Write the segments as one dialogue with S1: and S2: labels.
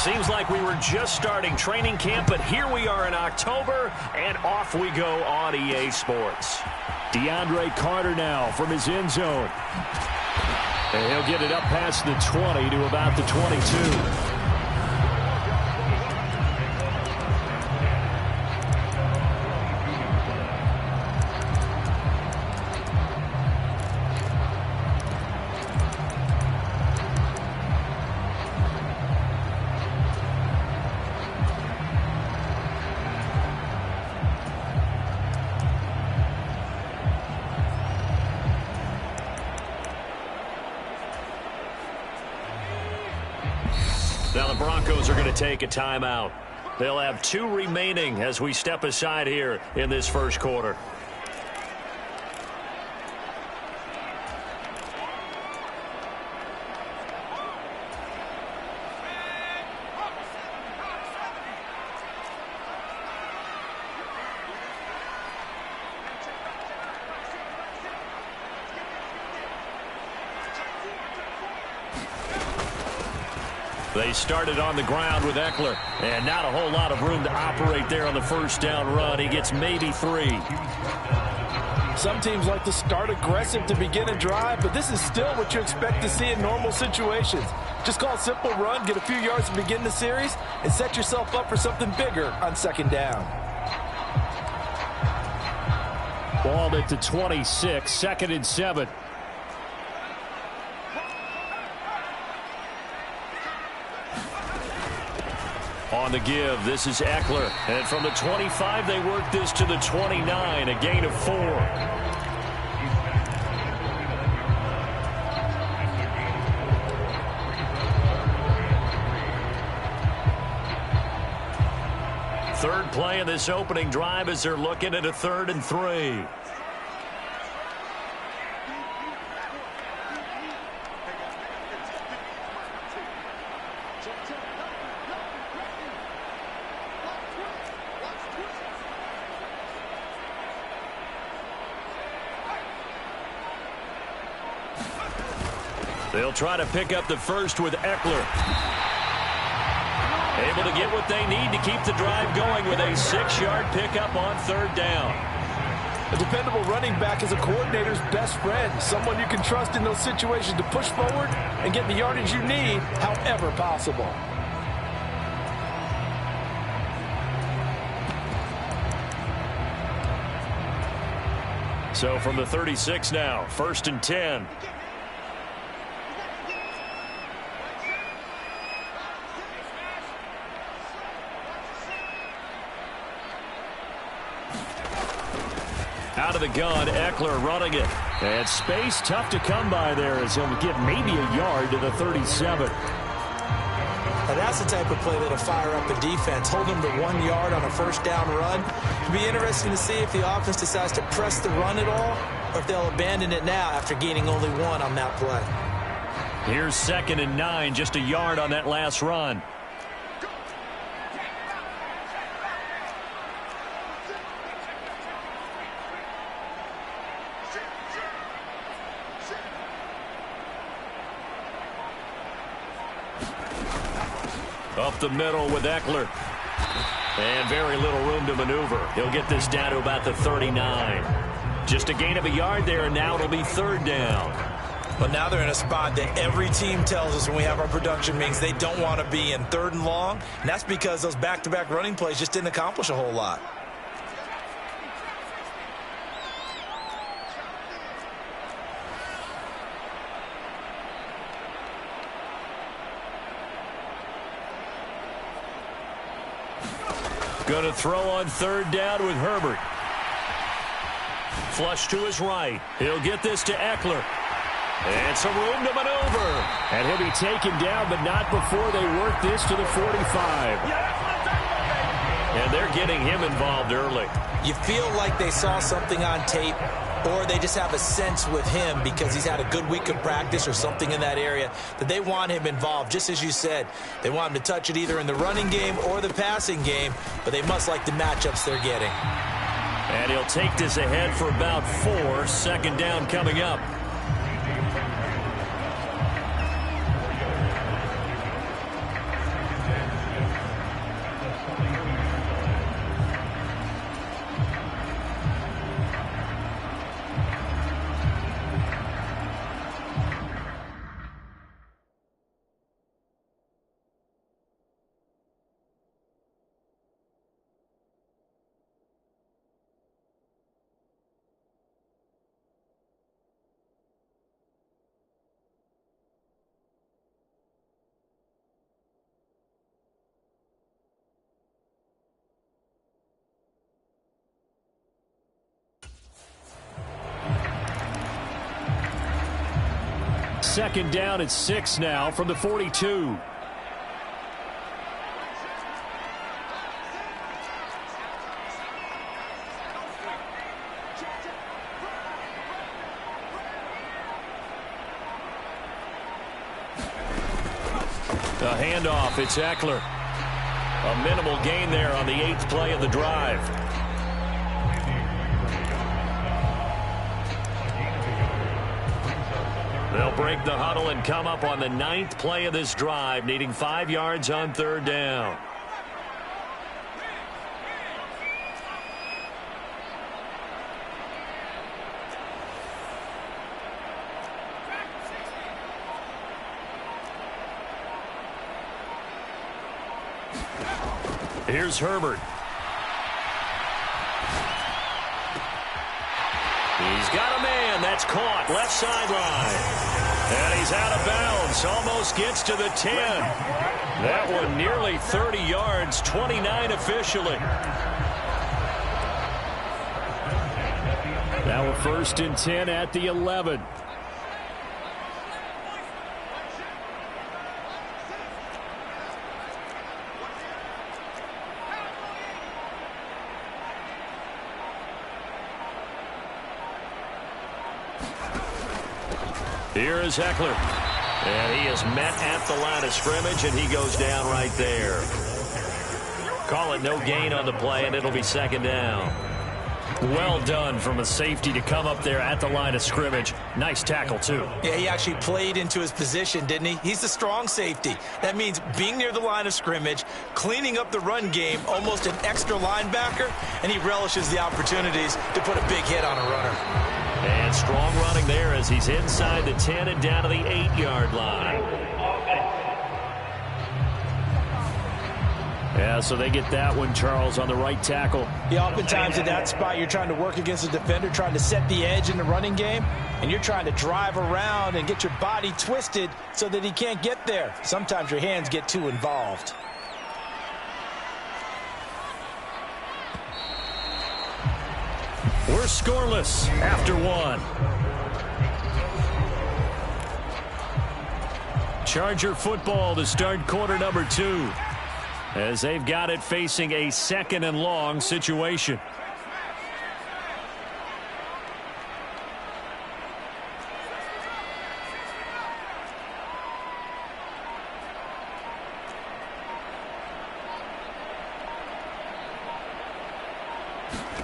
S1: Seems like we were just starting training camp, but here we are in October, and off we go on EA Sports.
S2: DeAndre Carter now from his end zone. And he'll get it up past the 20 to about the 22.
S1: Now the Broncos are going to take a timeout. They'll have 2 remaining as we step aside here in this first quarter. They started on the ground with Eckler, and not a whole lot of room to operate there on the first down run. He gets maybe 3.
S3: Some teams like to start aggressive to begin a drive, but this is still what you expect to see in normal situations. Just call a simple run, get a few yards to begin the series, and set yourself up for something bigger on second down.
S2: Ball at the 26, 2nd and 7.
S1: On the give, this is Eckler. And from the 25, they work this to the 29, a gain of 4. Third play of this opening drive as they're looking at a 3rd and 3. They'll try to pick up the first with Eckler. Able to get what they need to keep the drive going with a 6-yard pickup on 3rd down.
S3: A dependable running back is a coordinator's best friend, someone you can trust in those situations to push forward and get the yardage you need however possible.
S1: So from the 36 now, 1st and 10. Out of the gun, Eckler running it. And space tough to come by there as he'll get maybe a yard to the 37.
S4: Now that's the type of play that'll fire up the defense. Hold them to 1 yard on a first down run. It'll be interesting to see if the offense decides to press the run at all or if they'll abandon it now after gaining only 1 on that play.
S1: Here's 2nd and 9, just a yard on that last run. Up the middle with Eckler. And very little room to maneuver. He'll get this down to about the 39. Just a gain of a yard there, and now it'll be 3rd down.
S4: But now they're in a spot that every team tells us when we have our production meetings they don't want to be in, 3rd and long. And that's because those back-to-back running plays just didn't accomplish a whole lot.
S1: Going to throw on 3rd down with Herbert. Flush to his right. He'll get this to Eckler. And some room to maneuver.
S2: And he'll be taken down, but not before they work this to the 45.
S1: And they're getting him involved early.
S4: You feel like they saw something on tape, or they just have a sense with him because he's had a good week of practice or something in that area that they want him involved. Just as you said, they want him to touch it either in the running game or the passing game, but they must like the matchups they're getting.
S1: And he'll take this ahead for about 4. 2nd down coming up.
S2: second down at 6 now from the 42. The handoff, it's Eckler. A minimal gain there on the 8th play of the drive. They'll break the huddle and come up on the 9th play of this drive, needing 5 yards on 3rd down. Here's Herbert. He's got a man. That's caught. Left sideline. And he's out of bounds. Almost gets to the 10. That one nearly 30 yards. 29 officially. Now a 1st and 10 at the 11. Here is Eckler. And he is met at the line of scrimmage, and he goes down right there. Call it no gain on the play, and it'll be 2nd down. Well done from a safety to come up there at the line of scrimmage. Nice tackle, too.
S4: Yeah, he actually played into his position, didn't he? He's the strong safety. That means being near the line of scrimmage, cleaning up the run game, almost an extra linebacker, and he relishes the opportunities to put a big hit on a runner.
S1: And strong running there as he's inside the 10 and down to the 8-yard line.
S2: Yeah, so they get that one, Charles, on the right tackle.
S3: Yeah, oftentimes in that spot, you're trying to work against a defender, trying to set the edge in the running game, and you're trying to drive around and get your body twisted so that he can't get there. Sometimes your hands get too involved.
S2: We're scoreless after 1. Charger football to start quarter number 2. As they've got it facing a 2nd and long situation.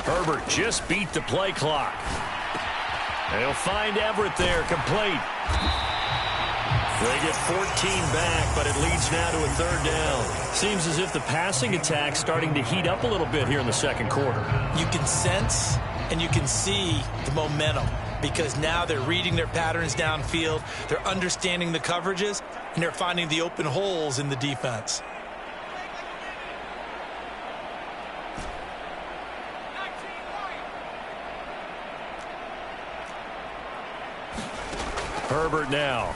S2: Herbert just beat the play clock. They'll find Everett there, complete. They get 14 back, but it leads now to a 3rd down. Seems as if the passing attack's starting to heat up a little bit here in the 2nd quarter.
S4: You can sense and you can see the momentum because now they're reading their patterns downfield, they're understanding the coverages, and they're finding the open holes in the defense.
S2: Herbert now.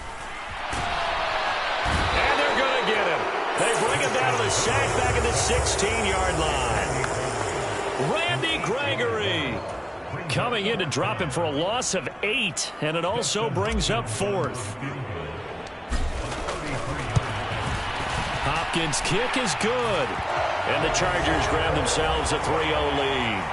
S1: And they're going to get him. They bring him down to the sack back at the 16-yard line.
S2: Randy Gregory coming in to drop him for a loss of 8, and it also brings up 4th. Hopkins' kick is good.
S1: And the Chargers grab themselves a 3-0 lead.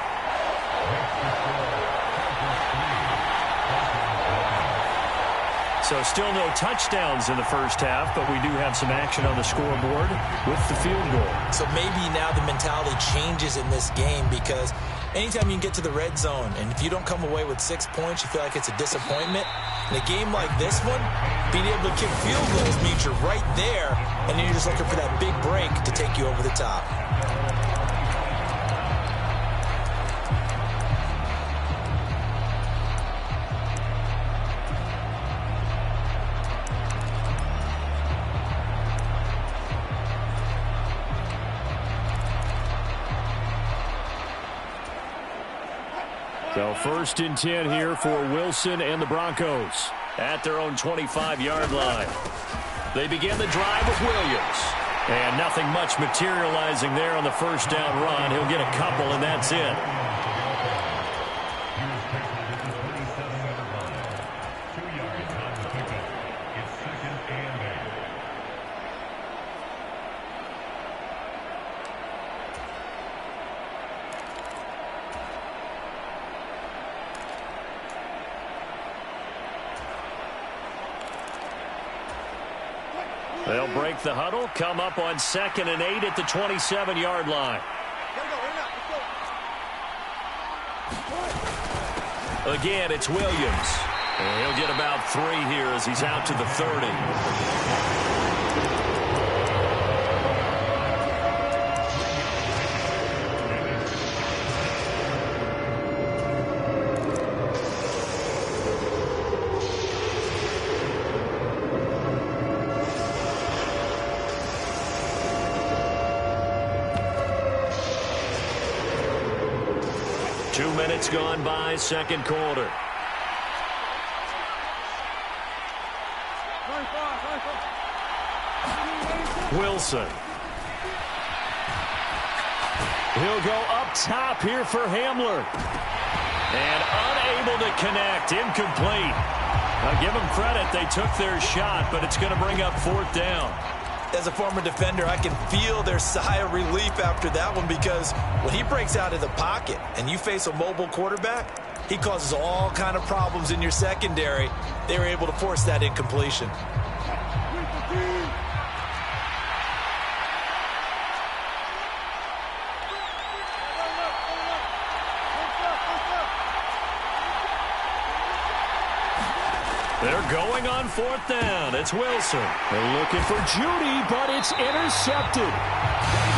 S2: So still no touchdowns in the first half, but we do have some action on the scoreboard with the field goal. So
S4: maybe now the mentality changes in this game because anytime you can get to the red zone, and if you don't come away with 6 points, you feel like it's a disappointment. In a game like this one, being able to kick field goals means you're right there, and then you're just looking for that big break to take you over the top.
S2: So 1st and 10 here for Wilson and the Broncos at their own 25-yard line. They begin the drive with Williams. And nothing much materializing there on the 1st down run. He'll get a couple, and that's it.
S1: They'll break the huddle, come up on 2nd and 8 at the 27-yard line. Again, it's Williams. And he'll get about 3 here as he's out to the 30. 2 minutes gone by, second quarter. Wilson. He'll go up top here for Hamler. And unable to connect. Incomplete. Now give them credit. They took their shot, but it's going to bring up 4th down.
S4: As a former defender, I can feel their sigh of relief after that one, because when he breaks out of the pocket and you face a mobile quarterback, he causes all kind of problems in your secondary. They were able to force that incompletion.
S1: They're going on 4th down. It's Wilson.
S2: They're looking for Judy, but it's intercepted.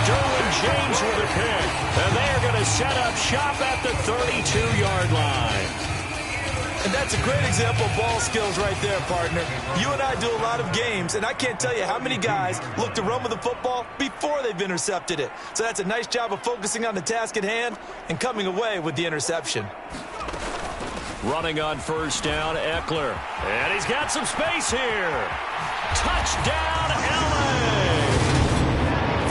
S1: Derwin James with a pick. And they're going to set up shop at the 32-yard line.
S4: And that's a great example of ball skills right there, partner. You and I do a lot of games, and I can't tell you how many guys look to run with the football before they've intercepted it. So that's a nice job of focusing on the task at hand and coming away with the interception.
S1: Running on 1st down, Eckler. And he's got some space here. Touchdown, LA!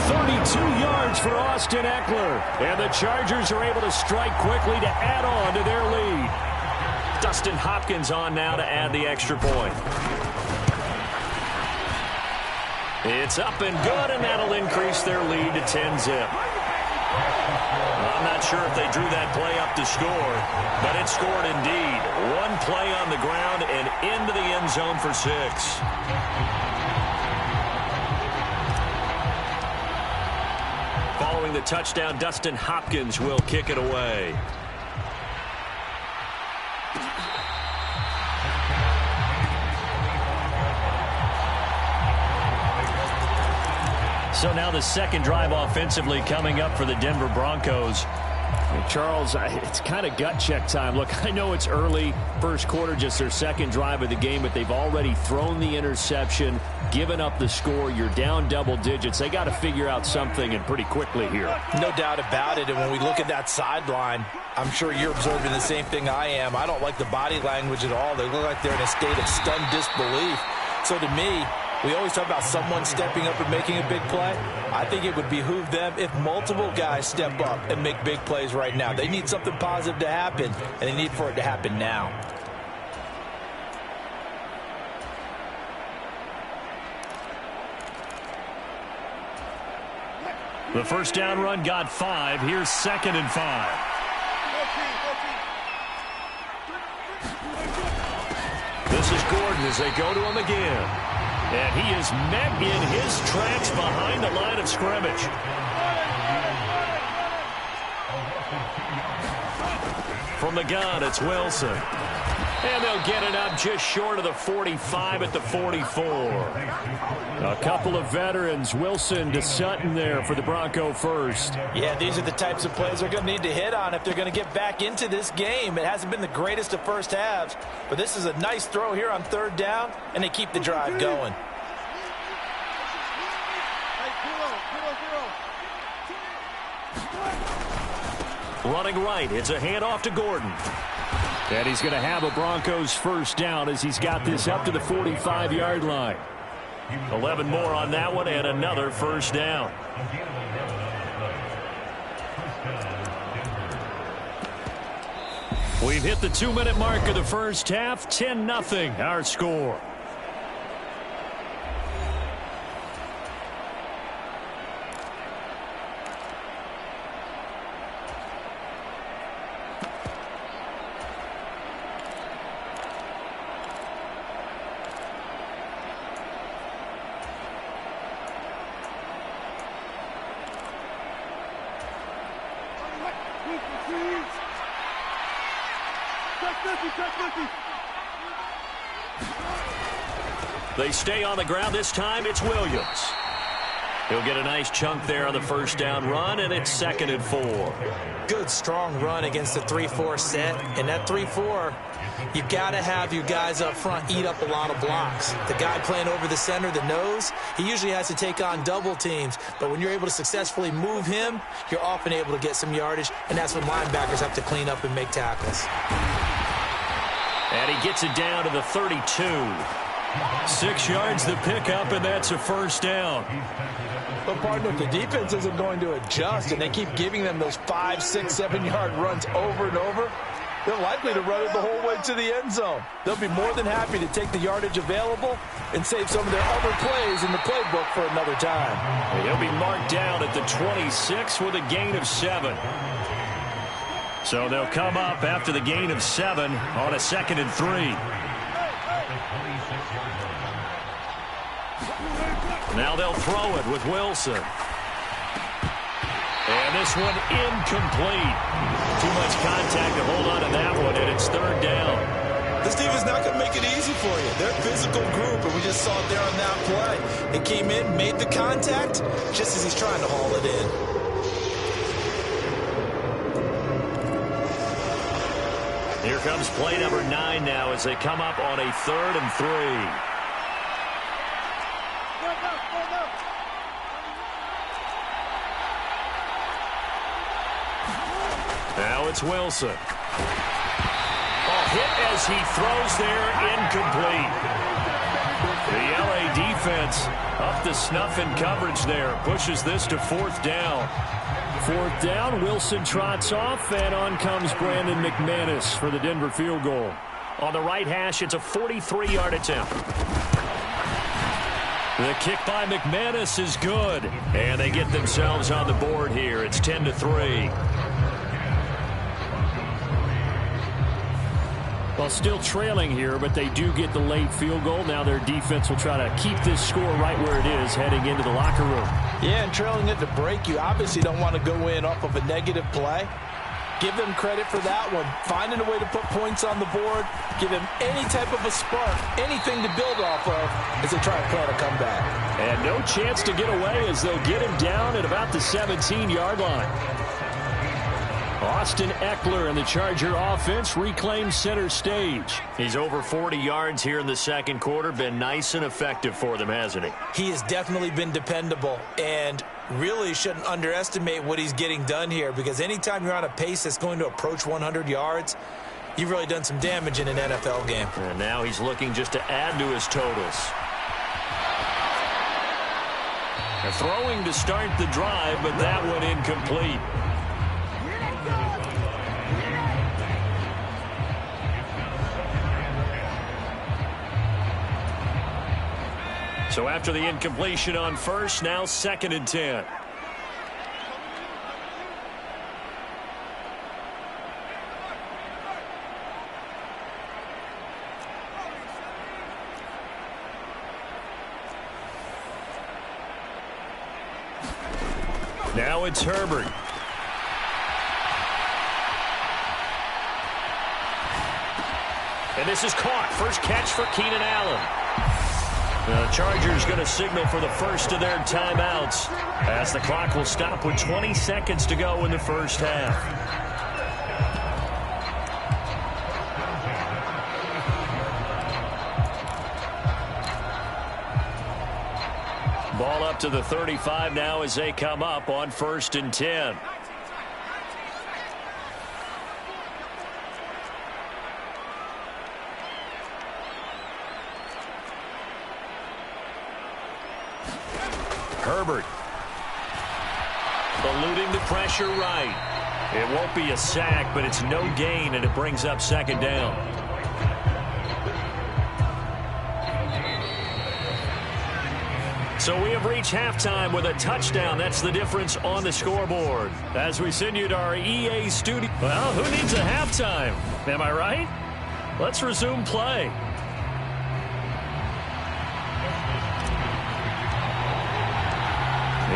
S1: 32 yards for Austin Eckler. And the Chargers are able to strike quickly to add on to their lead. Dustin Hopkins on now to add the extra point. It's up and good, and that'll increase their lead to 10-zip. I'm not sure if they drew that play up to score, but it scored indeed. One play on the ground and into the end zone for 6. Following the touchdown, Dustin Hopkins will kick it away. So now the second drive offensively coming up for the Denver Broncos.
S2: And Charles, it's kind of gut check time. Look, I know it's early, first quarter, just their second drive of the game, but they've already thrown the interception, given up the score. You're down double digits. They got to figure out something, and pretty quickly here.
S4: No doubt about it. And when we look at that sideline, I'm sure you're observing the same thing I am. I don't like the body language at all. They look like they're in a state of stunned disbelief. So to me, we always talk about someone stepping up and making a big play. I think it would behoove them if multiple guys step up and make big plays right now. They need something positive to happen, and they need for it to happen now.
S1: The first down run got 5. Here's 2nd and 5. This is Gordon as they go to him again. And he is met in his tracks behind the line of scrimmage. From the gun, it's Wilson. And they'll get it up just short of the 45 at the 44.
S2: A couple of veterans, Wilson to Sutton there for the Bronco first.
S4: Yeah, these are the types of plays they're going to need to hit on if they're going to get back into this game. It hasn't been the greatest of first halves, but this is a nice throw here on 3rd down, and they keep the drive going.
S1: Running right, it's a handoff to Gordon.
S2: And he's going to have a Broncos first down as he's got this up to the 45-yard line.
S1: 11 more on that one and another first down. We've hit the 2-minute mark of the first half. 10-0 our score. They stay on the ground. This time it's Williams. He'll get a nice chunk there on the first down run, and it's 2nd and 4.
S4: Good, strong run against the 3-4 set. And that 3-4, you've got to have your guys up front eat up a lot of blocks. The guy playing over the center, the nose, he usually has to take on double teams. But when you're able to successfully move him, you're often able to get some yardage, and that's when linebackers have to clean up and make tackles.
S1: And he gets it down to the 32. 6 yards the pickup, and that's a first down.
S3: But, partner, if the defense isn't going to adjust and they keep giving them those 5, 6, 7-yard runs over and over, they're likely to run it the whole way to the end zone. They'll be more than happy to take the yardage available and save some of their other plays in the playbook for another time.
S1: And he'll be marked down at the 26 with a gain of 7. So they'll come up after the gain of 7 on a 2nd and 3. Now they'll throw it with Wilson. And this one incomplete. Too much contact to hold on to that one, and it's 3rd down.
S4: This defense not going to make it easy for you. They're a physical group, and we just saw it there on that play. They came in, made the contact, just as he's trying to haul it in.
S1: Here comes play number 9 now as they come up on a 3rd and 3. Now it's Wilson. Hit as he throws there, incomplete. The LA defense up to snuff in coverage there. Pushes this to 4th down. 4th down, Wilson trots off, and on comes Brandon McManus for the Denver field goal. On the right hash, it's a 43-yard attempt. The kick by McManus is good, and they get themselves on the board here. It's 10-3. Well, still trailing here, but they do get the late field goal. Now their defense will try to keep this score right where it is heading into the locker room.
S3: Yeah, and trailing at the break, you obviously don't want to go in off of a negative play. Give them credit for that one. Finding a way to put points on the board, give them any type of a spark, anything to build off of as they try to plan a comeback.
S1: And no chance to get away as they'll get him down at about the 17-yard line. Austin Eckler and the Charger offense reclaims center stage. He's over 40 yards here in the 2nd quarter. Been nice and effective for them, hasn't he?
S4: He has definitely been dependable, and really shouldn't underestimate what he's getting done here, because anytime you're on a pace that's going to approach 100 yards, you've really done some damage in an NFL game.
S1: And now he's looking just to add to his totals. They're throwing to start the drive, but that one incomplete. So after the incompletion on first, now 2nd and 10. Now it's Herbert. And this is caught. First catch for Keenan Allen. The Chargers going to signal for the first of their timeouts as the clock will stop with 20 seconds to go in the first half. Ball up to the 35 now as they come up on 1st and 10. Herbert. Eluding the pressure right. It won't be a sack, but it's no gain, and it brings up 2nd down. So we have reached halftime with a touchdown. That's the difference on the scoreboard. As we send you to our EA studio. Well, who needs a halftime? Am I right? Let's resume play.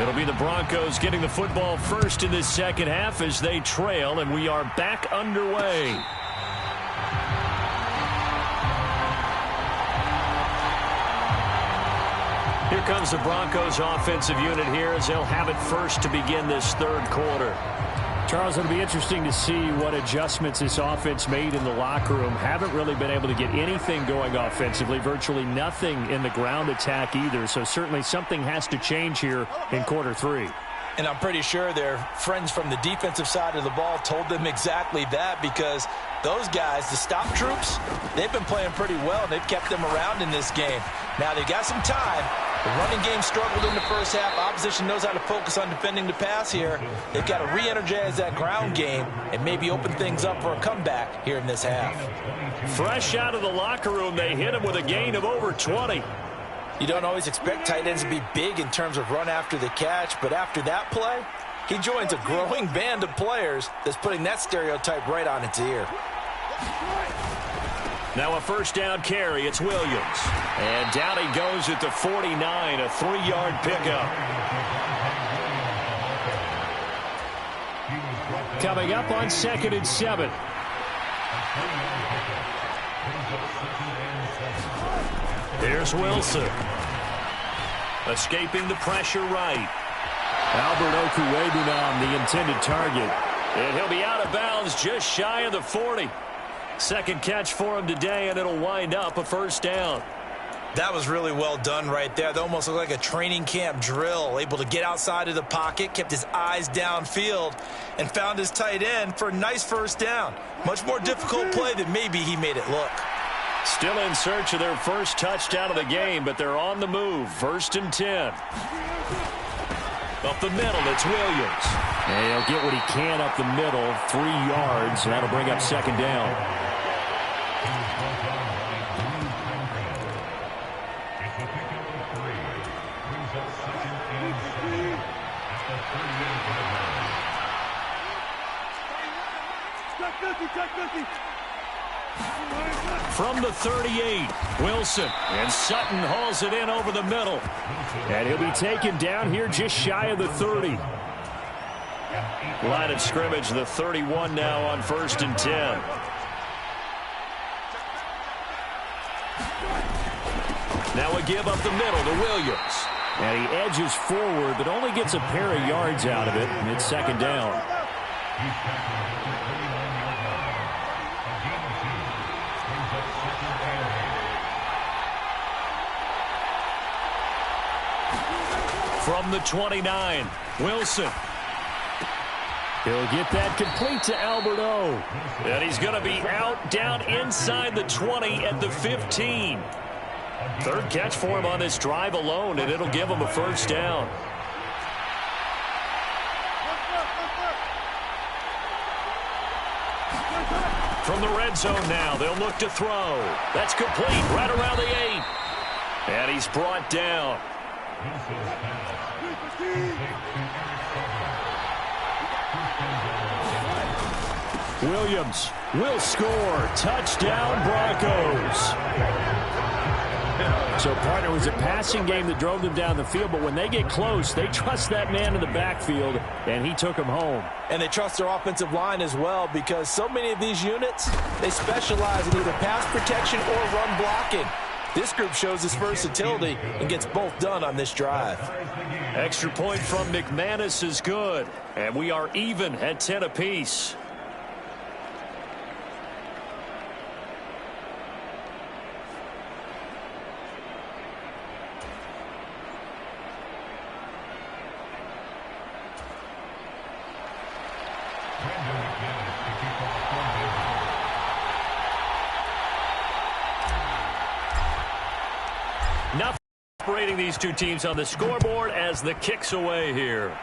S1: It'll be the Broncos getting the football first in this 2nd half as they trail, and we are back underway. Here comes the Broncos offensive unit here as they'll have it first to begin this third quarter.
S2: Charles, it'll be interesting to see what adjustments this offense made in the locker room. Haven't really been able to get anything going offensively, virtually nothing in the ground attack either. So certainly something has to change here in quarter three.
S4: And I'm pretty sure their friends from the defensive side of the ball told them exactly that, because those guys, the stop troops, they've been playing pretty well. They've kept them around in this game. Now they've got some time. The running game struggled in the first half. Opposition knows how to focus on defending the pass here. They've got to re-energize that ground game and maybe open things up for a comeback here in this half.
S1: Fresh out of the locker room, they hit him with a gain of over 20.
S4: You don't always expect tight ends to be big in terms of run after the catch, but after that play, he joins a growing band of players that's putting that stereotype right on its ear.
S1: Now a first down carry. It's Williams. And down he goes at the 49, a 3-yard pickup.
S2: Coming up on 2nd and 7.
S1: Here's Wilson. Escaping the pressure right.
S2: Albert Okwuegbunam, the intended target.
S1: And he'll be out of bounds just shy of the 40. Second catch for him today, and it'll wind up a first down.
S4: That was really well done right there. That almost looked like a training camp drill. Able to get outside of the pocket, kept his eyes downfield, and found his tight end for a nice first down. Much more difficult play than maybe he made it look.
S1: Still in search of their first touchdown of the game, but they're on the move. 1st and 10. Up the middle, it's Williams.
S2: And he'll get what he can up the middle, 3 yards, and that'll bring up 2nd down.
S1: From the 38, Wilson, and Sutton hauls it in over the middle.
S2: And he'll be taken down here just shy of the 30.
S1: Line of scrimmage, the 31 now on 1st and 10. Now a give up the middle to Williams.
S2: And he edges forward, but only gets a pair of yards out of it, and it's 2nd down.
S1: From the 29, Wilson.
S2: He'll get that complete to Albert O.
S1: And he's going to be out down inside the 20 at the 15. Third catch for him on this drive alone, and it'll give him a first down. From the red zone now, they'll look to throw. That's complete right around the 8. And he's brought down.
S2: Williams will score. Touchdown, Broncos. So, partner, it was a passing game that drove them down the field, but when they get close, they trust that man in the backfield, and he took them home.
S3: And they trust their offensive line as well, because so many of these units, they specialize in either pass protection or run blocking. This group shows its versatility and gets both done on this drive.
S1: Extra point from McManus is good, and we are even at 10 apiece. Nothing separating these two teams on the scoreboard as the kick's away here.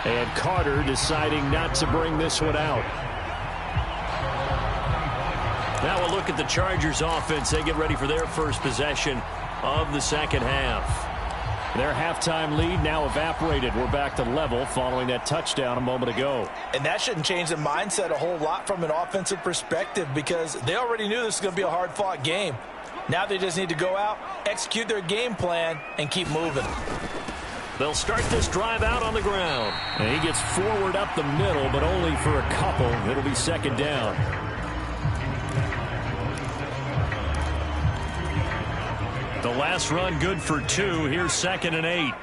S2: And Carter deciding not to bring this one out.
S1: Now we'll look at the Chargers offense. They get ready for their first possession of the second half.
S2: Their halftime lead now evaporated. We're back to level following that touchdown a moment ago.
S4: And that shouldn't change the mindset a whole lot from an offensive perspective, because they already knew this was going to be a hard-fought game. Now they just need to go out, execute their game plan, and keep moving.
S1: They'll start this drive out on the ground.
S2: And he gets forward up the middle, but only for a couple. It'll be second down.
S1: The last run good for 2. Here's 2nd and 8.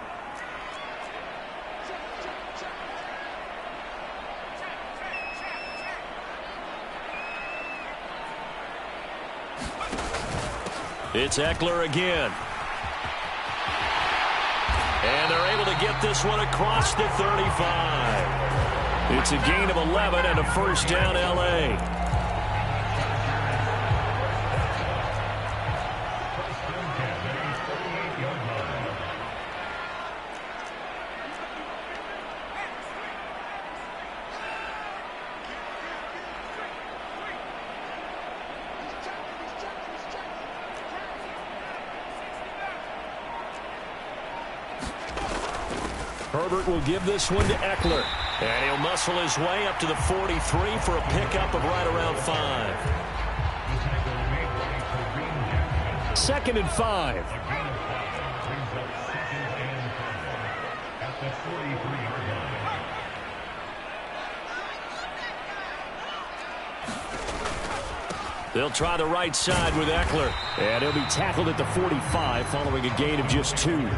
S1: It's Eckler again. And they're able to get this one across the 35. It's a gain of 11 and a first down, L.A. Herbert will give this one to Eckler. And he'll muscle his way up to the 43 for a pickup of right around 5. 2nd and 5. They'll try the right side with Eckler. And he'll be tackled at the 45 following a gain of just 2.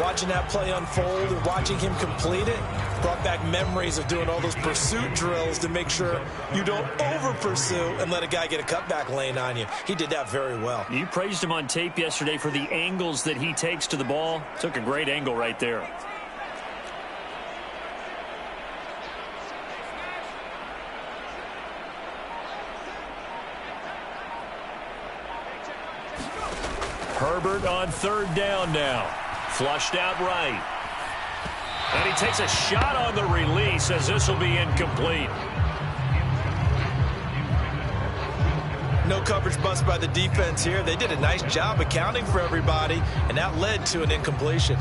S4: Watching that play unfold and watching him complete it brought back memories of doing all those pursuit drills to make sure you don't over-pursue and let a guy get a cutback lane on you. He did that very well.
S1: You praised him on tape yesterday for the angles that he takes to the ball. Took a great angle right there. Herbert on 3rd down now. Flushed out right. And he takes a shot on the release as this will be incomplete.
S4: No coverage bust by the defense here. They did a nice job accounting for everybody, and that led to an incompletion.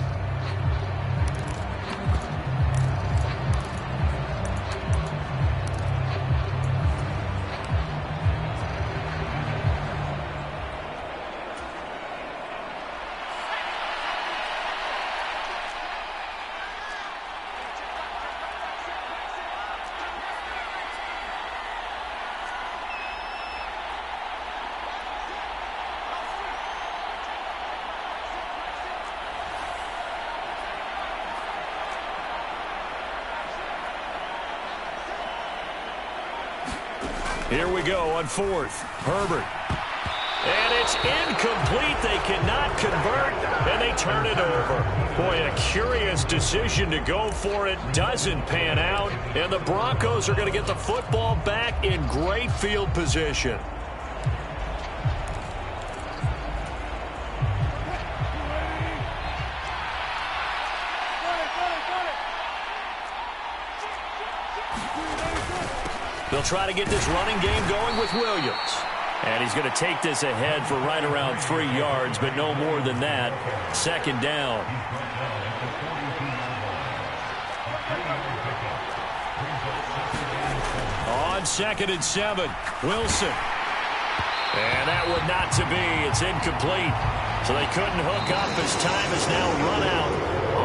S1: Here we go on 4th. Herbert. And it's incomplete. They cannot convert, and they turn it over. Boy, a curious decision to go for it. Doesn't pan out, and the Broncos are going to get the football back in great field position. They'll try to get this running game going with Williams. And he's going to take this ahead for right around 3 yards, but no more than that. 2nd down. On 2nd and 7, Wilson. And that would not to be. It's incomplete. So they couldn't hook up as time is now run out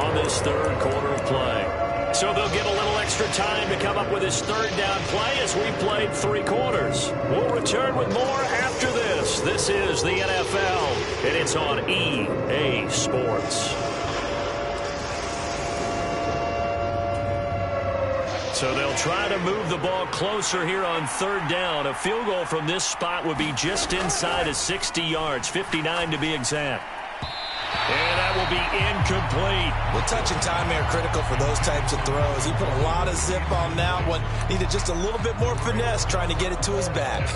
S1: on this 3rd quarter of play. So they'll get a little extra time to come up with his 3rd down play as we played 3 quarters. We'll return with more after this. This is the NFL, and it's on EA Sports. So they'll try to move the ball closer here on 3rd down. A field goal from this spot would be just inside of 60 yards, 59 to be exact. And that will be incomplete.
S4: The touch and time are critical for those types of throws. He put a lot of zip on that one. Needed just a little bit more finesse trying to get it to his back.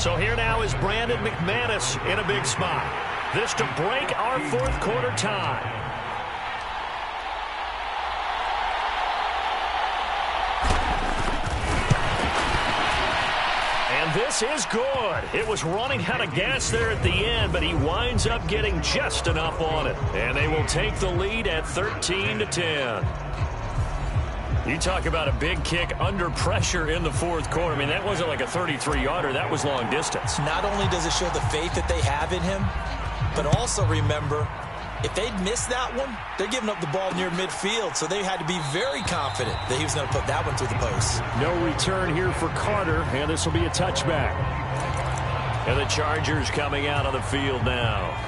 S1: So here now is Brandon McManus in a big spot. This to break our 4th quarter tie. This is good. It was running out of gas there at the end, but he winds up getting just enough on it. And they will take the lead at 13-10. You talk about a big kick under pressure in the 4th quarter. I mean, that wasn't like a 33-yarder. That was long distance.
S4: Not only does it show the faith that they have in him, but also remember, if they'd missed that one, they're giving up the ball near midfield, so they had to be very confident that he was going to put that one through the post.
S1: No return here for Carter, and this will be a touchback. And the Chargers coming out on the field now.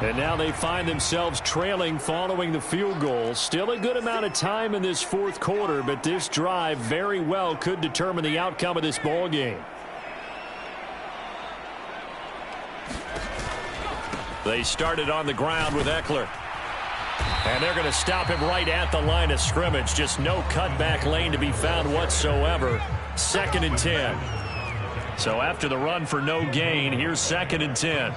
S1: And now they find themselves trailing following the field goal. Still a good amount of time in this fourth quarter, but this drive very well could determine the outcome of this ball game. They started on the ground with Eckler. And they're going to stop him right at the line of scrimmage. Just no cutback lane to be found whatsoever. 2nd and 10. So after the run for no gain, here's 2nd and 10.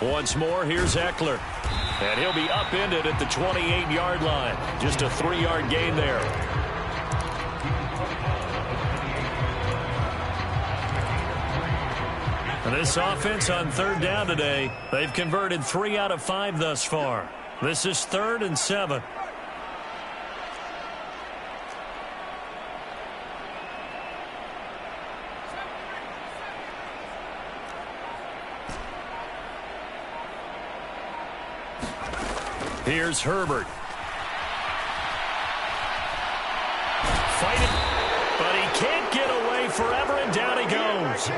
S1: Once more, here's Eckler. And he'll be upended at the 28-yard line. Just a 3-yard gain there. And this offense on 3rd down today, they've converted 3 out of 5 thus far. This is 3rd and 7. Here's Herbert. Fighting, but he can't get away forever, and down he goes.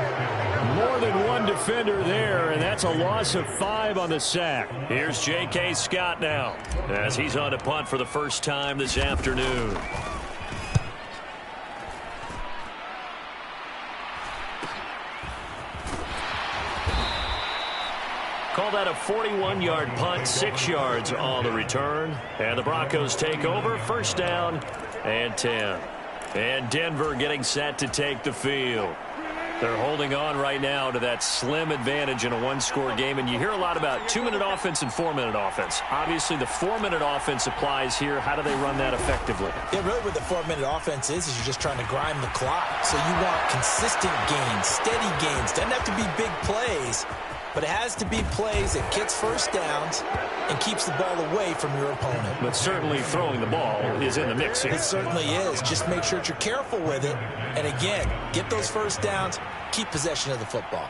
S1: More than one defender there, and that's a loss of 5 on the sack. Here's J.K. Scott now, as he's on to punt for the first time this afternoon. Call that a 41-yard punt, 6 yards on the return. And the Broncos take over, 1st down and 10. And Denver getting set to take the field. They're holding on right now to that slim advantage in a 1-score game. And you hear a lot about 2-minute offense and 4-minute offense. Obviously, the 4-minute offense applies here. How do they run that effectively?
S4: Yeah, really what the 4-minute offense is you're just trying to grind the clock. So you want consistent gains, steady gains. Doesn't have to be big plays, but it has to be plays that gets first downs and keeps the ball away from your opponent.
S1: But certainly throwing the ball is in the mix here.
S4: It certainly is. Just make sure that you're careful with it. And again, get those first downs, keep possession of the football.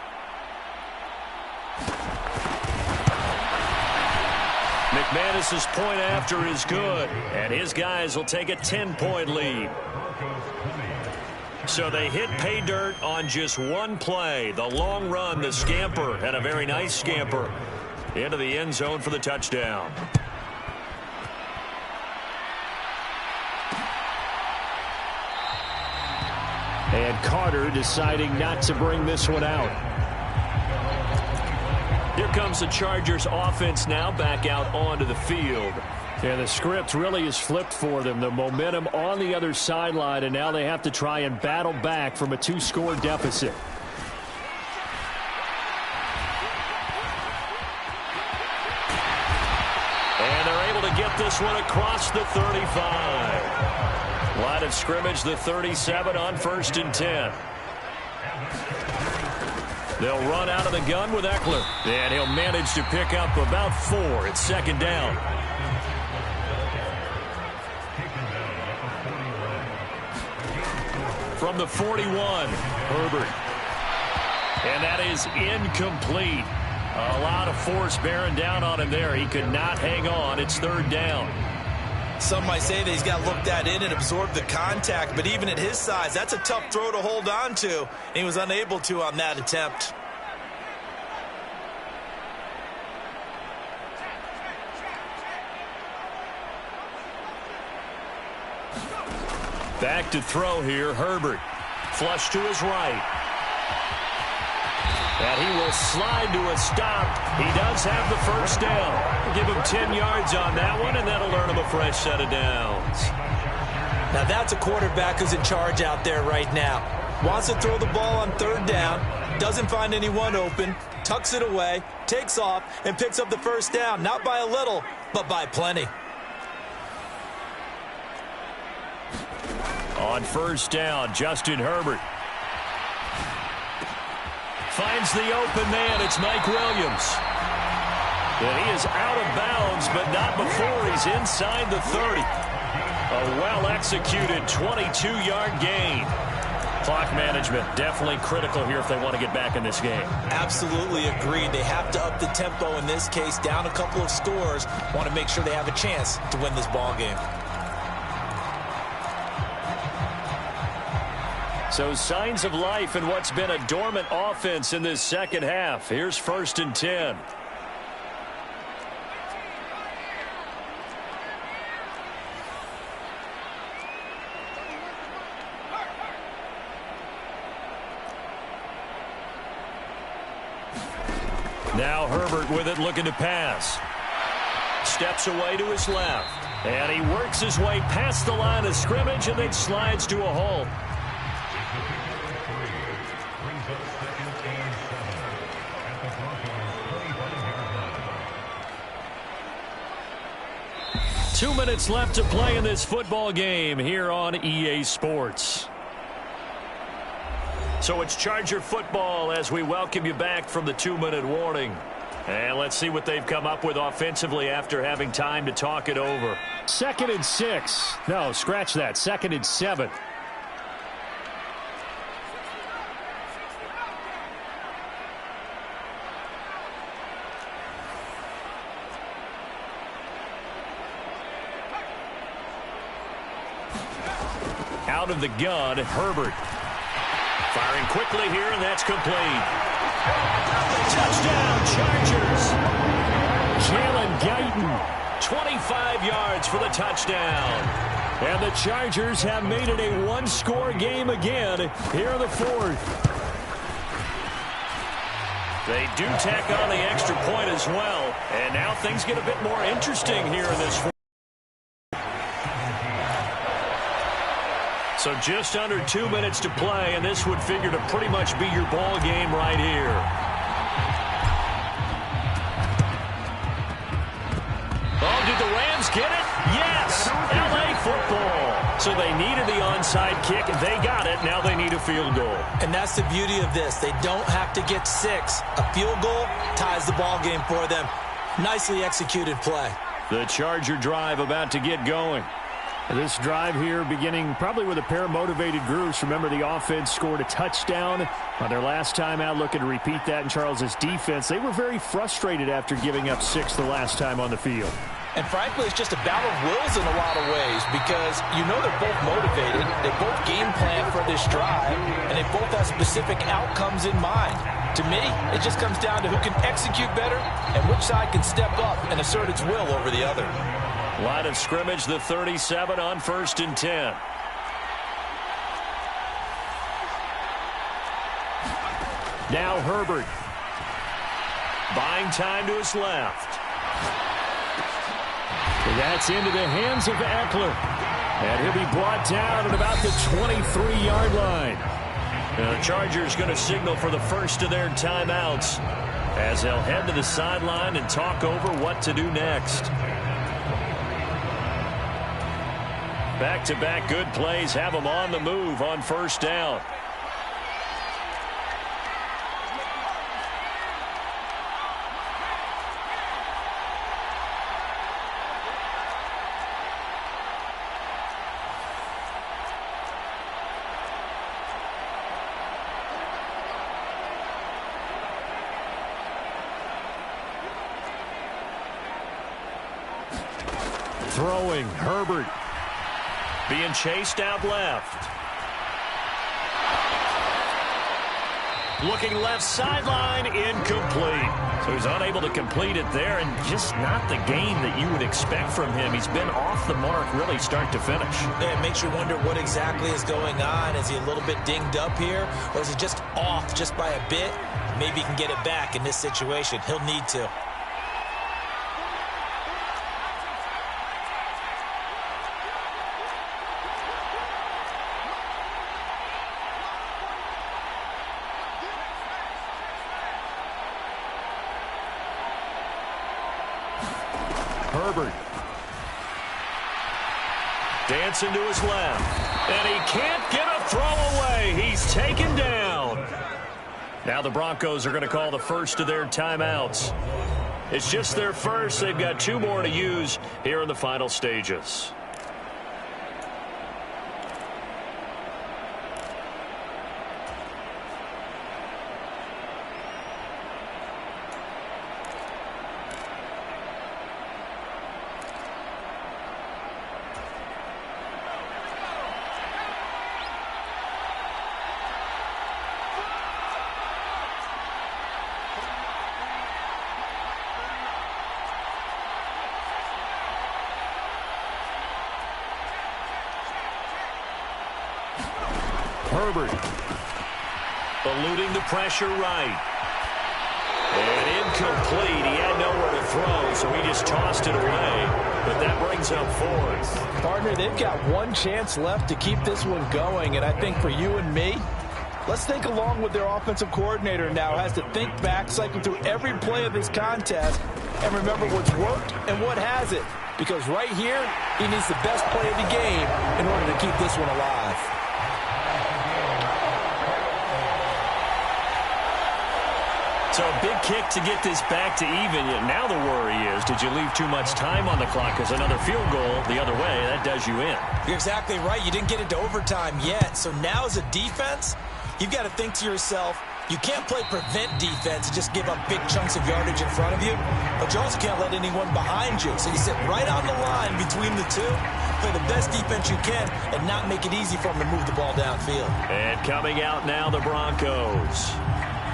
S1: McManus's point after is good, and his guys will take a 10-point lead. So they hit pay dirt on just one play. The long run, the scamper, and a very nice scamper into the end zone for the touchdown. And Carter deciding not to bring this one out. Here comes the Chargers offense now back out onto the field. And the script really is flipped for them. The momentum on the other sideline, and now they have to try and battle back from a 2-score deficit. And they're able to get this one across the 35. Line of scrimmage, the 37 on 1st and 10. They'll run out of the gun with Eckler. And he'll manage to pick up about 4 at 2nd down. From the 41, Herbert. And that is incomplete. A lot of force bearing down on him there. He could not hang on. It's 3rd down.
S4: Some might say that he's got to look that in and absorb the contact, but even at his size, that's a tough throw to hold on to. And he was unable to on that attempt.
S1: Back to throw here, Herbert. Flush to his right. And he will slide to a stop. He does have the first down. Give him 10 yards on that one, and that'll earn him a fresh set of downs.
S4: Now that's a quarterback who's in charge out there right now. Wants to throw the ball on 3rd down. Doesn't find anyone open. Tucks it away. Takes off and picks up the first down. Not by a little, but by plenty.
S1: On 1st down, Justin Herbert finds the open man. It's Mike Williams. And he is out of bounds, but not before he's inside the 30. A well-executed 22-yard gain. Clock management, definitely critical here if they want to get back in this game.
S4: Absolutely agreed. They have to up the tempo in this case, down a couple of scores. Want to make sure they have a chance to win this ball game.
S1: So signs of life in what's been a dormant offense in this second half. Here's 1st and 10. Now Herbert with it, looking to pass. Steps away to his left. And he works his way past the line of scrimmage and then slides to a halt. Two minutes left to play in this football game here on EA Sports. So it's Charger football as we welcome you back from the 2-minute warning. And let's see what they've come up with offensively after having time to talk it over. 2nd and 6. No, scratch that. 2nd and 7. Out of the gun, Herbert. Firing quickly here, and that's complete. Touchdown, Chargers. Jalen Guyton, 25 yards for the touchdown. And the Chargers have made it a one-score game again here in the 4th. They do tack on the extra point as well. And now things get a bit more interesting here in this 4th. So just under 2 minutes to play, and this would figure to pretty much be your ball game right here. Oh, did the Rams get it? Yes! LA football. So they needed the onside kick. They got it. Now they need a field goal.
S4: And that's the beauty of this. They don't have to get 6. A field goal ties the ball game for them. Nicely executed play.
S1: The Charger drive about to get going. This drive here beginning probably with a pair of motivated groups. Remember, the offense scored a touchdown on their last time out, looking to repeat that in Charles's defense. They were very frustrated after giving up 6 the last time on the field.
S3: And frankly, it's just a battle of wills in a lot of ways because you know they're both motivated. They both game plan for this drive, and they both have specific outcomes in mind. To me, it just comes down to who can execute better and which side can step up and assert its will over the other.
S1: Line of scrimmage, the 37 on 1st and 10. Now Herbert. Buying time to his left. That's into the hands of Eckler. And he'll be brought down at about the 23-yard line. Now the Chargers going to signal for the first of their timeouts as they'll head to the sideline and talk over what to do next. Back-to-back good plays have them on the move on 1st down. Throwing, Herbert. Being chased out left. Looking left sideline, incomplete. So he's unable to complete it there, and just not the game that you would expect from him. He's been off the mark really start to finish.
S4: Yeah, it makes you wonder what exactly is going on. Is he a little bit dinged up here, or is he just off just by a bit? Maybe he can get it back in this situation. He'll need to.
S1: Herbert. Dancing to his left. And he can't get a throw away. He's taken down. Now the Broncos are going to call the first of their timeouts. It's just their first. They've got 2 more to use here in the final stages. Herbert. Eluding the pressure right. And incomplete. He had nowhere to throw, so he just tossed it away. But that brings up fourth.
S3: Partner, they've got one chance left to keep this one going. And I think for you and me, let's think along with their offensive coordinator now. Has to think back, cycle through every play of this contest, and remember what's worked and what hasn't. Because right here, he needs the best play of the game in order to keep this one alive.
S1: So a big kick to get this back to even. Now the worry is, did you leave too much time on the clock? Because another field goal the other way, that does you in.
S4: You're exactly right. You didn't get into overtime yet. So now as a defense, you've got to think to yourself, you can't play prevent defense and just give up big chunks of yardage in front of you, but you also can't let anyone behind you. So you sit right on the line between the two, play the best defense you can, and not make it easy for them to move the ball downfield.
S1: And coming out now, the Broncos.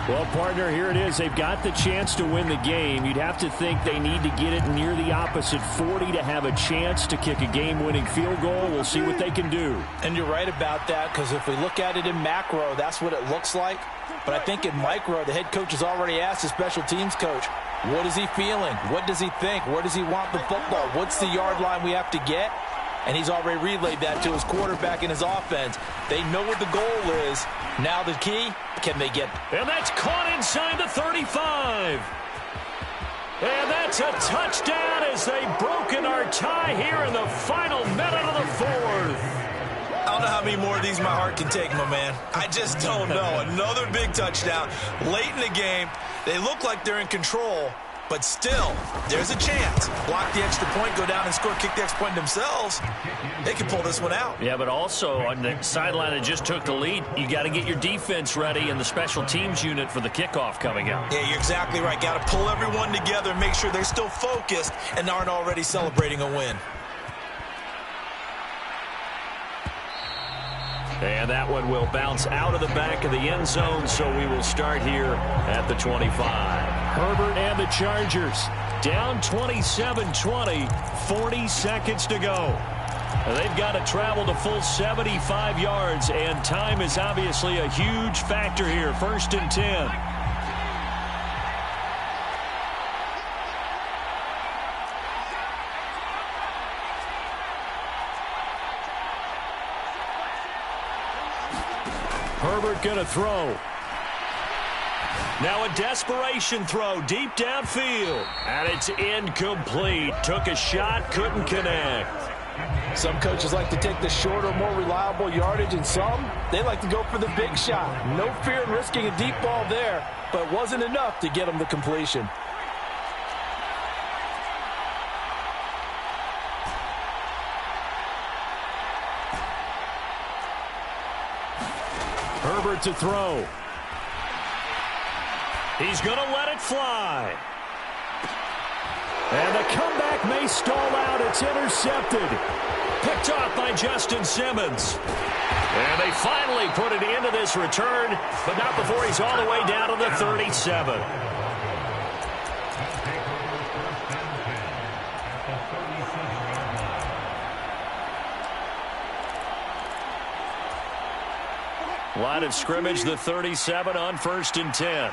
S2: Well, partner, here it is. They've got the chance to win the game. You'd have to think they need to get it near the opposite 40 to have a chance to kick a game-winning field goal. We'll see what they can do.
S3: And you're right about that, because if we look at it in macro, that's what it looks like. But I think in micro, the head coach has already asked the special teams coach, what is he feeling? What does he think? Where does he want the football? What's the yard line we have to get? And he's already relayed that to his quarterback and his offense. They know what the goal is. Now the key, can they get it?
S1: And that's caught inside the 35. And that's a touchdown as they've broken our tie here in the final minute of the fourth.
S4: I don't know how many more of these my heart can take, my man. I just don't know. Another big touchdown late in the game. They look like they're in control, but still, there's a chance. Block the extra point, go down and score, kick the extra point themselves. They can pull this one out.
S1: Yeah, but also on the sideline that just took the lead, you got to get your defense ready and the special teams unit for the kickoff coming up.
S4: Yeah, you're exactly right. Got to pull everyone together and make sure they're still focused and aren't already celebrating a win.
S1: And that one will bounce out of the back of the end zone, so we will start here at the 25.
S2: Herbert and the Chargers
S1: down 27-20, 40 seconds to go. And they've got to travel the full 75 yards, and time is obviously a huge factor here. 1st and 10. Herbert going to throw. Now a desperation throw deep downfield. And it's incomplete. Took a shot, couldn't connect.
S3: Some coaches like to take the shorter, more reliable yardage, and some, they like to go for the big shot. No fear in risking a deep ball there, but it wasn't enough to get them the completion.
S2: Herbert to throw.
S1: He's going to let it fly.
S2: And the comeback may stall out. It's intercepted.
S1: Picked off by Justin Simmons. And they finally put it into this return, but not before he's all the way down to the 37. Line of scrimmage, the 37 on 1st and 10.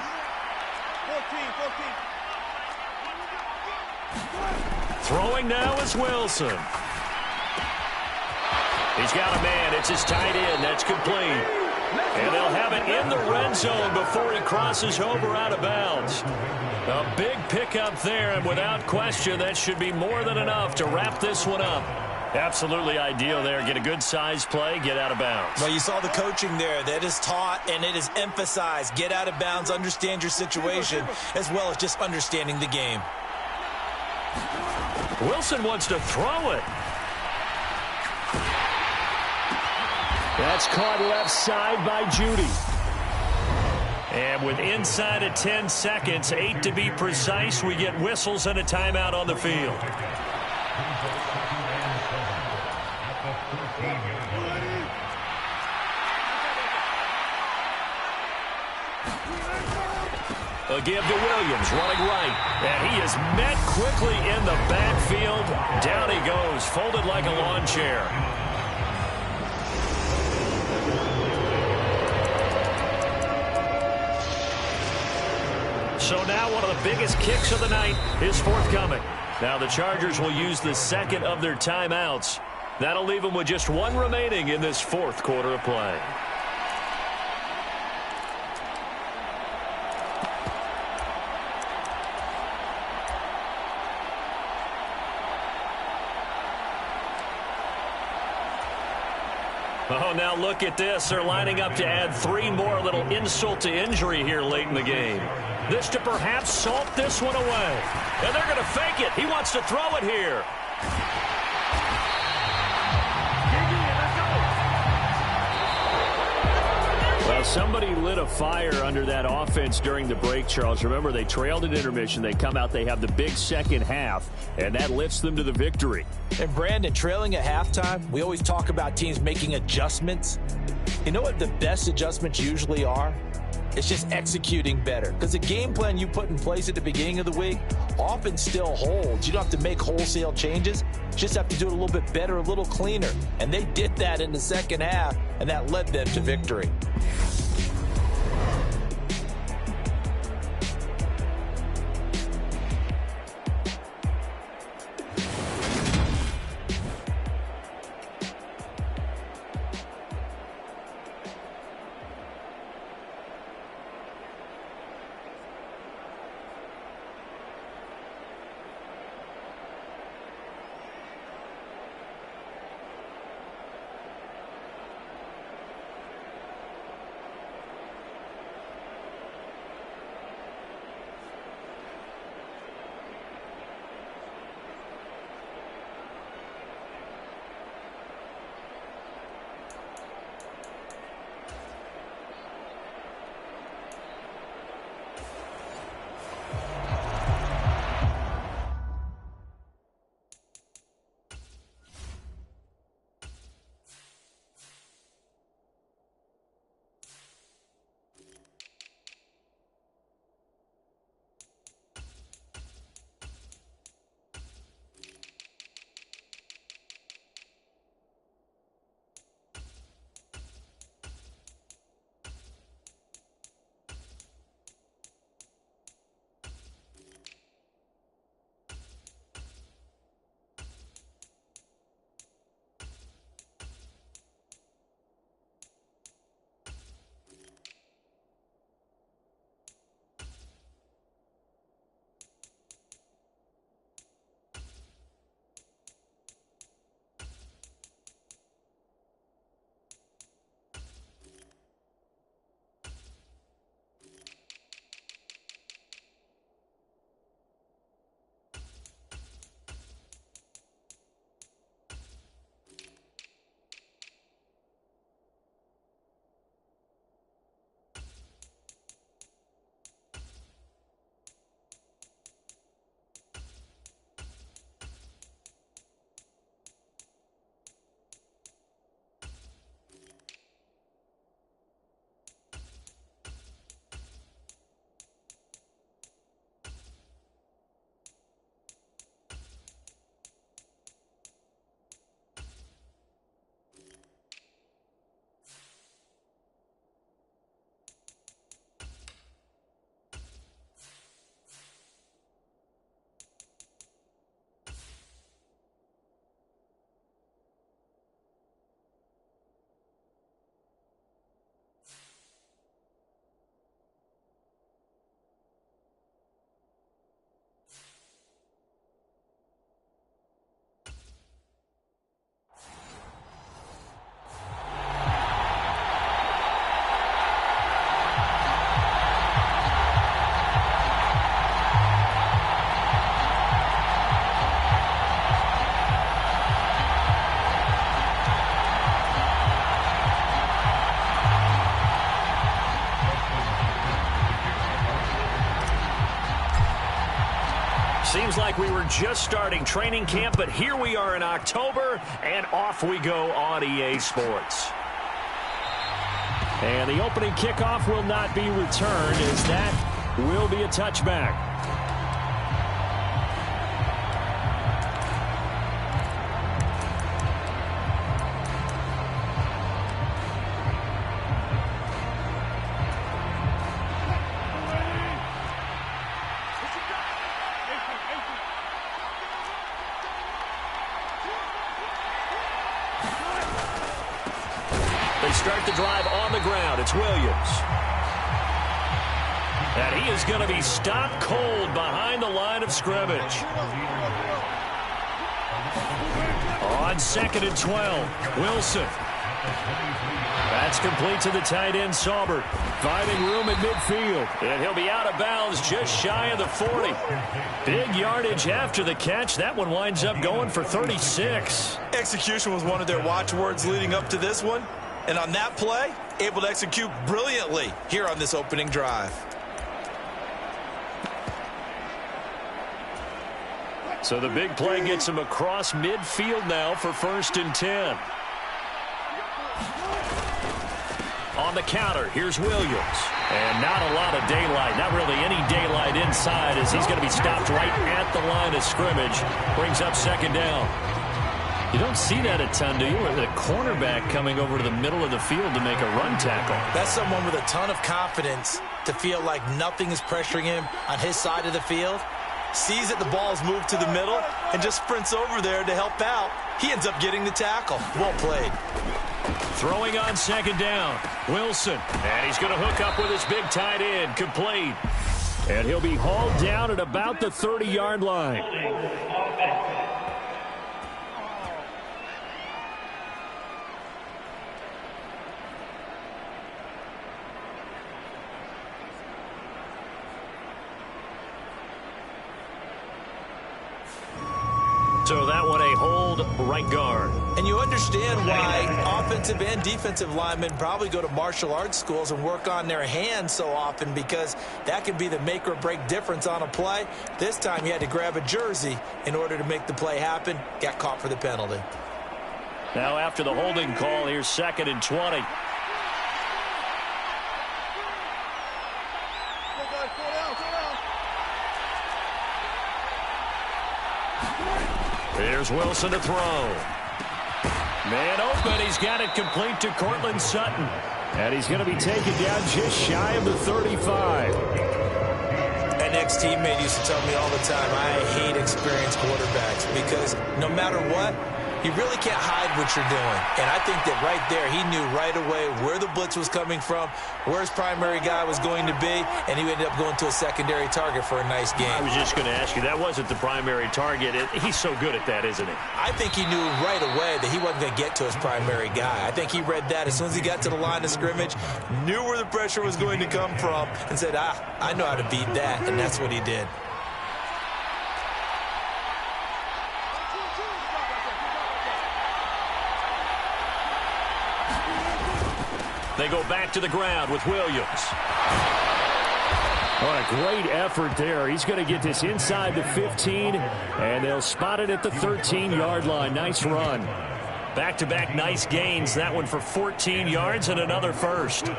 S1: Throwing now is Wilson. He's got a man. It's his tight end. That's complete. And they'll have it in the red zone before he crosses over out of bounds. A big pickup there, and without question, that should be more than enough to wrap this one up. Absolutely ideal there. Get a good size play, get out of bounds.
S4: Well, you saw the coaching there. That is taught and it is emphasized. Get out of bounds, understand your situation, as well as just understanding the game.
S1: Wilson wants to throw it.
S2: That's caught left side by Judy.
S1: And with inside of 10 seconds, 8 to be precise, we get whistles and a timeout on the field. A give to Williams, running right. And he is met quickly in the backfield. Down he goes, folded like a lawn chair. So now one of the biggest kicks of the night is forthcoming. Now the Chargers will use the second of their timeouts. That'll leave them with just one remaining in this fourth quarter of play. Oh, now look at this. They're lining up to add 3 more, little insult to injury here late in the game. This to perhaps salt this one away. And they're going to fake it. He wants to throw it here. Well, somebody lit a fire under that offense during the break, Charles. Remember, they trailed at intermission. They come out, they have the big second half, and that lifts them to the victory.
S4: And, Brandon, trailing at halftime, we always talk about teams making adjustments. You know what the best adjustments usually are? It's just executing better. Because the game plan you put in place at the beginning of the week often still holds. You don't have to make wholesale changes. You just have to do it a little bit better, a little cleaner. And they did that in the second half, and that led them to victory.
S1: Seems like we were just starting training camp, but here we are in October, and off we go on EA Sports. And the opening kickoff will not be returned, as that will be a touchback. start the drive on the ground. It's Williams. And he is going to be stopped cold behind the line of scrimmage. On 2nd and 12, Wilson. That's complete to the tight end, Saubert. Finding room at midfield. And he'll be out of bounds just shy of the 40. Big yardage after the catch. That one winds up going for 36.
S3: Execution was one of their watchwords leading up to this one. And on that play, able to execute brilliantly here on this opening drive.
S1: So the big play gets him across midfield now for 1st and 10. On the counter, here's Williams. And not a lot of daylight, not really any daylight inside as he's going to be stopped right at the line of scrimmage. Brings up 2nd down. You don't see that a ton, do you? With a cornerback coming over to the middle of the field to make a run tackle.
S4: That's someone with a ton of confidence to feel like nothing is pressuring him on his side of the field. Sees that the ball's moved to the middle and just sprints over there to help out. He ends up getting the tackle. Well played.
S1: Throwing on 2nd down, Wilson. And he's going to hook up with his big tight end, complete. And he'll be hauled down at about the 30-yard line. So that one a hold right guard.
S4: And you understand why offensive and defensive linemen probably go to martial arts schools and work on their hands so often, because that can be the make or break difference on a play. This time he had to grab a jersey in order to make the play happen. Got caught for the penalty.
S1: Now after the holding call, here's 2nd and 20. Here's Wilson to throw. Man open. He's got it complete to Cortland Sutton. And he's going to be taken down just shy of the 35.
S4: An ex-teammate used to tell me all the time, I hate experienced quarterbacks, because no matter what, you really can't hide what you're doing. And I think that right there, he knew right away where the blitz was coming from, where his primary guy was going to be, and he ended up going to a secondary target for a nice game.
S1: I was just going to ask you, that wasn't the primary target. He's so good at that, isn't he?
S4: I think he knew right away that he wasn't going to get to his primary guy. I think he read that as soon as he got to the line of scrimmage, knew where the pressure was going to come from, and said, I know how to beat that, and that's what he did.
S1: They go back to the ground with Williams. What a great effort there. He's going to get this inside the 15, and they'll spot it at the 13-yard line. Nice run. Back-to-back nice gains. That one for 14 yards and another first.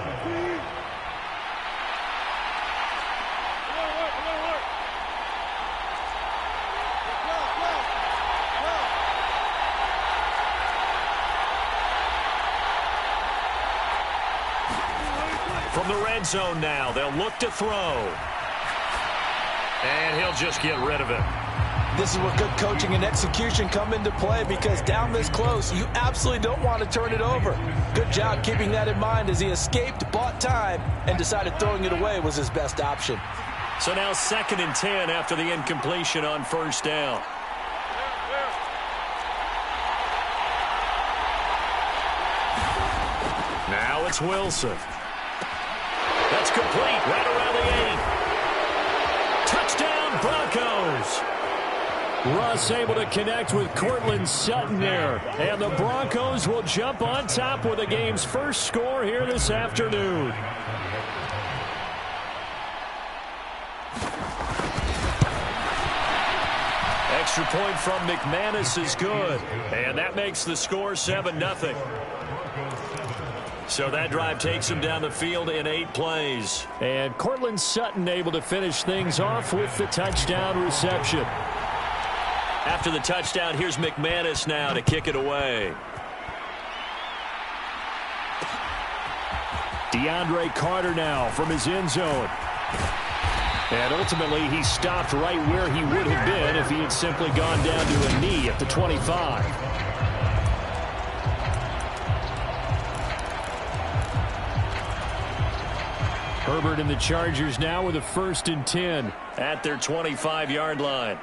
S1: From the red zone now, they'll look to throw. And he'll just get rid of it.
S3: This is where good coaching and execution come into play, because down this close, you absolutely don't want to turn it over. Good job keeping that in mind as he escaped, bought time, and decided throwing it away was his best option.
S1: So now 2nd and 10 after the incompletion on 1st down. Now it's Wilson. That's complete right around the 8. Touchdown, Broncos. Russ able to connect with Cortland Sutton there. And the Broncos will jump on top with the game's first score here this afternoon. Extra point from McManus is good. And that makes the score 7-0. So that drive takes him down the field in 8 plays. And Cortland Sutton able to finish things off with the touchdown reception. After the touchdown, here's McManus now to kick it away. DeAndre Carter now from his end zone. And ultimately, he stopped right where he would have been if he had simply gone down to a knee at the 25. Herbert and the Chargers now with a 1st and 10
S2: at their 25-yard line.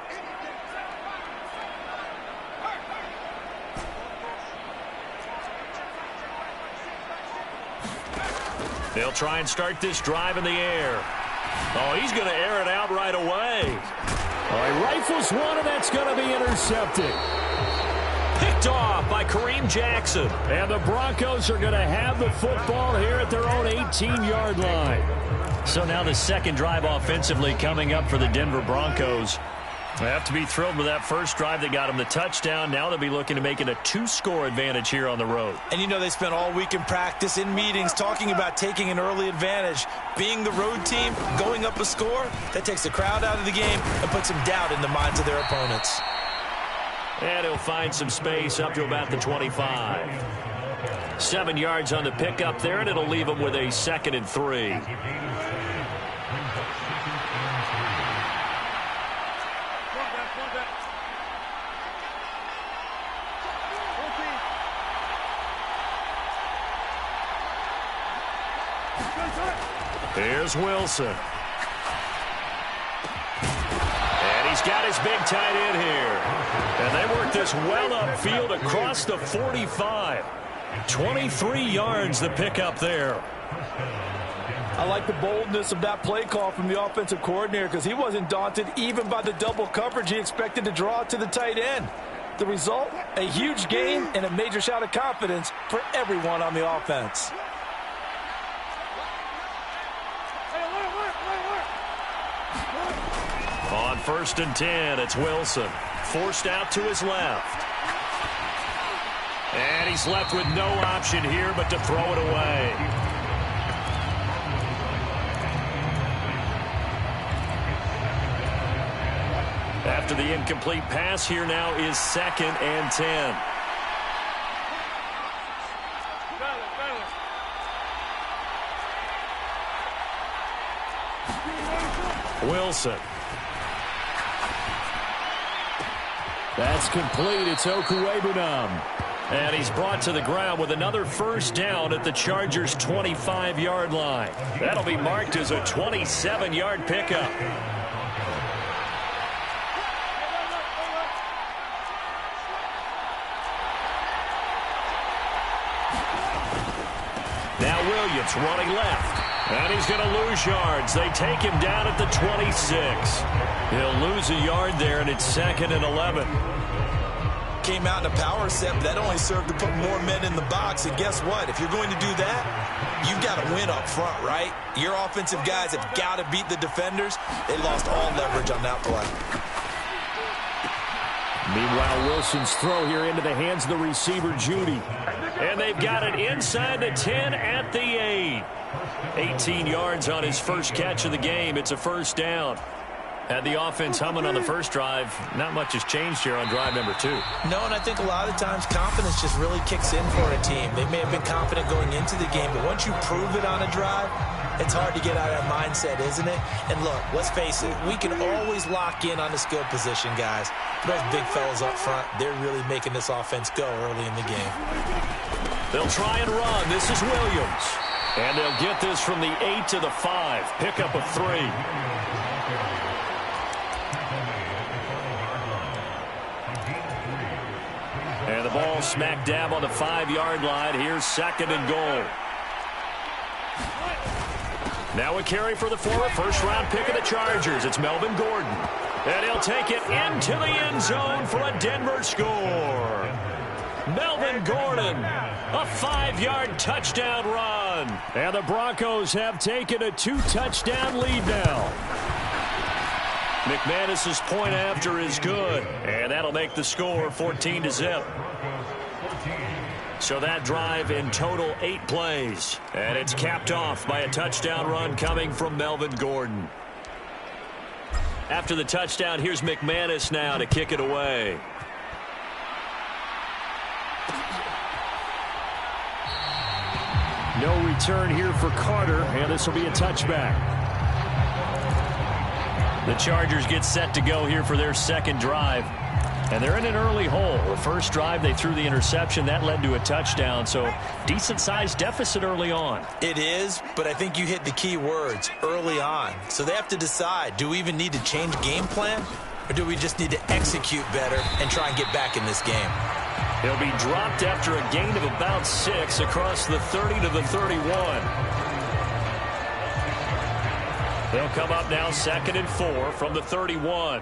S2: They'll try and start this drive in the air. Oh, he's going to air it out right away.
S1: He rifles one, and that's going to be intercepted.
S2: Picked off by Kareem Jackson.
S1: And the Broncos are going to have the football here at their own 18-yard line.
S2: So now the second drive offensively coming up for the Denver Broncos. They have to be thrilled with that first drive that got them the touchdown. Now they'll be looking to make it a 2-score advantage here on the road.
S4: And you know they spent all week in practice, in meetings, talking about taking an early advantage. Being the road team, going up a score, that takes the crowd out of the game and puts some doubt in the minds of their opponents.
S2: And he'll find some space up to about the 25. 7 yards on the pickup there, and it'll leave him with a 2nd and 3. Here's Wilson. And he's got his big tight end here. And they work this well upfield across the 45. 23 yards the pickup there.
S3: I like the boldness of that play call from the offensive coordinator because he wasn't daunted even by the double coverage he expected to draw to the tight end. The result, a huge gain and a major shout of confidence for everyone on the offense.
S2: On 1st and 10, it's Wilson. Forced out to his left. And he's left with no option here but to throw it away. After the incomplete pass, here now is 2nd and 10. Wilson.
S1: That's complete. It's Okuwebunam.
S2: And he's brought to the ground with another first down at the Chargers' 25-yard line. That'll be marked as a 27-yard pickup. Now Williams running left. And he's going to lose yards. They take him down at the 26. He'll lose a yard there, and it's 2nd and 11.
S4: Came out in a power set, but that only served to put more men in the box. And guess what? If you're going to do that, you've got to win up front, right? Your offensive guys have got to beat the defenders. They lost all leverage on that play.
S1: Meanwhile, Wilson's throw here into the hands of the receiver, Judy.
S2: And they've got it inside the 10 at the 8. 18 yards on his first catch of the game. It's a first down. Had the offense humming on the first drive. Not much has changed here on drive number 2.
S4: No, and I think a lot of times confidence just really kicks in for a team. They may have been confident going into the game, but once you prove it on a drive, it's hard to get out of that mindset, isn't it? And look, let's face it, we can always lock in on the skill position, guys. Those big fellas up front, they're really making this offense go early in the game.
S2: They'll try and run. This is Williams. And they'll get this from the 8 to the 5. Pickup of 3. And the ball smack dab on the 5-yard line. Here's 2nd and goal. Now a carry for the former first-round pick of the Chargers. It's Melvin Gordon. And he'll take it into the end zone for a Denver score. Melvin Gordon, a 5-yard touchdown run.
S1: And the Broncos have taken a 2-touchdown lead now.
S2: McManus's point after is good, and that'll make the score 14-0. So that drive in total 8 plays, and it's capped off by a touchdown run coming from Melvin Gordon. After the touchdown, here's McManus now to kick it away.
S1: No return here for Carter, and this will be a touchback.
S2: The Chargers get set to go here for their second drive.
S1: And they're in an early hole. The first drive, they threw the interception. That led to a touchdown. So decent-sized deficit early on.
S4: It is, but I think you hit the key words, early on. So they have to decide, do we even need to change game plan? Or do we just need to execute better and try and get back in this game?
S1: He'll be dropped after a gain of about 6 across the 30 to the 31. They'll come up now 2nd and 4 from the 31.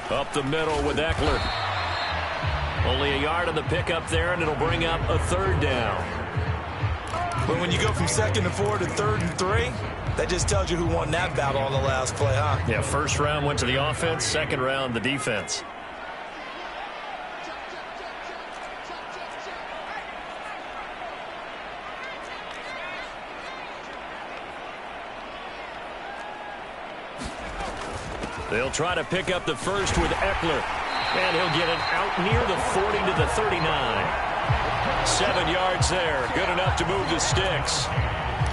S1: Up the middle with Eckler. Only a yard on the pickup there, and it'll bring up a 3rd down.
S4: But when you go from 2nd and 4 to 3rd and 3, that just tells you who won that battle on the last play, huh?
S1: Yeah, first round went to the offense, second round the defense. They'll try to pick up the first with Eckler. And he'll get it out near the 40 to the 39. 7 yards there. Good enough to move the sticks.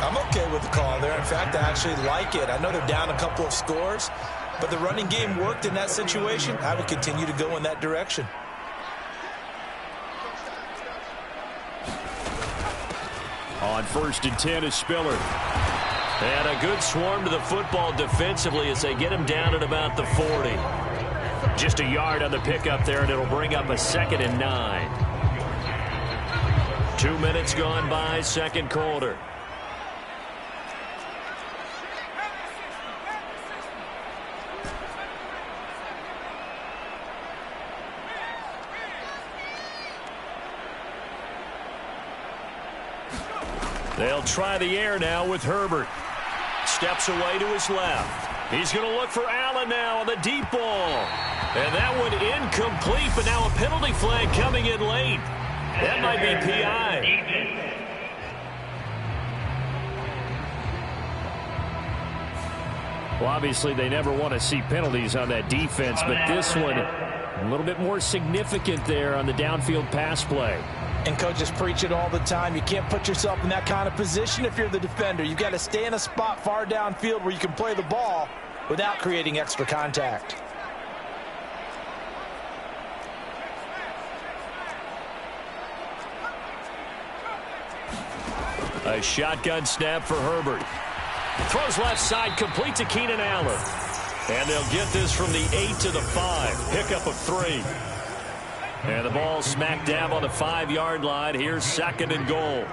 S4: I'm okay with the call there. In fact, I actually like it. I know they're down a couple of scores, but the running game worked in that situation. I would continue to go in that direction.
S1: On 1st and 10 is Spiller. And a good swarm to the football defensively as they get him down at about the 40. Just a yard on the pickup there, and it'll bring up a 2nd and 9. 2 minutes gone by, second quarter. They'll try the air now with Herbert. Steps away to his left. He's going to look for Allen now on the deep ball. And that one incomplete, but now a penalty flag coming in late. That might be PI. Well, obviously, they never want to see penalties on that defense, but this one a little bit more significant there on the downfield pass play.
S3: And coaches preach it all the time. You can't put yourself in that kind of position if you're the defender. You've got to stay in a spot far downfield where you can play the ball without creating extra contact.
S1: A shotgun snap for Herbert. Throws left side, complete to Keenan Allen. And they'll get this from the 8 to the 5. Pickup of 3. And the ball smack dab on the 5-yard line. Here's 2nd and goal.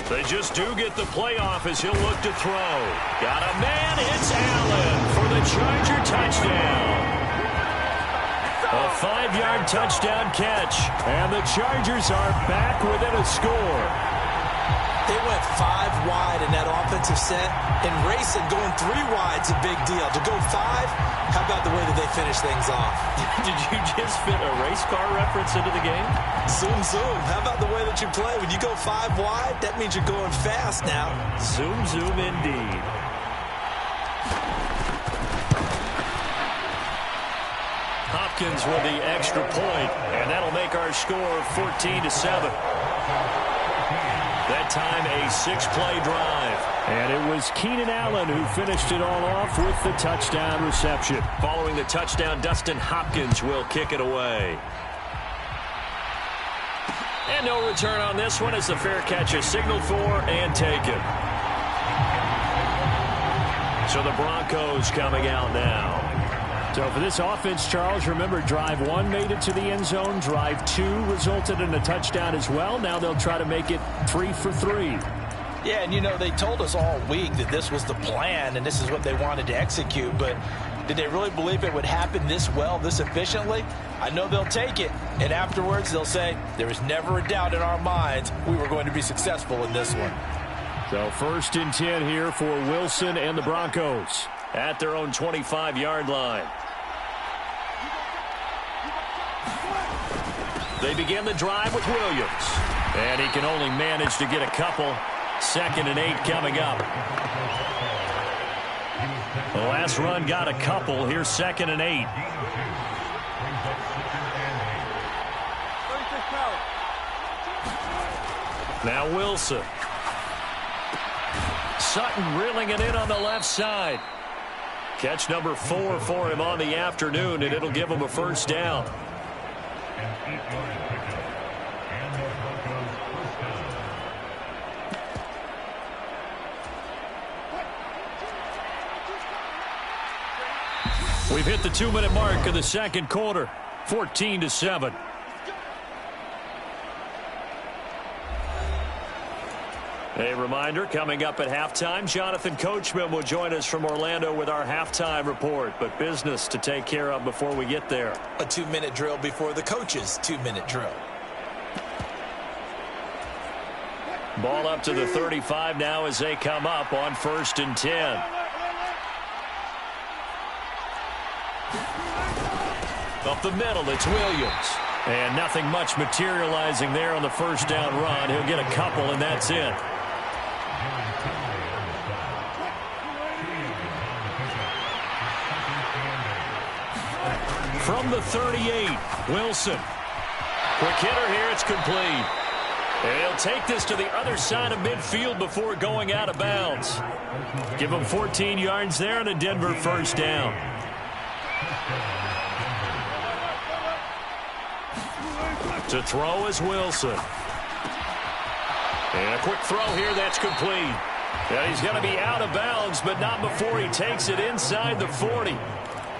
S1: They just do get the playoff as he'll look to throw. Got a man, it's Allen for the Charger touchdown. A 5-yard touchdown catch, and the Chargers are back within a score.
S4: They went 5 wide in that offensive set, and racing going 3 wide's a big deal. To go 5, how about the way that they finish things off?
S1: Did you just fit a race car reference into the game?
S4: Zoom, zoom. How about the way that you play? When you go 5 wide, that means you're going fast now.
S1: Zoom, zoom indeed. Hopkins with the extra point, and that'll make our score 14-7. That time a 6-play drive. And it was Keenan Allen who finished it all off with the touchdown reception. Following the touchdown, Dustin Hopkins will kick it away. And no return on this one as the fair catch is signaled for and taken. So the Broncos coming out now. So for this offense, Charles, remember drive 1 made it to the end zone. Drive 2 resulted in a touchdown as well. Now they'll try to make it 3 for 3.
S3: Yeah, and you know, they told us all week that this was the plan and this is what they wanted to execute, but did they really believe it would happen this well, this efficiently? I know they'll take it, and afterwards they'll say, there was never a doubt in our minds we were going to be successful in this one.
S1: So 1st and 10 here for Wilson and the Broncos at their own 25-yard line. They begin the drive with Williams. And he can only manage to get a couple. 2nd and 8 coming up. The last run got a couple. Here's 2nd and 8. Now Wilson. Sutton reeling it in on the left side. Catch number 4 for him on the afternoon, and it'll give him a first down. We've hit the 2-minute mark of the second quarter. 14-7. A reminder, coming up at halftime, Jonathan Coachman will join us from Orlando with our halftime report, but business to take care of before we get there.
S4: A 2-minute drill before the coach's 2-minute drill.
S1: Ball up to the 35 now as they come up on 1st and 10. Up the middle, it's Williams. And nothing much materializing there on the first down run. He'll get a couple, and that's it. From the 38, Wilson. Quick hitter here, it's complete. And he'll take this to the other side of midfield before going out of bounds. Give him 14 yards there and a Denver first down. To throw is Wilson. And a quick throw here, that's complete. And he's going to be out of bounds, but not before he takes it inside the 40.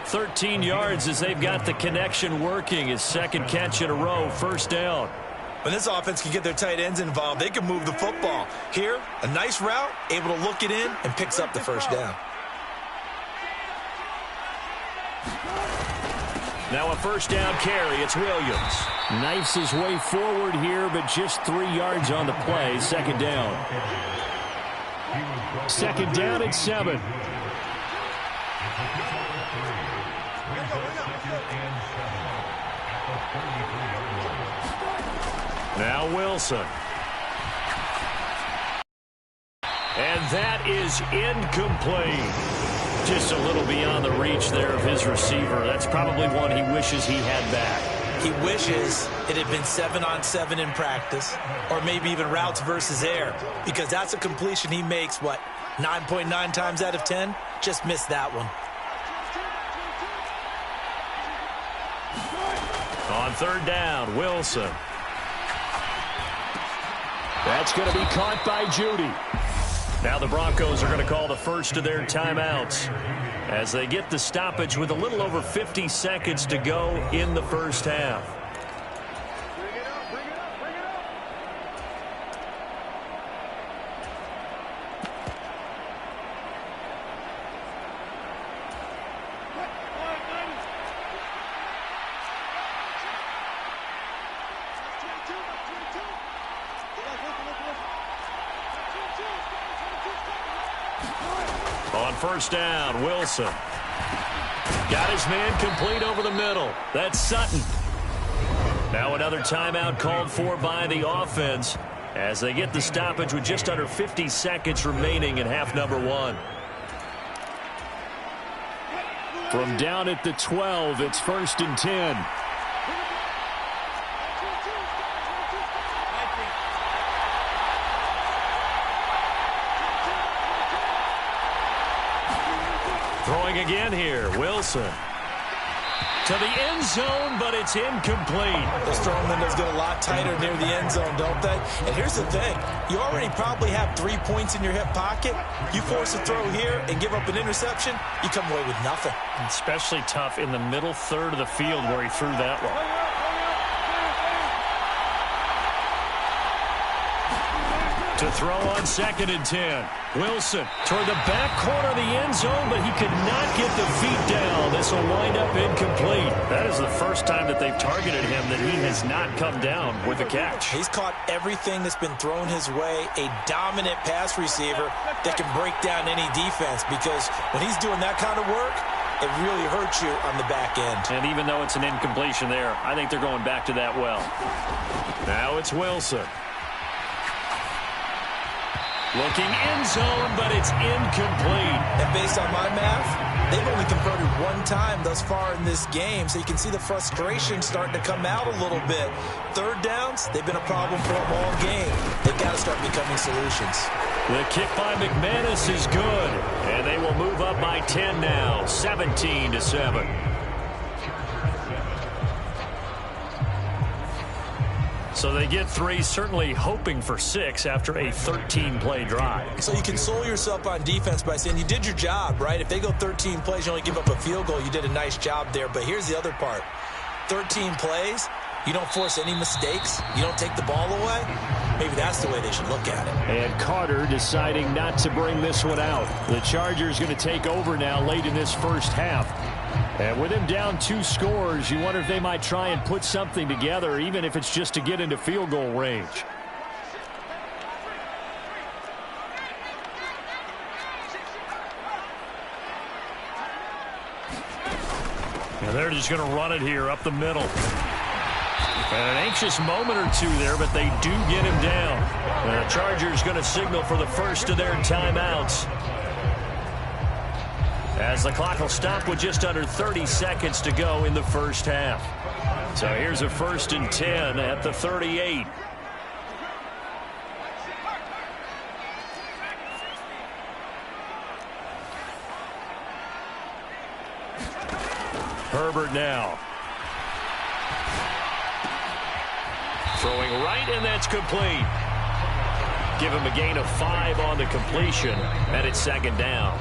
S1: 13 yards as they've got the connection working. His 2nd catch in a row, first down.
S4: When this offense can get their tight ends involved, they can move the football. Here, a nice route, able to look it in, and picks up the first down.
S1: Now a first down carry. It's Williams. Knifes his way forward here, but just 3 yards on the play. 2nd down. 2nd down at 7. Now Wilson. And that is incomplete. Just a little beyond the reach there of his receiver. That's probably one he wishes he had back.
S4: He wishes it had been 7-on-7 in practice, or maybe even routes versus air, because that's a completion he makes, 9.9 times out of 10? Just missed that one.
S1: On 3rd down, Wilson. That's going to be caught by Judy. Now the Broncos are going to call the first of their timeouts as they get the stoppage with a little over 50 seconds to go in the first half. On 1st down, Wilson. Got his man complete over the middle. That's Sutton. Now another timeout called for by the offense as they get the stoppage with just under 50 seconds remaining in half number 1. From down at the 12, it's 1st and 10. Throwing again here, Wilson. To the end zone, but it's incomplete.
S4: Those throwing windows get a lot tighter near the end zone, don't they? And here's the thing. You already probably have 3 points in your hip pocket. You force a throw here and give up an interception, you come away with nothing.
S1: Especially tough in the middle third of the field where he threw that one. To throw on 2nd and 10. Wilson toward the back corner of the end zone, but he could not get the feet down. This will wind up incomplete. That is the first time that they've targeted him that he has not come down with a catch.
S4: He's caught everything that's been thrown his way. A dominant pass receiver that can break down any defense, because when he's doing that kind of work, it really hurts you on the back end.
S1: And even though it's an incompletion there, I think they're going back to that well.
S2: Now it's Wilson.
S1: Looking end zone, but it's incomplete.
S4: And based on my math, they've only converted one time thus far in this game, so you can see the frustration starting to come out a little bit. Third downs, they've been a problem for them all game. They've got to start becoming solutions.
S1: The kick by McManus is good, and they will move up by 10 now, 17-7. So they get 3, certainly hoping for 6 after a 13-play drive.
S4: So you console yourself on defense by saying you did your job, right? If they go 13 plays, you only give up a field goal, you did a nice job there. But here's the other part. 13 plays, you don't force any mistakes, you don't take the ball away. Maybe that's the way they should look at it.
S1: And Carter deciding not to bring this one out. The Chargers going to take over now late in this first half. And with him down 2 scores, you wonder if they might try and put something together, even if it's just to get into field goal range. And they're just going to run it here up the middle. And an anxious moment or two there, but they do get him down. And the Chargers going to signal for the first of their timeouts, as the clock will stop with just under 30 seconds to go in the first half. So here's a 1st and 10 at the 38. Herbert now. Throwing right, and that's complete. Give him a gain of 5 on the completion, and it's 2nd down.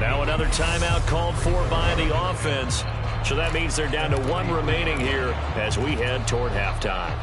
S1: Now another timeout called for by the offense. So that means they're down to 1 remaining here as we head toward halftime.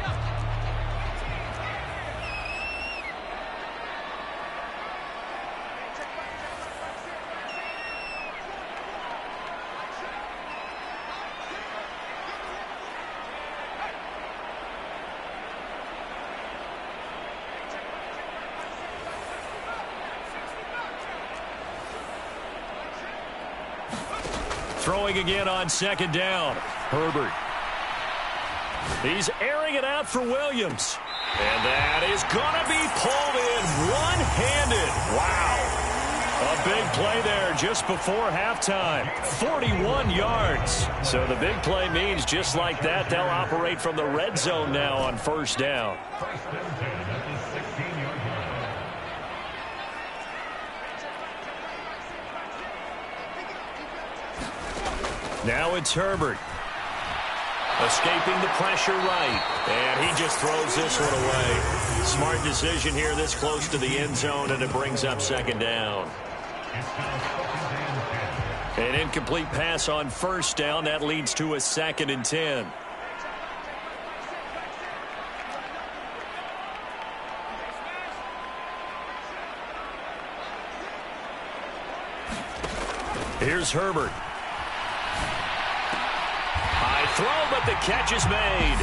S1: Throwing again on 2nd down. Herbert. He's airing it out for Williams. And that is going to be pulled in one-handed. Wow. A big play there just before halftime. 41 yards. So the big play means just like that, they'll operate from the red zone now on 1st down. Now it's Herbert. Escaping the pressure right. And he just throws this one away. Smart decision here this close to the end zone, and it brings up 2nd down. An incomplete pass on 1st down. That leads to a 2nd and 10. Here's Herbert. Throw, but the catch is made.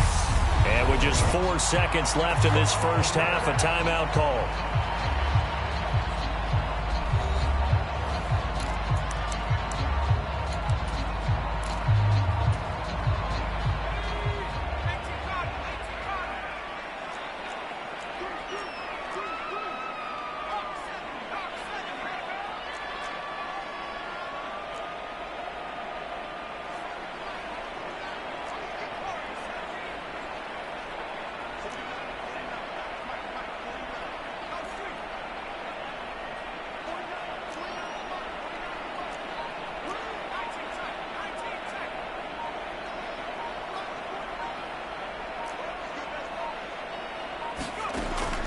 S1: And with just 4 seconds left in this first half, a timeout call.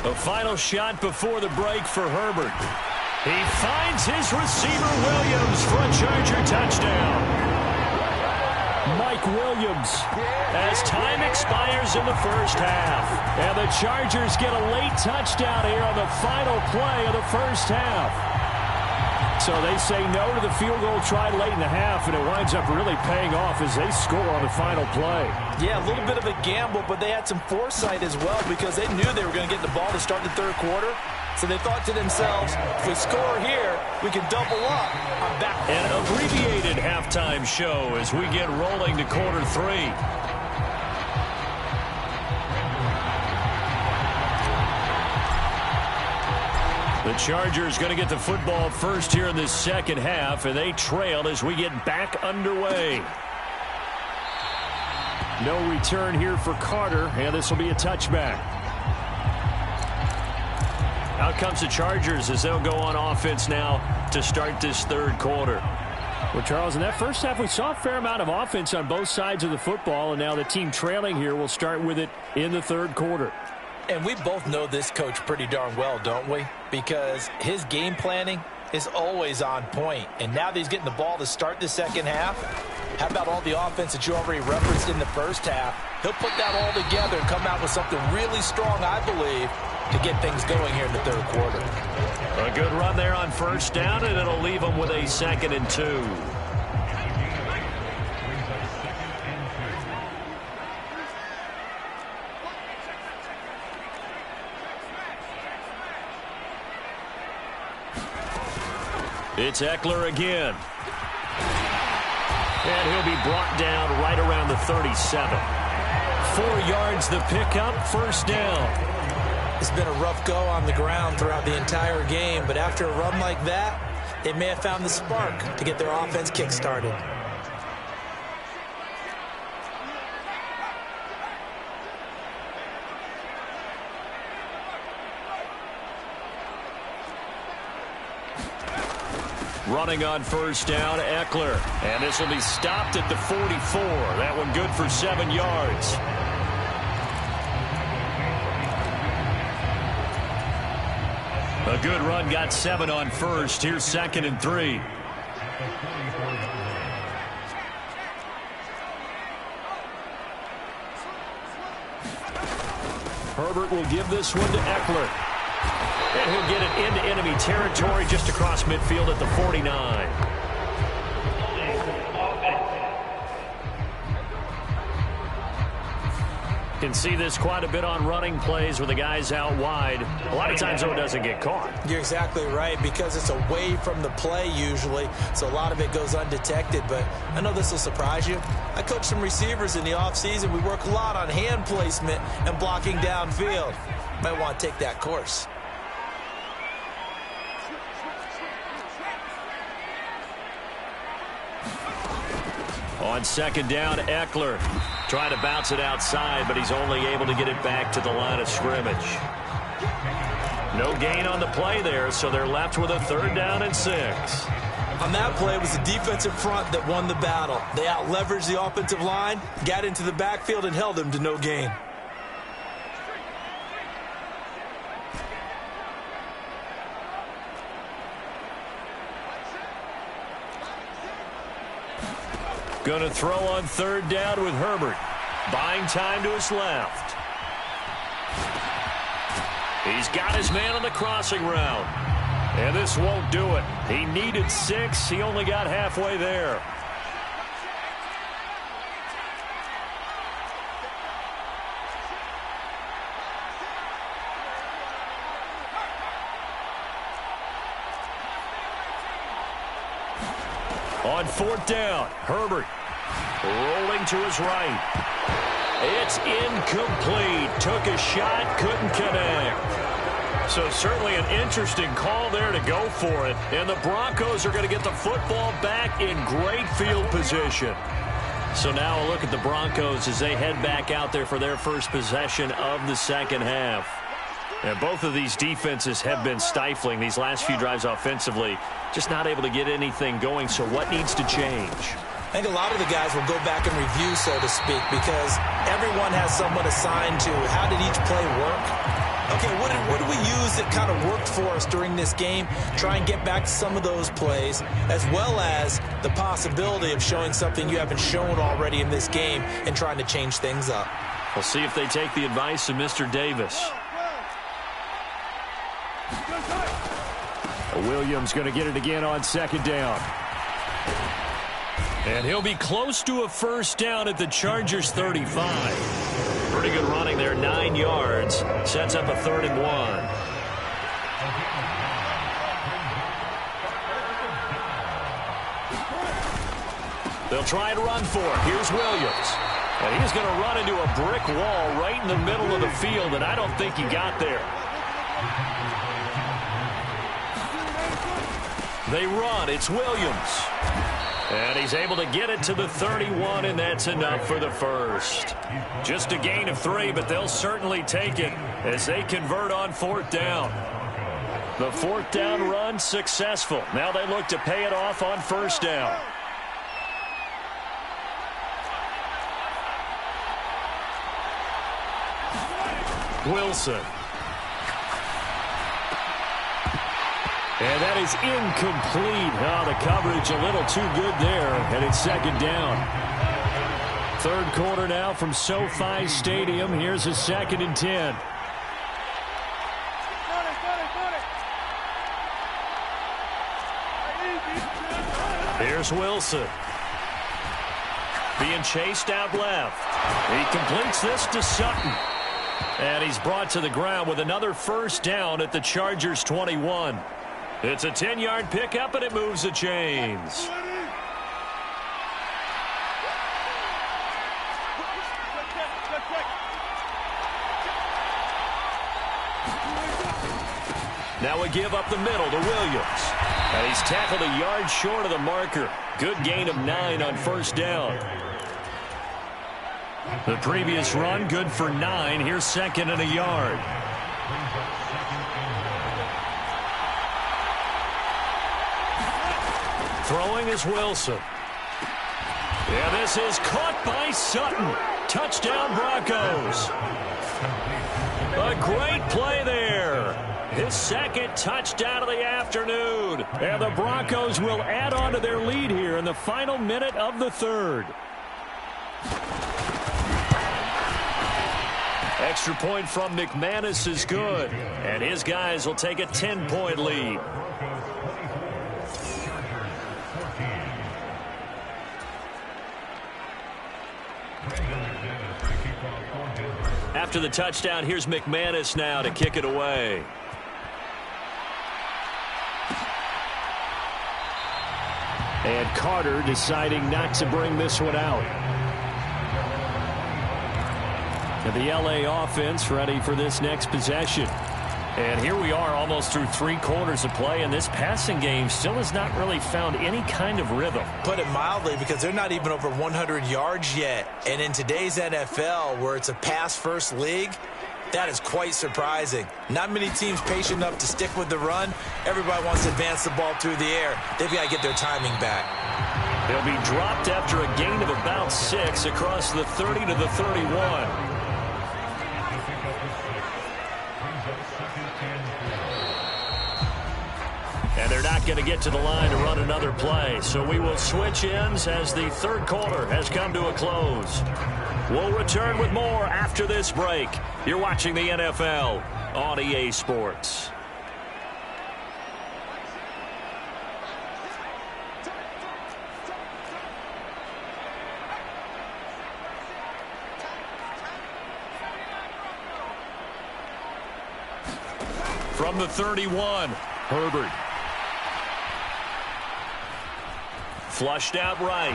S1: The final shot before the break for Herbert. He finds his receiver Williams for a Charger touchdown. Mike Williams, as time expires in the first half. And the Chargers get a late touchdown here on the final play of the first half. So they say no to the field goal try late in the half, and it winds up really paying off as they score on the final play.
S3: Yeah, a little bit of a gamble, but they had some foresight as well because they knew they were going to get the ball to start the third quarter. So they thought to themselves, if we score here, we can double up. I'm back.
S1: An abbreviated halftime show as we get rolling to quarter 3. The Chargers going to get the football first here in this second half, and they trail as we get back underway. No return here for Carter, and this will be a touchback. Out comes the Chargers as they'll go on offense now to start this third quarter. Well, Charles, in that first half, we saw a fair amount of offense on both sides of the football, and now the team trailing here will start with it in the third quarter.
S3: And we both know this coach pretty darn well, don't we? Because his game planning is always on point. And now that he's getting the ball to start the second half, how about all the offense that you already referenced in the first half? He'll put that all together and come out with something really strong, I believe, to get things going here in the third quarter.
S1: A good run there on first down, and it'll leave them with a 2nd and 2. It's Eckler again. And he'll be brought down right around the 37. 4 yards the pickup, first down.
S4: It's been a rough go on the ground throughout the entire game, but after a run like that, they may have found the spark to get their offense kick-started.
S1: Running on first down, Eckler. And this will be stopped at the 44. That one good for 7 yards. A good run, got 7 on first. Here's 2nd and 3. Herbert will give this one to Eckler. And he'll get it into enemy territory just across midfield at the 49. Can see this quite a bit on running plays where the guy's out wide. A lot of times, though, it doesn't get caught.
S4: You're exactly right, because it's away from the play usually, so a lot of it goes undetected. But I know this will surprise you. I coach some receivers in the offseason. We work a lot on hand placement and blocking downfield. Might want to take that course.
S1: On second down, Eckler trying to bounce it outside, but he's only able to get it back to the line of scrimmage. No gain on the play there, so they're left with a 3rd down and 6.
S4: On that play, it was the defensive front that won the battle. They out-leveraged the offensive line, got into the backfield, and held them to no gain.
S1: Going to throw on 3rd down with Herbert. Buying time to his left. He's got his man on the crossing route. And this won't do it. He needed 6. He only got halfway there. On 4th down, Herbert rolling to his right. It's incomplete. Took a shot, couldn't connect. So certainly an interesting call there to go for it. And the Broncos are going to get the football back in great field position. So now a look at the Broncos as they head back out there for their first possession of the second half. And both of these defenses have been stifling these last few drives offensively. Just not able to get anything going. So what needs to change?
S4: I think a lot of the guys will go back and review, so to speak, because everyone has someone assigned to how did each play work. Okay, what did we use that kind of worked for us during this game? Try and get back to some of those plays, as well as the possibility of showing something you haven't shown already in this game and trying to change things up.
S1: We'll see if they take the advice of Mr. Davis. Williams going to get it again on second down. And he'll be close to a first down at the Chargers 35. Pretty good running there, 9 yards. Sets up a 3rd and 1. They'll try and run for it. Here's Williams. And he's going to run into a brick wall right in the middle of the field, and I don't think he got there. They run. It's Williams. And he's able to get it to the 31, and that's enough for the first. Just a gain of 3, but they'll certainly take it as they convert on 4th down. The 4th down run successful. Now they look to pay it off on 1st down. Wilson. And that is incomplete. Oh, the coverage a little too good there, and it's 2nd down. 3rd quarter now from SoFi Stadium. Here's a 2nd and 10. Here's Wilson. Being chased out left. He completes this to Sutton. And he's brought to the ground with another 1st down at the Chargers' 21. It's a 10-yard pickup, and it moves the chains. Now a give up the middle to Williams. And he's tackled a yard short of the marker. Good gain of 9 on 1st down. The previous run, good for 9. Here's 2nd and a yard. Throwing is Wilson. Yeah, this is caught by Sutton. Touchdown, Broncos. A great play there. His 2nd touchdown of the afternoon. And the Broncos will add on to their lead here in the final minute of the 3rd. Extra point from McManus is good. And his guys will take a 10-point lead. After the touchdown, here's McManus now to kick it away. And Carter deciding not to bring this one out. And the LA offense ready for this next possession. And here we are almost through 3 quarters of play, and this passing game still has not really found any kind of rhythm.
S4: Put it mildly, because they're not even over 100 yards yet. And in today's NFL, where it's a pass-first league, that is quite surprising. Not many teams patient enough to stick with the run. Everybody wants to advance the ball through the air. They've got to get their timing back.
S1: They'll be dropped after a gain of about 6 across the 30 to the 31. And they're not going to get to the line to run another play. So we will switch ends as the 3rd quarter has come to a close. We'll return with more after this break. You're watching the NFL on EA Sports. From the 31, Herbert. Flushed out right.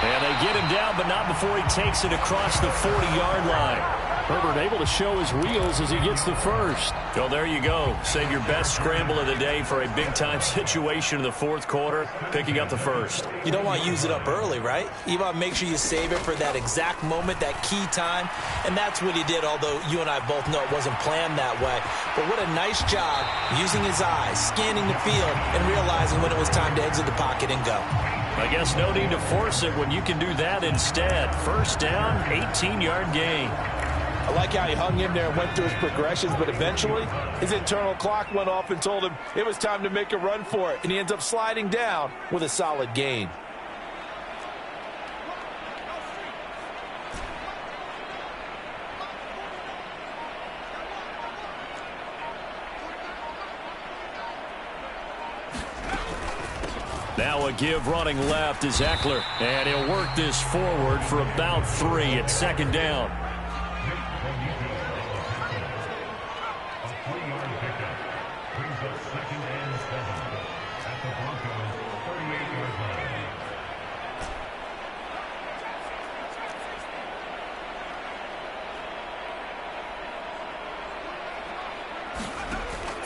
S1: And they get him down, but not before he takes it across the 40-yard line. Herbert able to show his wheels as he gets the first. Well, there you go. Save your best scramble of the day for a big-time situation in the 4th quarter, picking up the first.
S4: You don't want to use it up early, right? You want to make sure you save it for that exact moment, that key time. And that's what he did, although you and I both know it wasn't planned that way. But what a nice job using his eyes, scanning the field, and realizing when it was time to exit the pocket and go.
S1: I guess no need to force it when you can do that instead. 1st down, 18-yard gain.
S3: I like how he hung in there and went through his progressions, but eventually his internal clock went off and told him it was time to make a run for it, and he ends up sliding down with a solid gain.
S1: Now a give running left is Eckler, and he'll work this forward for about 3 at 2nd down.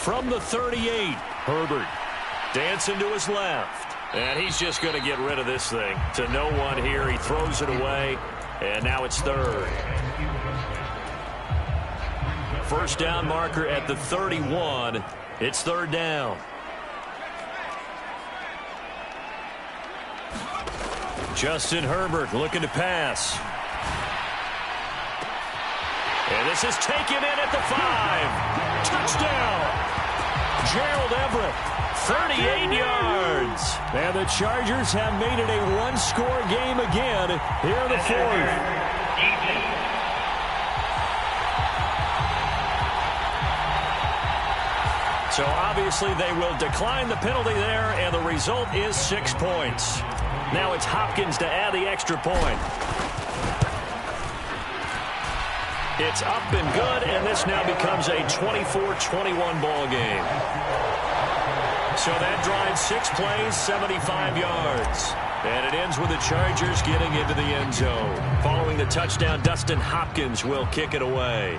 S1: From the 38, Herbert dancing to his left. And he's just going to get rid of this thing. To no one here. He throws it away. And now it's third. First down marker at the 31. It's third down. Justin Herbert looking to pass. And this is taken in at the 5. Touchdown. Gerald Everett, 38 yards. And the Chargers have made it a one-score game again here in the fourth. So obviously they will decline the penalty there, and the result is 6 points. Now it's Hopkins to add the extra point. It's up and good, and this now becomes a 24-21 ball game. So that drives 6 plays, 75 yards. And it ends with the Chargers getting into the end zone. Following the touchdown, Dustin Hopkins will kick it away.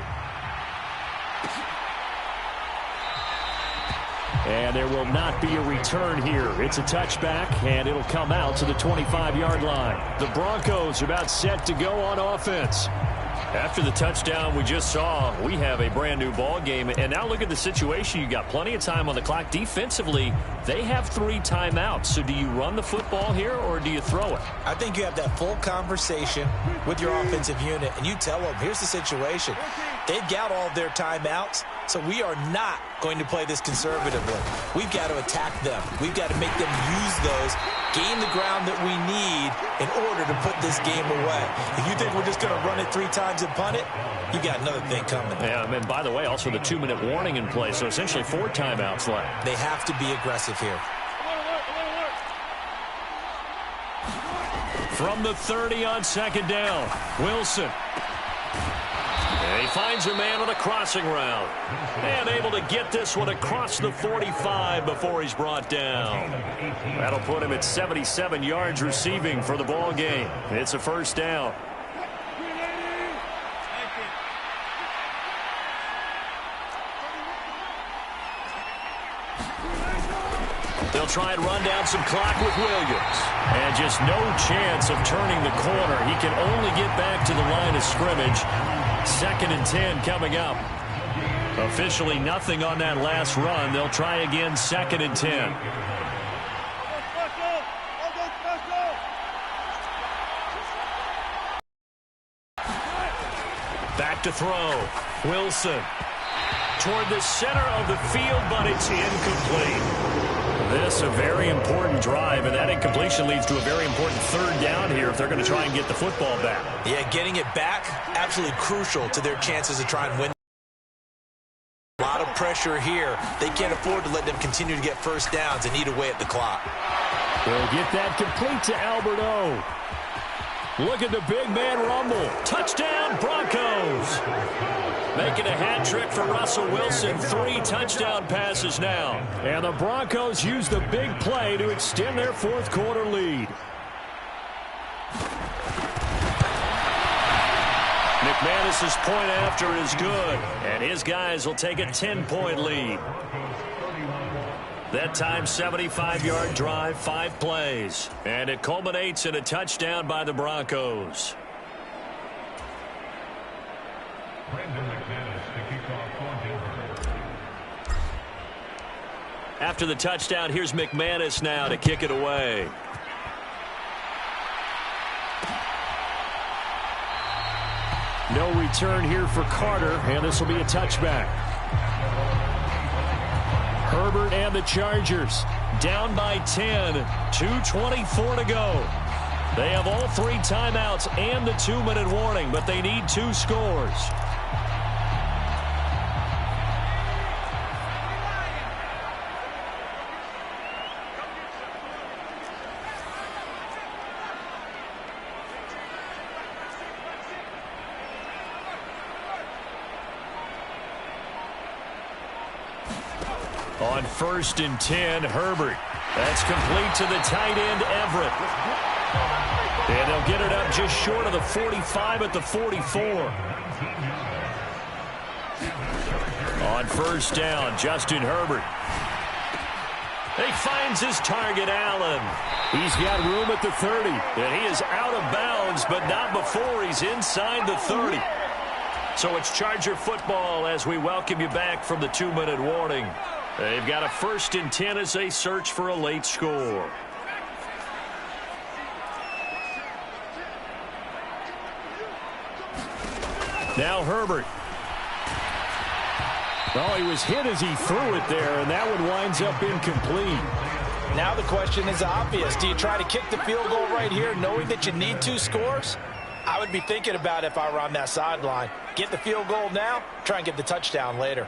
S1: And there will not be a return here. It's a touchback, and it'll come out to the 25-yard line. The Broncos about set to go on offense. After the touchdown we just saw, we have a brand-new ball game. And now look at the situation. You got plenty of time on the clock. Defensively, they have 3 timeouts. So do you run the football here, or do you throw it?
S4: I think you have that full conversation with your offensive unit, and you tell them, here's the situation. They've got all of their timeouts, so we are not going to play this conservatively. We've got to attack them. We've got to make them use those, gain the ground that we need in order to put this game away. If you think we're just going to run it 3 times and punt it, you got another thing coming.
S1: Yeah, and by the way, also the 2-minute warning in play, so essentially 4 timeouts left.
S4: They have to be aggressive here.
S1: From the 30 on second down, Wilson. And he finds a man on a crossing route. And able to get this one across the 45 before he's brought down. That'll put him at 77 yards receiving for the ball game. It's a first down. They'll try and run down some clock with Williams. And just no chance of turning the corner. He can only get back to the line of scrimmage. 2nd and 10 coming up. Officially nothing on that last run. They'll try again, 2nd and 10. Back to throw. Wilson. Toward the center of the field, but it's incomplete. This a very important drive, and that incompletion leads to a very important third down here if they're going to try and get the football back.
S4: Yeah, getting it back, absolutely crucial to their chances to try and win. A lot of pressure here. They can't afford to let them continue to get first downs and eat away at the clock.
S1: They'll get that complete to Alberto. Look at the big man rumble. Touchdown, Broncos. Making a hat trick for Russell Wilson. 3 touchdown passes now. And the Broncos use the big play to extend their 4th quarter lead. McManus's point after is good. And his guys will take a 10-point lead. That time, 75-yard drive, 5 plays. And it culminates in a touchdown by the Broncos. After the touchdown, here's McManus now to kick it away. No return here for Carter, and this will be a touchback. Herbert and the Chargers down by 10, 2:24 to go. They have all 3 timeouts and the 2-minute warning, but they need 2 scores. On 1st and 10, Herbert. That's complete to the tight end, Everett. And they'll get it up just short of the 45 at the 44. On first down, Justin Herbert. He finds his target, Allen. He's got room at the 30. And he is out of bounds, but not before he's inside the 30. So it's Charger football as we welcome you back from the 2-minute warning. They've got a 1st and 10 as they search for a late score. Now Herbert. Oh, he was hit as he threw it there, and that one winds up incomplete.
S3: Now the question is obvious. Do you try to kick the field goal right here knowing that you need 2 scores? I would be thinking about it if I were on that sideline. Get the field goal now, try and get the touchdown later.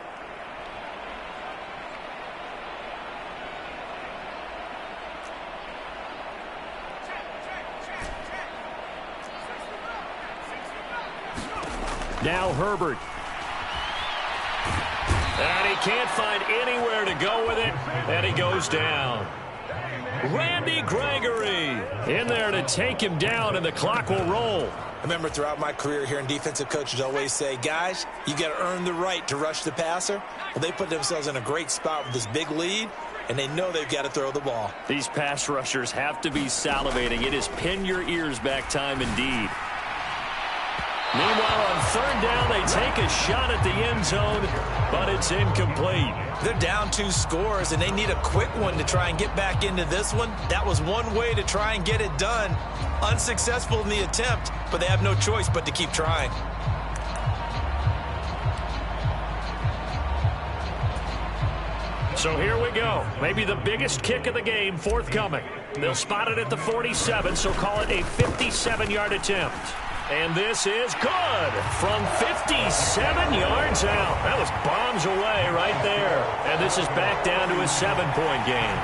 S1: Now Herbert. And he can't find anywhere to go with it, and he goes down. Randy Gregory in there to take him down, and the clock will roll.
S4: I remember throughout my career hearing defensive coaches always say, guys, you got to earn the right to rush the passer. Well, they put themselves in a great spot with this big lead, and they know they've got to throw the ball.
S1: These pass rushers have to be salivating. It is pin your ears back time indeed. Meanwhile, on 3rd down, they take a shot at the end zone, but it's incomplete.
S4: They're down 2 scores, and they need a quick one to try and get back into this one. That was one way to try and get it done. Unsuccessful in the attempt, but they have no choice but to keep trying.
S1: So here we go. Maybe the biggest kick of the game forthcoming. They'll spot it at the 47, so call it a 57-yard attempt. And this is good from 57 yards out. That was bombs away right there. And this is back down to a 7-point game.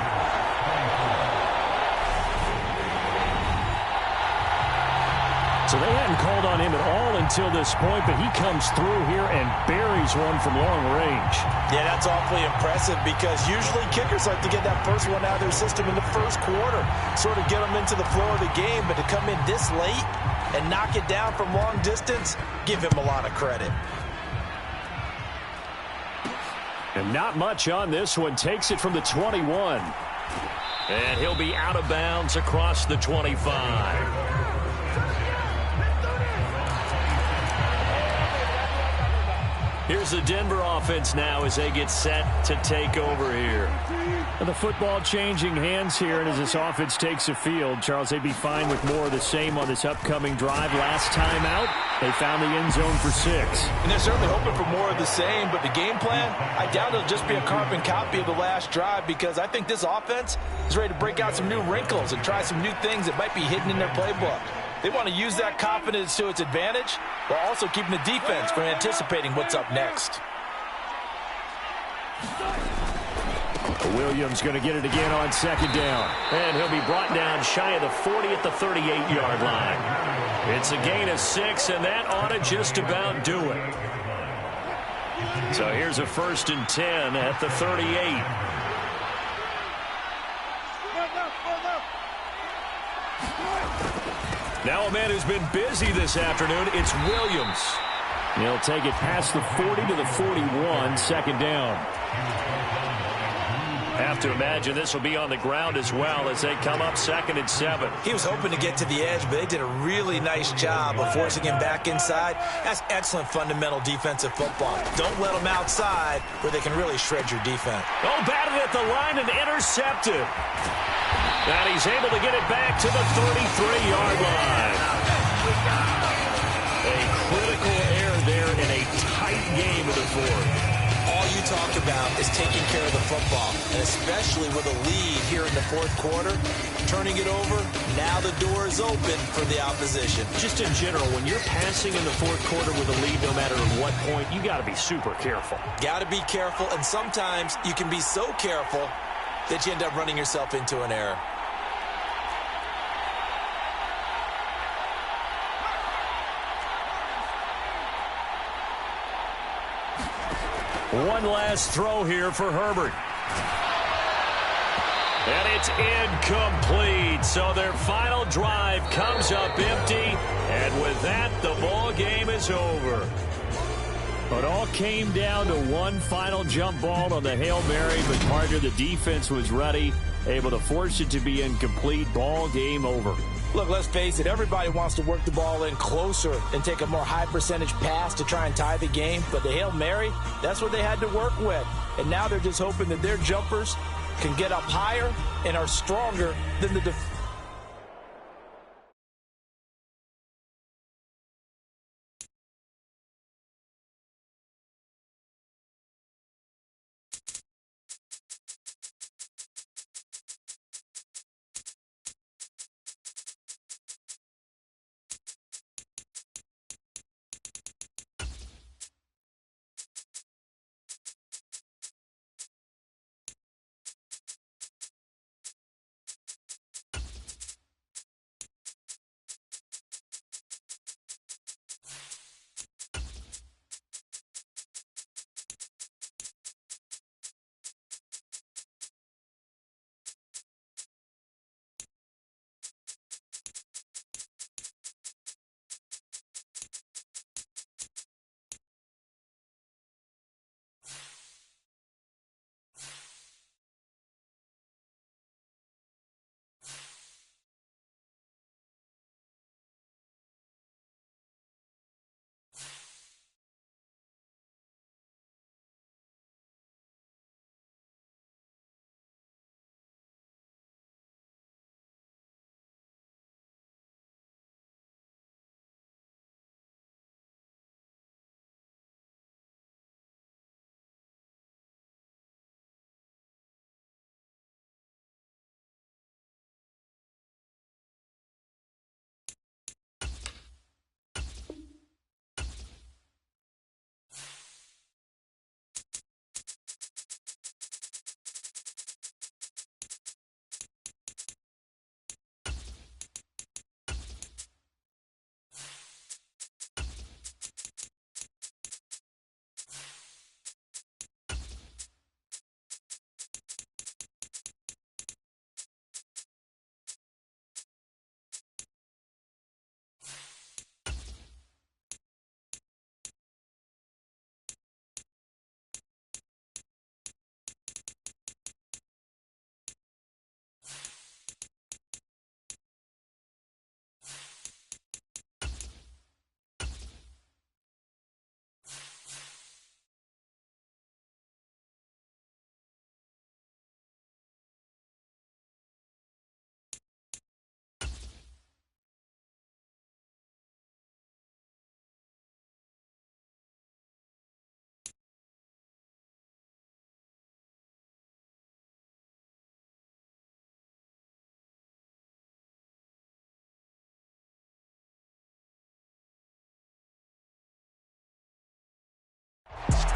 S1: So they hadn't called on him at all until this point, but he comes through here and buries one from long range.
S3: Yeah, that's awfully impressive because usually kickers like to get that first one out of their system in the first quarter, sort of get them into the flow of the game, but to come in this late and knock it down from long distance, give him a lot of credit.
S1: And not much on this one. Takes it from the 21. And he'll be out of bounds across the 25. Here's the Denver offense now as they get set to take over here. And the football changing hands here, and as this offense takes the field, Charles, they'd be fine with more of the same on this upcoming drive. Last time out, they found the end zone for 6.
S3: And they're certainly hoping for more of the same, but the game plan, I doubt it'll just be a carbon copy of the last drive because I think this offense is ready to break out some new wrinkles and try some new things that might be hidden in their playbook. They want to use that confidence to its advantage while also keeping the defense from anticipating what's up next.
S1: Williams going to get it again on 2nd down. And he'll be brought down shy of the 40 at the 38-yard line. It's a gain of 6, and that ought to just about do it. So here's a 1st and 10 at the 38. Now a man who's been busy this afternoon, it's Williams. He'll take it past the 40 to the 41, 2nd down. Have to imagine this will be on the ground as well as they come up 2nd and 7.
S4: He was hoping to get to the edge, but they did a really nice job of forcing him back inside. That's excellent fundamental defensive football. Don't let them outside where they can really shred your defense.
S1: Oh, batted at the line and intercepted. And he's able to get it back to the 33-yard line. A critical error there in a tight game of the 4th.
S4: All you talk about is taking care of the football, and especially with a lead here in the 4th quarter, turning it over, now the door is open for the opposition.
S1: Just in general, when you're passing in the 4th quarter with a lead, no matter at what point, you got to be super careful.
S4: Got to be careful, and sometimes you can be so careful that you end up running yourself into an error.
S1: One last throw here for Herbert. And it's incomplete. So their final drive comes up empty. And with that, the ball game is over. It all came down to one final jump ball on the Hail Mary, but partner, the defense was ready, able to force it to be incomplete. Ball game over.
S3: Look, let's face it, everybody wants to work the ball in closer and take a more high-percentage pass to try and tie the game. But the Hail Mary, that's what they had to work with. And now they're just hoping that their jumpers can get up higher and are stronger than the defense.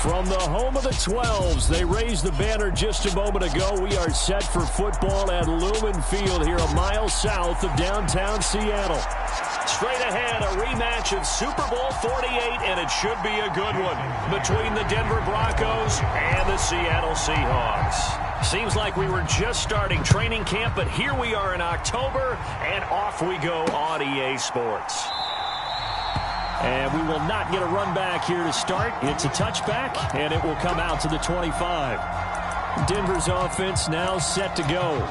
S1: From the home of the 12s, they raised the banner just a moment ago. We are set for football at Lumen Field here a mile south of downtown Seattle.
S2: Straight ahead, a rematch of Super Bowl 48, and it should be a good one, between the Denver Broncos and the Seattle Seahawks. Seems like we were just starting training camp, but here we are in October, and off we go on EA Sports.
S1: And we will not get a run back here to start. It's a touchback, and it will come out to the 25. Denver's offense now set to go.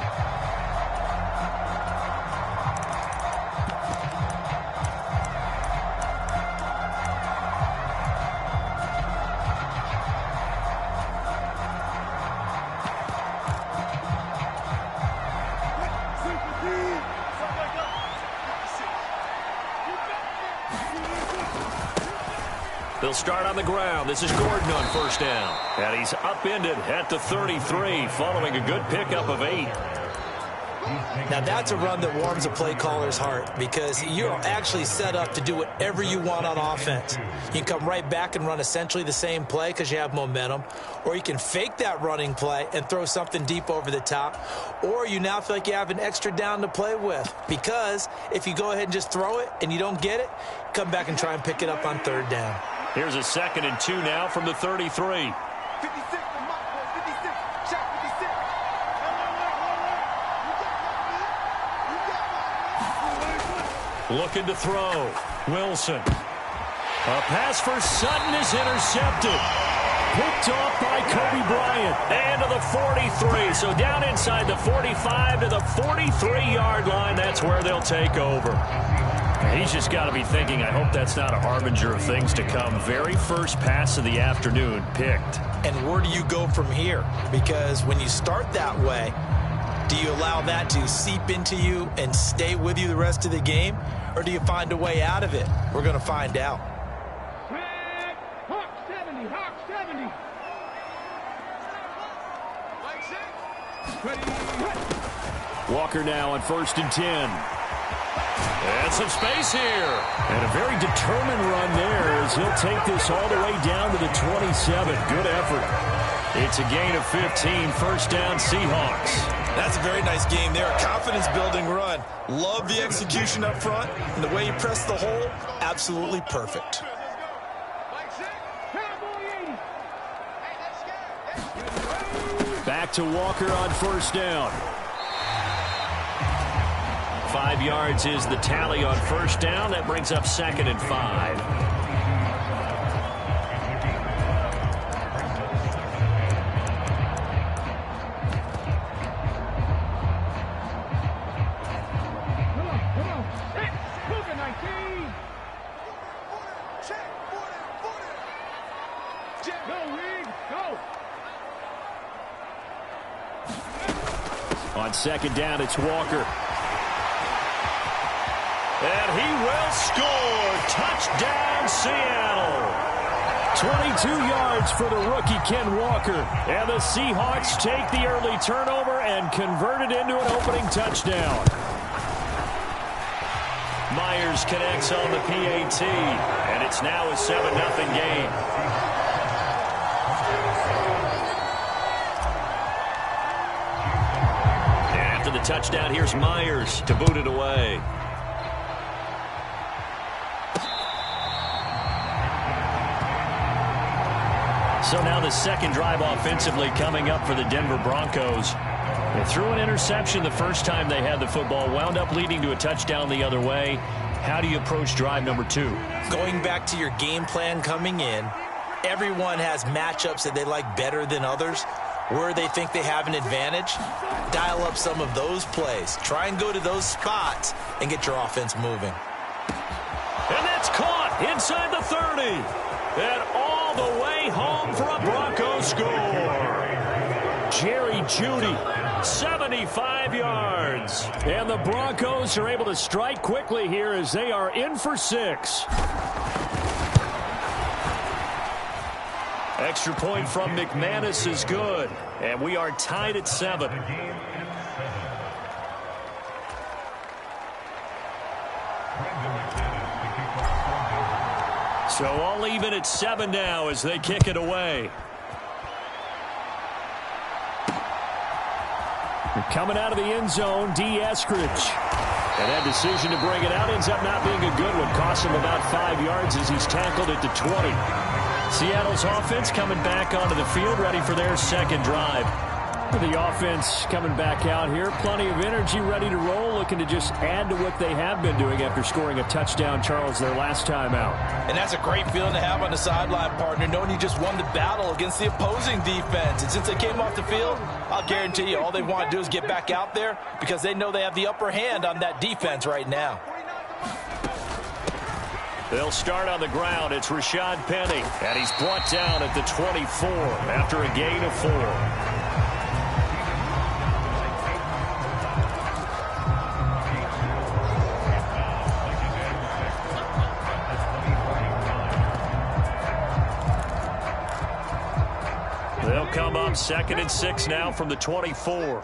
S2: They'll start on the ground. This is Gordon on first down. And he's upended at the 33 following a good pickup of 8.
S4: Now, that's a run that warms a play caller's heart because you're actually set up to do whatever you want on offense. You can come right back and run essentially the same play because you have momentum, or you can fake that running play and throw something deep over the top, or you now feel like you have an extra down to play with because if you go ahead and just throw it and you don't get it, come back and try and pick it up on third down.
S2: Here's a 2nd and 2 now from the 33.
S5: 56, check 56.
S2: Looking to throw. Wilson.
S1: A pass for Sutton is intercepted. Picked off by Kobe Bryant. And to the 43. So down inside the 45 to the 43-yard line. That's where they'll take over. He's just got to be thinking, I hope that's not a harbinger of things to come. Very first pass of the afternoon picked.
S4: And where do you go from here? Because when you start that way, do you allow that to seep into you and stay with you the rest of the game? Or do you find a way out of it? We're going to find out.
S5: Hawk 70, Hawk 70.
S1: Walker now on 1st and 10. And some space here. And a very determined run there as he'll take this all the way down to the 27. Good effort. It's a gain of 15. First down, Seahawks.
S4: That's a very nice game there. A confidence-building run. Love the execution up front. And the way he pressed the hole, absolutely perfect.
S1: Back to Walker on 1st down. 5 yards is the tally on 1st down. That brings up 2nd and 5. On 2nd down, it's Walker. And he will score. Touchdown, Seattle. 22 yards for the rookie, Ken Walker. And the Seahawks take the early turnover and convert it into an opening touchdown. Myers connects on the PAT. And it's now a 7-0 game. After the touchdown, here's Myers to boot it away. So now the second drive offensively coming up for the Denver Broncos. They threw an interception the first time they had the football, wound up leading to a touchdown the other way. How do you approach drive number 2?
S4: Going back to your game plan coming in, everyone has matchups that they like better than others. Where they think they have an advantage, dial up some of those plays. Try and go to those spots and get your offense moving.
S1: And that's caught inside the 30. And all the way home for a Broncos score. Jerry Jeudy, 75 yards. And the Broncos are able to strike quickly here as they are in for 6. Extra point from McManus is good. And we are tied at 7. So all even at 7 now as they kick it away. They're coming out of the end zone, D. Eskridge. And that decision to bring it out ends up not being a good one. Costs him about 5 yards as he's tackled at the 20. Seattle's offense coming back onto the field, ready for their second drive. The offense coming back out here. Plenty of energy, ready to roll, looking to just add to what they have been doing after scoring a touchdown, Charles, their last time out.
S3: And that's a great feeling to have on the sideline, partner, knowing you just won the battle against the opposing defense. And since they came off the field, I'll guarantee you all they want to do is get back out there because they know they have the upper hand on that defense right now.
S1: They'll start on the ground. It's Rashad Penny, and he's brought down at the 24 after a gain of 4. They'll come up 2nd and 6 now from the 24.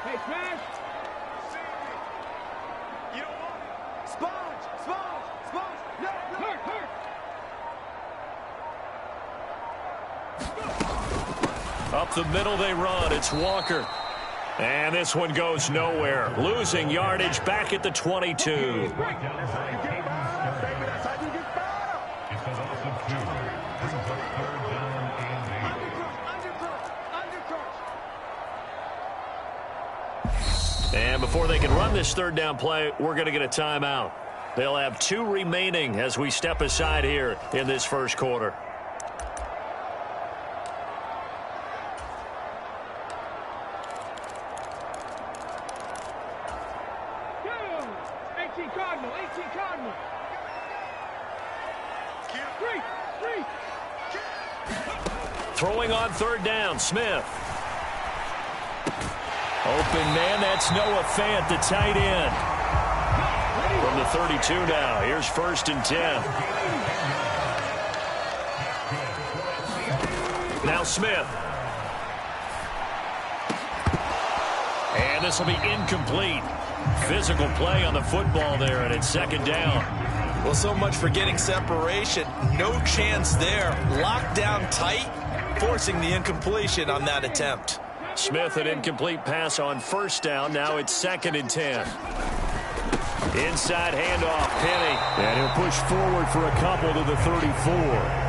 S5: Hey, Smash. Sponge. No, hurt.
S1: Up the middle they run. It's Walker. And this one goes nowhere. Losing yardage back at the 22. And before they can run this third down play, we're going to get a timeout. They'll have 2 remaining as we step aside here in this first quarter. Throwing on third down, Smith. Open man, that's Noah Fant, the tight end. From the 32 now, here's 1st and 10. Now Smith. And this will be incomplete. Physical play on the football there, and it's 2nd down.
S4: Well, so much for getting separation. No chance there. Locked down tight, forcing the incompletion on that attempt.
S1: Smith, an incomplete pass on 1st down. Now it's 2nd and 10. Inside handoff, Penny. And he'll push forward for a couple to the 34.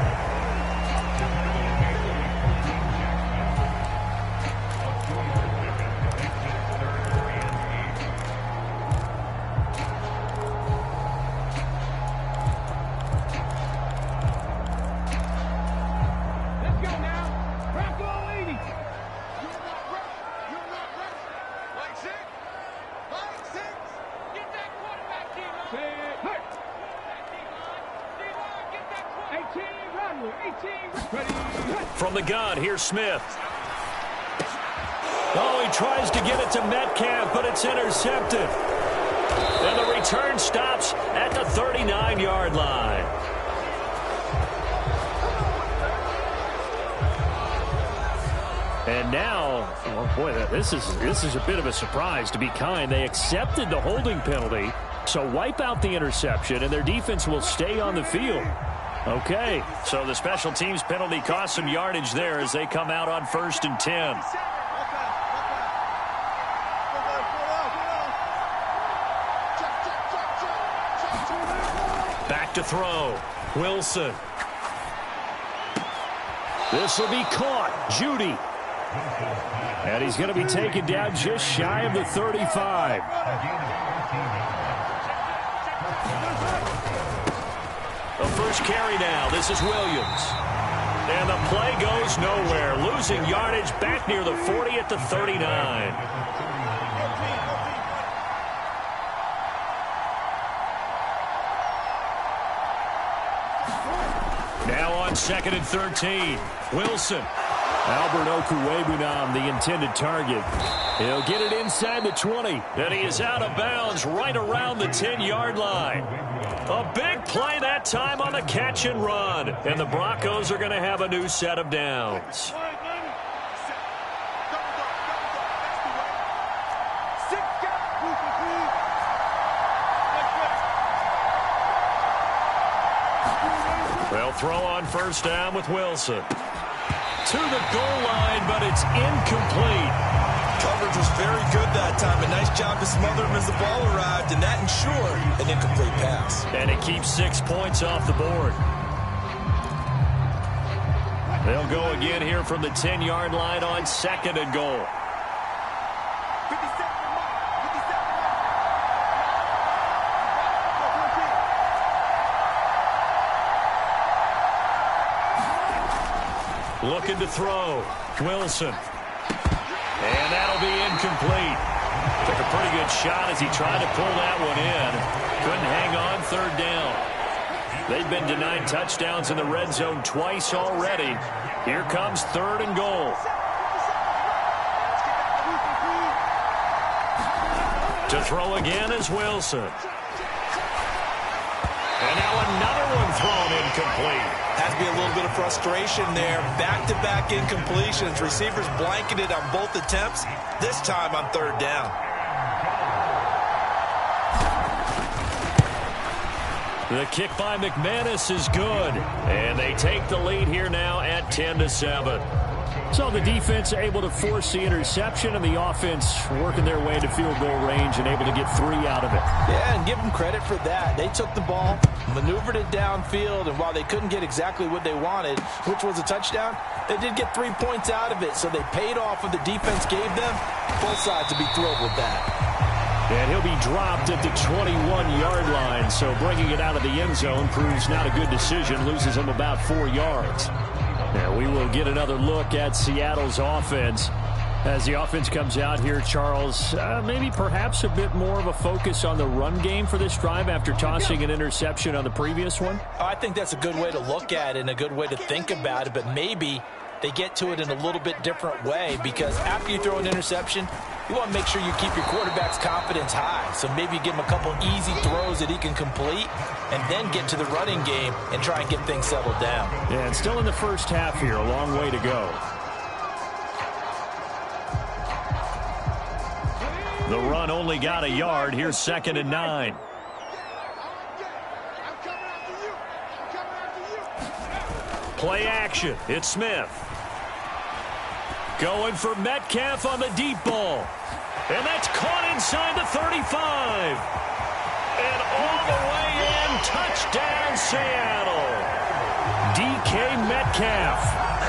S1: From the gun, here's Smith. Oh, he tries to get it to Metcalf, but it's intercepted. And the return stops at the 39-yard line. And now, oh boy, this is a bit of a surprise, to be kind. They accepted the holding penalty, so wipe out the interception, and their defense will stay on the field. Okay, so the special teams penalty cost some yardage there as they come out on 1st and 10. Back to throw. Wilson. This will be caught. Judy. And he's going to be taken down just shy of the 35. The first carry now. This is Williams. And the play goes nowhere. Losing yardage back near the 40 at the 39. Now on 2nd and 13. Wilson. Albert Okwuegbunam, the intended target. He'll get it inside the 20. And he is out of bounds right around the 10-yard line. A big play that time on the catch and run. And the Broncos are going to have a new set of downs. They'll throw on 1st down with Wilson. To the goal line, but it's incomplete.
S4: Coverage was very good that time. A nice job to smother him as the ball arrived, and that ensured an incomplete pass.
S1: And it keeps 6 points off the board. They'll go again here from the 10-yard line on 2nd and goal. Looking to throw. Wilson. And that'll be incomplete. Took a pretty good shot as he tried to pull that one in. Couldn't hang on 3rd down. They've been denied touchdowns in the red zone twice already. Here comes 3rd and goal. To throw again is Wilson. And now another one thrown incomplete.
S4: Has to be a little bit of frustration there. Back-to-back incompletions. Receivers blanketed on both attempts, this time on 3rd down.
S1: The kick by McManus is good. And they take the lead here now at 10-7. So the defense able to force the interception, and the offense working their way to field goal range and able to get 3 out of it.
S3: Yeah, and give them credit for that. They took the ball, maneuvered it downfield, and while they couldn't get exactly what they wanted, which was a touchdown, they did get 3 points out of it, so they paid off what the defense gave them. Both sides would be thrilled with that.
S1: And he'll be dropped at the 21-yard line. So bringing it out of the end zone proves not a good decision. Loses him about 4 yards. Now we will get another look at Seattle's offense. As the offense comes out here, Charles, maybe perhaps a bit more of a focus on the run game for this drive after tossing an interception on the previous one?
S4: I think that's a good way to look at it and a good way to think about it, but maybe they get to it in a little bit different way, because after you throw an interception, you want to make sure you keep your quarterback's confidence high. So maybe you give him a couple easy throws that he can complete and then get to the running game and try and get things settled down.
S1: Yeah, and still in the first half here, a long way to go. The run only got a yard. Here's 2nd and 9. Play action. It's Smith. Going for Metcalf on the deep ball. And that's caught inside the 35. And all the way in, touchdown Seattle. DK Metcalf,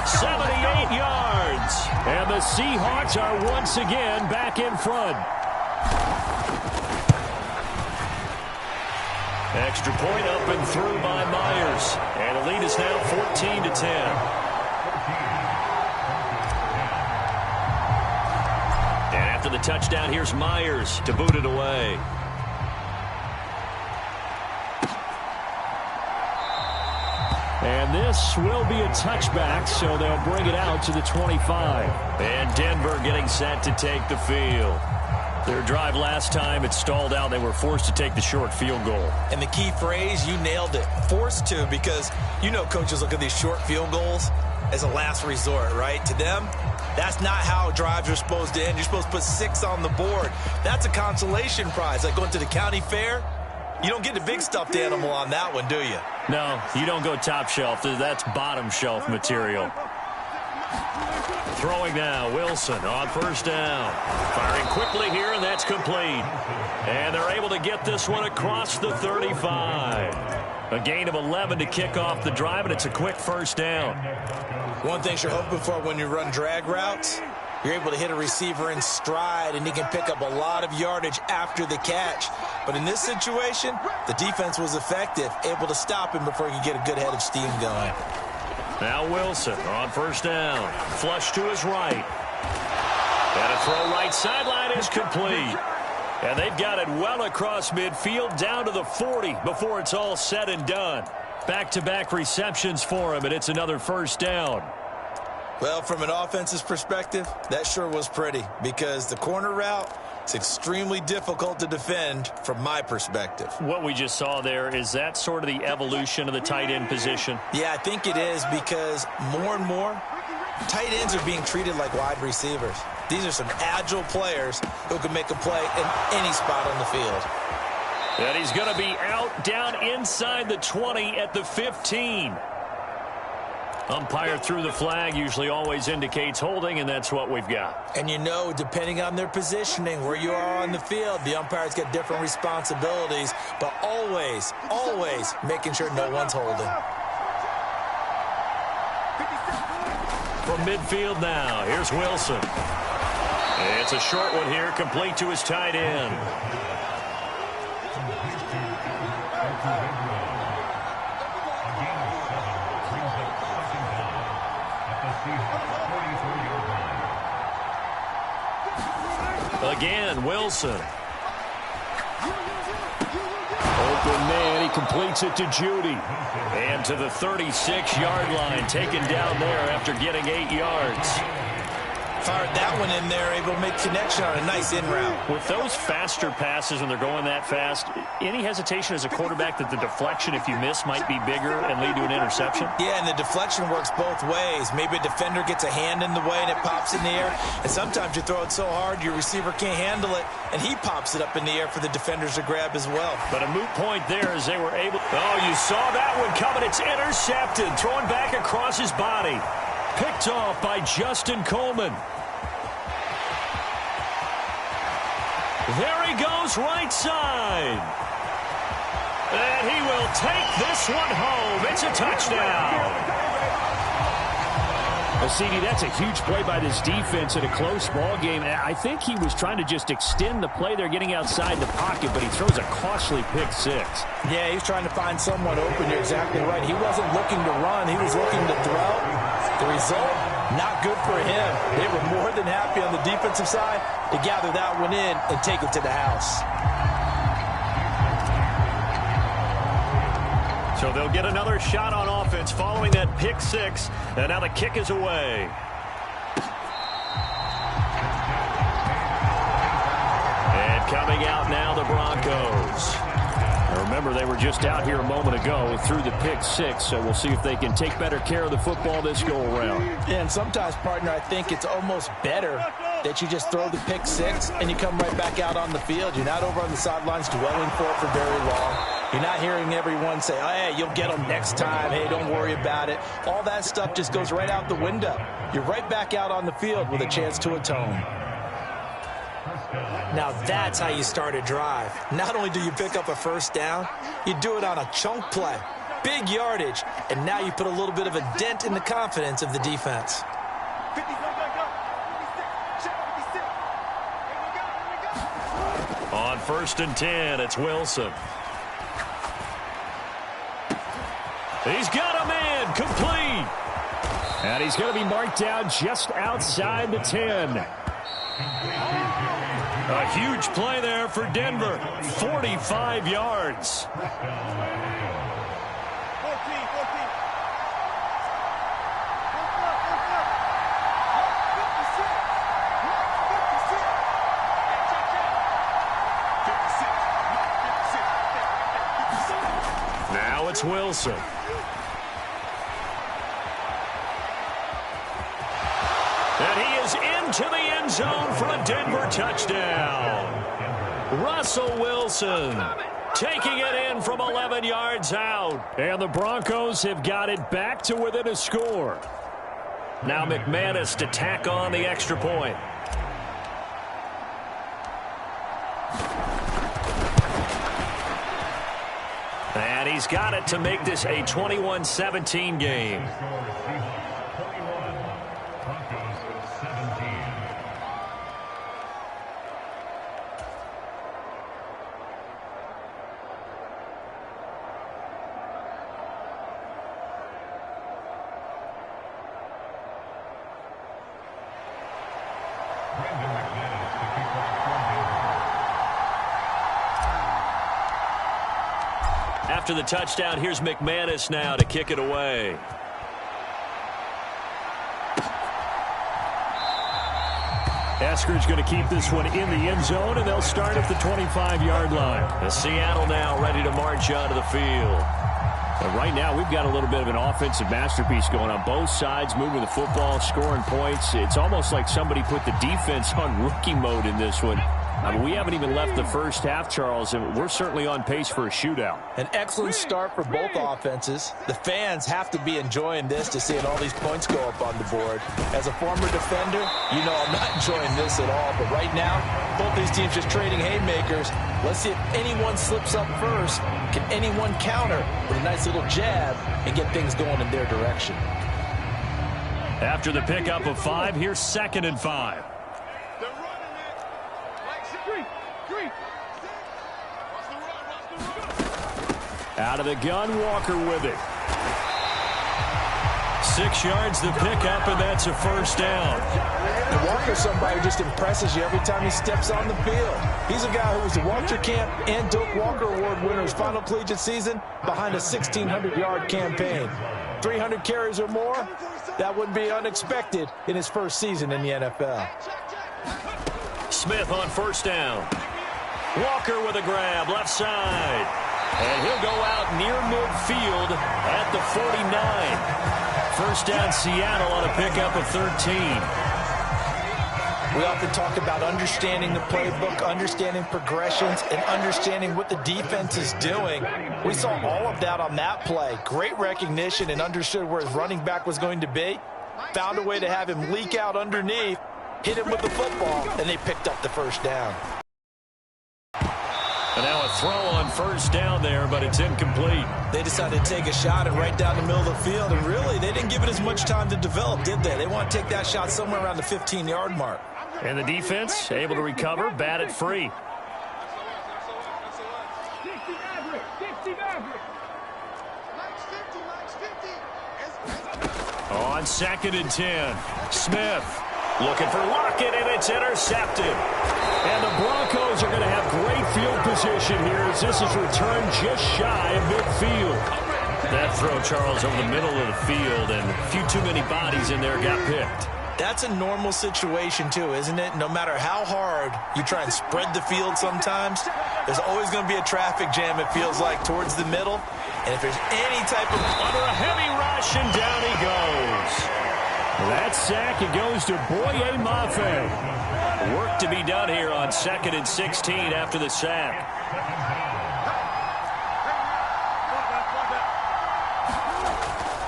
S1: 78 yards. And the Seahawks are once again back in front. Extra point up and through by Myers. And the lead is now 14-10. And after the touchdown, here's Myers to boot it away. And this will be a touchback, so they'll bring it out to the 25. And Denver getting set to take the field. Their drive last time, it stalled out. They were forced to take the short field goal.
S4: And the key phrase, you nailed it, forced to, because you know coaches look at these short field goals as a last resort, right? To them, that's not how drives are supposed to end. You're supposed to put 6 on the board. That's a consolation prize. Like going to the county fair, you don't get the big stuffed animal on that one, do you?
S1: No, you don't go top shelf. That's bottom shelf material. Throwing now, Wilson on first down. Firing quickly here, and that's complete. And they're able to get this one across the 35. A gain of 11 to kick off the drive, and it's a quick first down.
S4: One thing you're hoping for when you run drag routes, you're able to hit a receiver in stride, and he can pick up a lot of yardage after the catch. But in this situation, the defense was effective, able to stop him before he could get a good head of steam going.
S1: Now Wilson on first down. Flush to his right. And a throw right sideline is complete. And they've got it well across midfield down to the 40 before it's all said and done. Back-to-back receptions for him, and it's another first down.
S4: Well, from an offensive perspective, that sure was pretty, because the corner route, it's extremely difficult to defend from my perspective.
S1: What we just saw there, is that sort of the evolution of the tight end position?
S4: Yeah, I think it is, because more and more, tight ends are being treated like wide receivers. These are some agile players who can make a play in any spot on the field.
S1: And he's going to be out down inside the 20 at the 15. Umpire threw the flag, usually always indicates holding, and that's what we've got.
S4: And you know, depending on their positioning, where you are on the field, the umpires get different responsibilities, but always, always making sure no one's holding.
S1: From midfield now, here's Wilson. It's a short one here, complete to his tight end. Again, Wilson. Open man, he completes it to Judy. And to the 36-yard line, taken down there after getting 8 yards.
S4: Fired that one in there, able to make connection on a nice in route.
S1: With those faster passes when they're going that fast, any hesitation as a quarterback that the deflection, if you miss, might be bigger and lead to an interception?
S4: Yeah, and the deflection works both ways. Maybe a defender gets a hand in the way and it pops in the air. And sometimes you throw it so hard your receiver can't handle it, and he pops it up in the air for the defenders to grab as well.
S1: But a moot point there as they were able... Oh, you saw that one coming. It's intercepted. Thrown back across his body. Picked off by Justin Coleman. There he goes, right side. And he will take this one home. It's a touchdown. Well, CD, that's a huge play by this defense in a close ball game. I think he was trying to just extend the play. They're getting outside the pocket, but he throws a costly pick six.
S3: Yeah, he's trying to find someone open. You're exactly right. He wasn't looking to run. He was looking to throw. The result, not good for him. They were more than happy on the defensive side to gather that one in and take it to the house.
S2: So they'll get another shot on offense following that pick six, and now the kick is away. And coming out now, the Broncos. Remember, they were just out here a moment ago through the pick six, so we'll see if they can take better care of the football this go-around.
S3: Yeah, and sometimes, partner, I think it's almost better that you just throw the pick six and you come right back out on the field. You're not over on the sidelines dwelling for it for very long. You're not hearing everyone say, oh, hey, you'll get them next time. Hey, don't worry about it. All that stuff just goes right out the window. You're right back out on the field with a chance to atone.
S4: Now that's how you start a drive. Not only do you pick up a first down, you do it on a chunk play. Big yardage, and now you put a little bit of a dent in the confidence of the defense.
S2: On 1st and 10, it's Wilson. He's got a man complete.
S1: And he's going to be marked down just outside the 10.
S2: A huge play there for Denver. 45 yards. Now it's Wilson. And he is into the end zone for a Denver touchdown. Russell Wilson taking it in from 11 yards out.
S1: And the Broncos have got it back to within a score.
S2: Now McManus to tack on the extra point. And he's got it to make this a 21-17 game. After the touchdown, here's McManus now to kick it away.
S1: Esker's going to keep this one in the end zone, and they'll start at the 25-yard line.
S2: The Seattle now ready to march onto the field.
S1: And right now, we've got a little bit of an offensive masterpiece going on. Both sides moving the football, scoring points. It's almost like somebody put the defense on rookie mode in this one. I mean, we haven't even left the first half, Charles, and we're certainly on pace for a shootout.
S3: An excellent start for both offenses. The fans have to be enjoying this to seeing all these points go up on the board. As a former defender, you know I'm not enjoying this at all. But right now, both these teams just trading haymakers. Let's see if anyone slips up first. Can anyone counter with a nice little jab and get things going in their direction?
S2: After the pickup of 5, here's 2nd and 5.
S1: Out of the gun, Walker with it.
S2: 6 yards the pickup, and that's a first down.
S3: And Walker's somebody who just impresses you every time he steps on the field. He's a guy who was the Walter Camp and Doak Walker Award winner's final collegiate season behind a 1,600-yard campaign. 300 carries or more, that wouldn't be unexpected in his first season in the NFL.
S2: Smith on first down. Walker with a grab, left side. And he'll go out near midfield at the 49. First down, Seattle on a pickup of 13.
S3: We often talk about understanding the playbook, understanding progressions, and understanding what the defense is doing. We saw all of that on that play. Great recognition and understood where his running back was going to be. Found a way to have him leak out underneath, hit him with the football, and they picked up the first down.
S1: And now a throw on first down there, but it's incomplete.
S4: They decided to take a shot and right down the middle of the field, and really, they didn't give it as much time to develop, did they? They want to take that shot somewhere around the 15-yard mark.
S1: And the defense able to recover, bat it free. On 2nd and 10, Smith looking for Lockett, and it's intercepted. And the Broncos are going to have great field position here as this is returned just shy of midfield. That throw, Charles, over the middle of the field, and a few too many bodies in there got picked.
S4: That's a normal situation, too, isn't it? No matter how hard you try and spread the field sometimes, there's always going to be a traffic jam, it feels like, towards the middle. And if there's any type of...
S1: Under a heavy rush, and down he goes. That sack, it goes to Boye Mafe. Work to be done here on 2nd and 16 after the sack.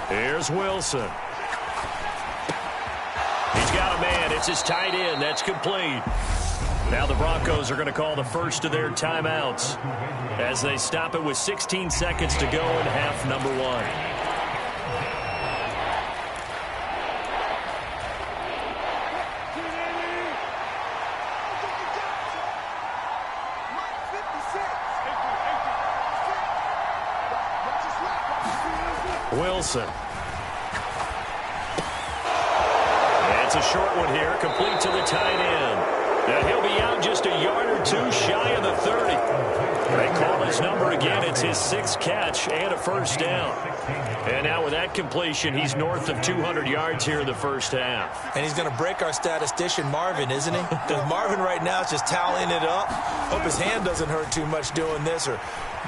S1: Here's Wilson. He's got a man. It's his tight end. That's complete. Now the Broncos are going to call the first of their timeouts as they stop it with 16 seconds to go in half number 1. Wilson. It's a short one here, complete to the tight end. Now he'll be out just a yard or two shy of the 30. They call his number again. It's his 6th catch and a first down. And now with that completion, he's north of 200 yards here in the first half.
S4: And he's going to break our statistician, Marvin, isn't he? Because Marvin right now is just tallying it up. Hope his hand doesn't hurt too much doing this or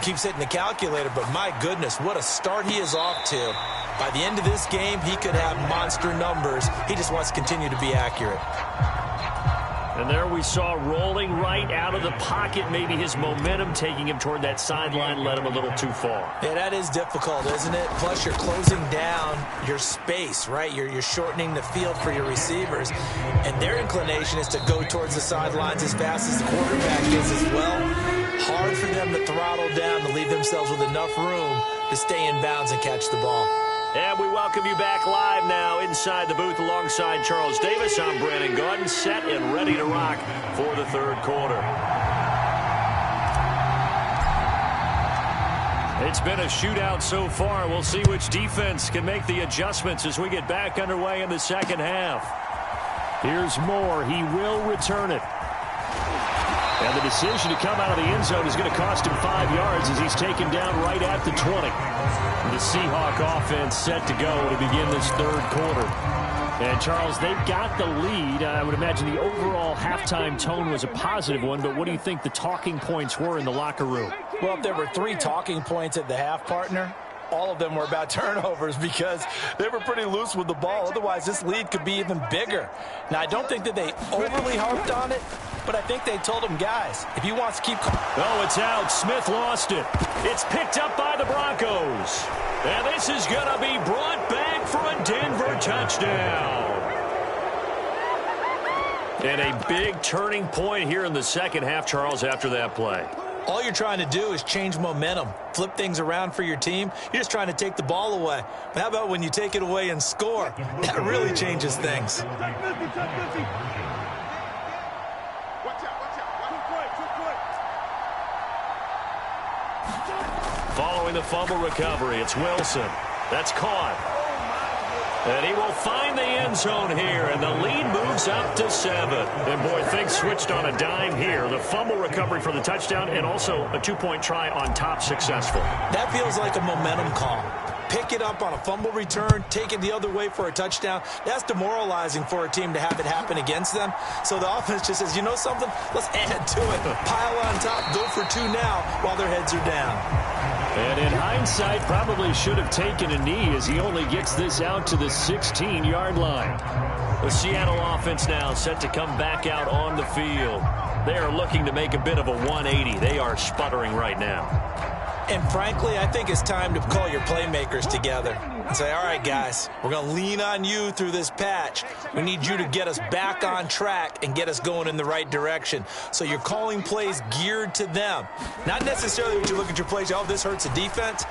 S4: keeps hitting the calculator. But my goodness, what a start he is off to. By the end of this game, he could have monster numbers. He just wants to continue to be accurate.
S1: And there we saw rolling right out of the pocket. Maybe his momentum taking him toward that sideline led him a little too far.
S4: Yeah, that is difficult, isn't it? Plus, you're closing down your space, right? You're shortening the field for your receivers. And their inclination is to go towards the sidelines as fast as the quarterback is as well. Hard for them to throttle down to leave themselves with enough room to stay in bounds and catch the ball.
S1: And we welcome you back live now inside the booth alongside Charles Davis. I'm Brandon Gaudin, set and ready to rock for the third quarter. It's been a shootout so far. We'll see which defense can make the adjustments as we get back underway in the second half. Here's Moore. He will return it. And the decision to come out of the end zone is going to cost him 5 yards as he's taken down right at the 20. The Seahawk offense set to go to begin this third quarter. And, Charles, they've got the lead. I would imagine the overall halftime tone was a positive one, but what do you think the talking points were in the locker room?
S3: Well, if there were 3 talking points at the half, partner, all of them were about turnovers because they were pretty loose with the ball. Otherwise, this lead could be even bigger. Now, I don't think that they overly harped on it, but I think they told them, guys, if he wants to keep...
S1: Oh, it's out. Smith lost it. It's picked up by the Broncos. And this is going to be brought back for a Denver touchdown. And a big turning point here in the second half, Charles, after that play.
S4: All you're trying to do is change momentum, flip things around for your team. You're just trying to take the ball away. But how about when you take it away and score? That really changes things.
S1: Following the fumble recovery, it's Wilson. That's caught. And he will find the end zone here, and the lead moves up to 7. And, boy, things switched on a dime here. The fumble recovery for the touchdown and also a 2-point try on top successful.
S4: That feels like a momentum call. Pick it up on a fumble return, take it the other way for a touchdown. That's demoralizing for a team to have it happen against them. So the offense just says, you know something? Let's add to it. Pile on top, go for 2 now while their heads are down.
S1: And in hindsight, probably should have taken a knee as he only gets this out to the 16-yard line. The Seattle offense now set to come back out on the field. They are looking to make a bit of a 180. They are sputtering right now.
S4: And frankly, I think it's time to call your playmakers together and say, all right, guys, we're going to lean on you through this patch. We need you to get us back on track and get us going in the right direction. So you're calling plays geared to them. Not necessarily when you look at your plays, oh, this hurts the defense.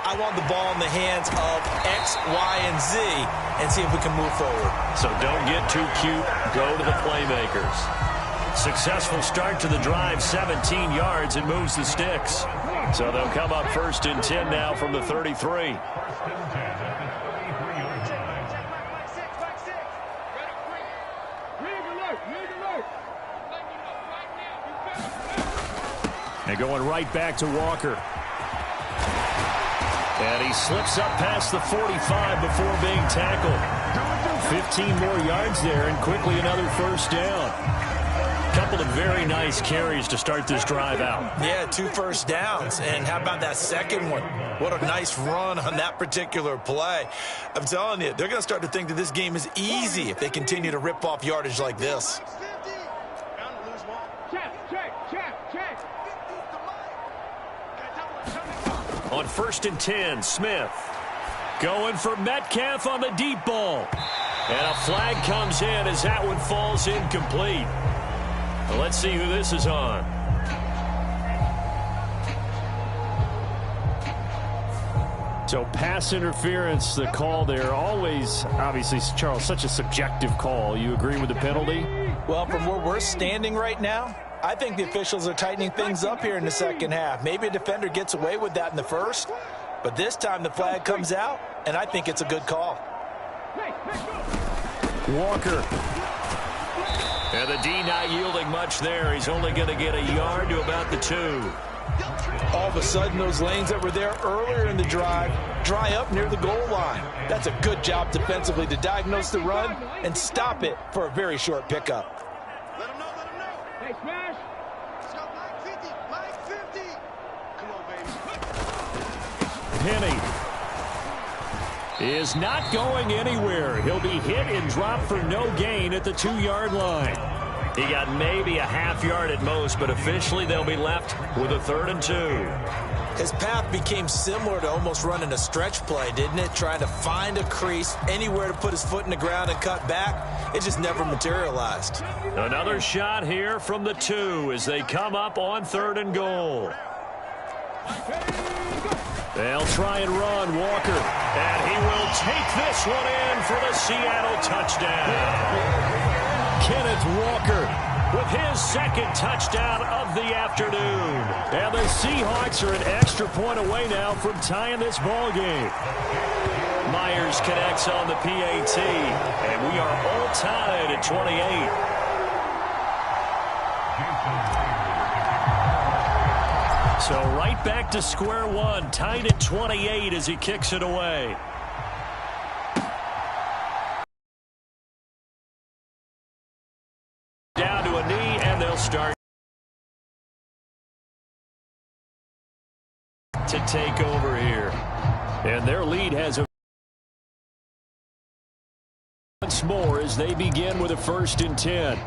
S4: I want the ball in the hands of X, Y, and Z and see if we can move forward.
S1: So don't get too cute. Go to the playmakers. Successful start to the drive, 17 yards, and moves the sticks. So they'll come up 1st and 10 now from the 33. And going right back to Walker. And he slips up past the 45 before being tackled. 15 more yards there, and quickly another 1st down. Couple of very nice carries to start this drive out.
S4: Yeah, 2 first downs. And how about that second one? What a nice run on that particular play. I'm telling you, they're going to start to think that this game is easy if they continue to rip off yardage like this.
S1: On 1st and 10, Smith going for Metcalf on the deep ball. And a flag comes in as that one falls incomplete. Well, let's see who this is on. So pass interference, the call there. Always, obviously, Charles, such a subjective call. You agree with the penalty?
S4: Well, from where we're standing right now, I think the officials are tightening things up here in the second half. Maybe a defender gets away with that in the first, but this time the flag comes out, and I think it's a good call.
S1: Walker. And the D not yielding much there. He's only going to get a yard to about the 2.
S4: All of a sudden, those lanes that were there earlier in the drive dry up near the goal line. That's a good job defensively to diagnose the run and stop it for a very short pickup.
S5: Let him know, let him know. Hey, smash. Let's go, Mike 50. Come on, baby.
S1: Penny is not going anywhere. He'll be hit and dropped for no gain at the 2-yard line. He got maybe a half yard at most, but officially they'll be left with a 3rd and 2.
S4: His path became similar to almost running a stretch play, didn't it? Trying to find a crease, anywhere to put his foot in the ground and cut back. It just never materialized.
S1: Another shot here from the 2 as they come up on 3rd and goal. They'll try and run Walker, and he will take this one in for the Seattle touchdown. Kenneth Walker with his 2nd touchdown of the afternoon. And the Seahawks are an extra point away now from tying this ball game. Myers connects on the PAT, and we are all tied at 28. So right back to square one, tied at 28 as he kicks it away. Down to a knee, and they'll start to take over here. And their lead has a once more as they begin with a 1st and 10.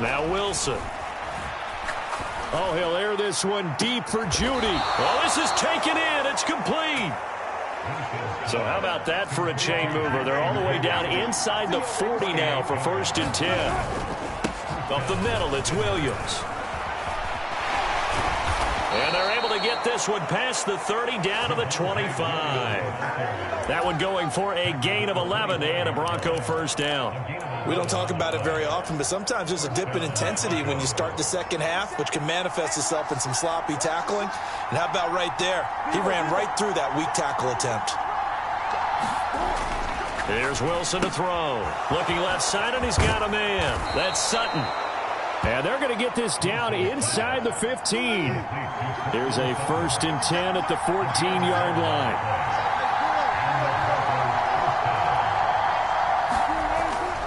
S1: Now Wilson. Oh, he'll air this one deep for Judy. Oh, this is taken in. It's complete. So how about that for a chain mover? They're all the way down inside the 40 now for 1st and 10. Up the middle, it's Williams. And they're able to get this one past the 30 down to the 25. That one going for a gain of 11 and a Bronco 1st down.
S4: We don't talk about it very often, but sometimes there's a dip in intensity when you start the second half, which can manifest itself in some sloppy tackling. And how about right there? He ran right through that weak tackle attempt.
S1: Here's Wilson to throw. Looking left side, and he's got a man. That's Sutton. And they're going to get this down inside the 15. Here's a 1st and 10 at the 14-yard line.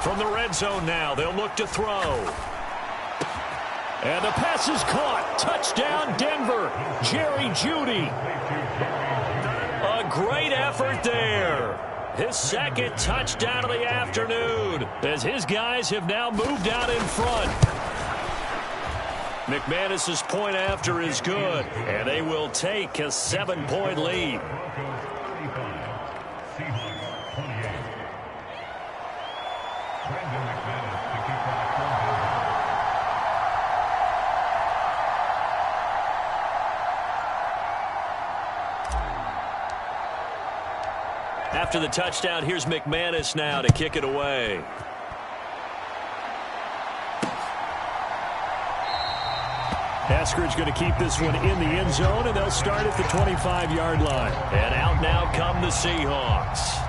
S1: From the red zone now, they'll look to throw. And the pass is caught. Touchdown, Denver. Jerry Jeudy. A great effort there. His second touchdown of the afternoon as his guys have now moved out in front. McManus's point after is good, and they will take a 7-point lead. After the touchdown, here's McManus now to kick it away. Eskridge going to keep this one in the end zone, and they'll start at the 25-yard line. And out now come the Seahawks.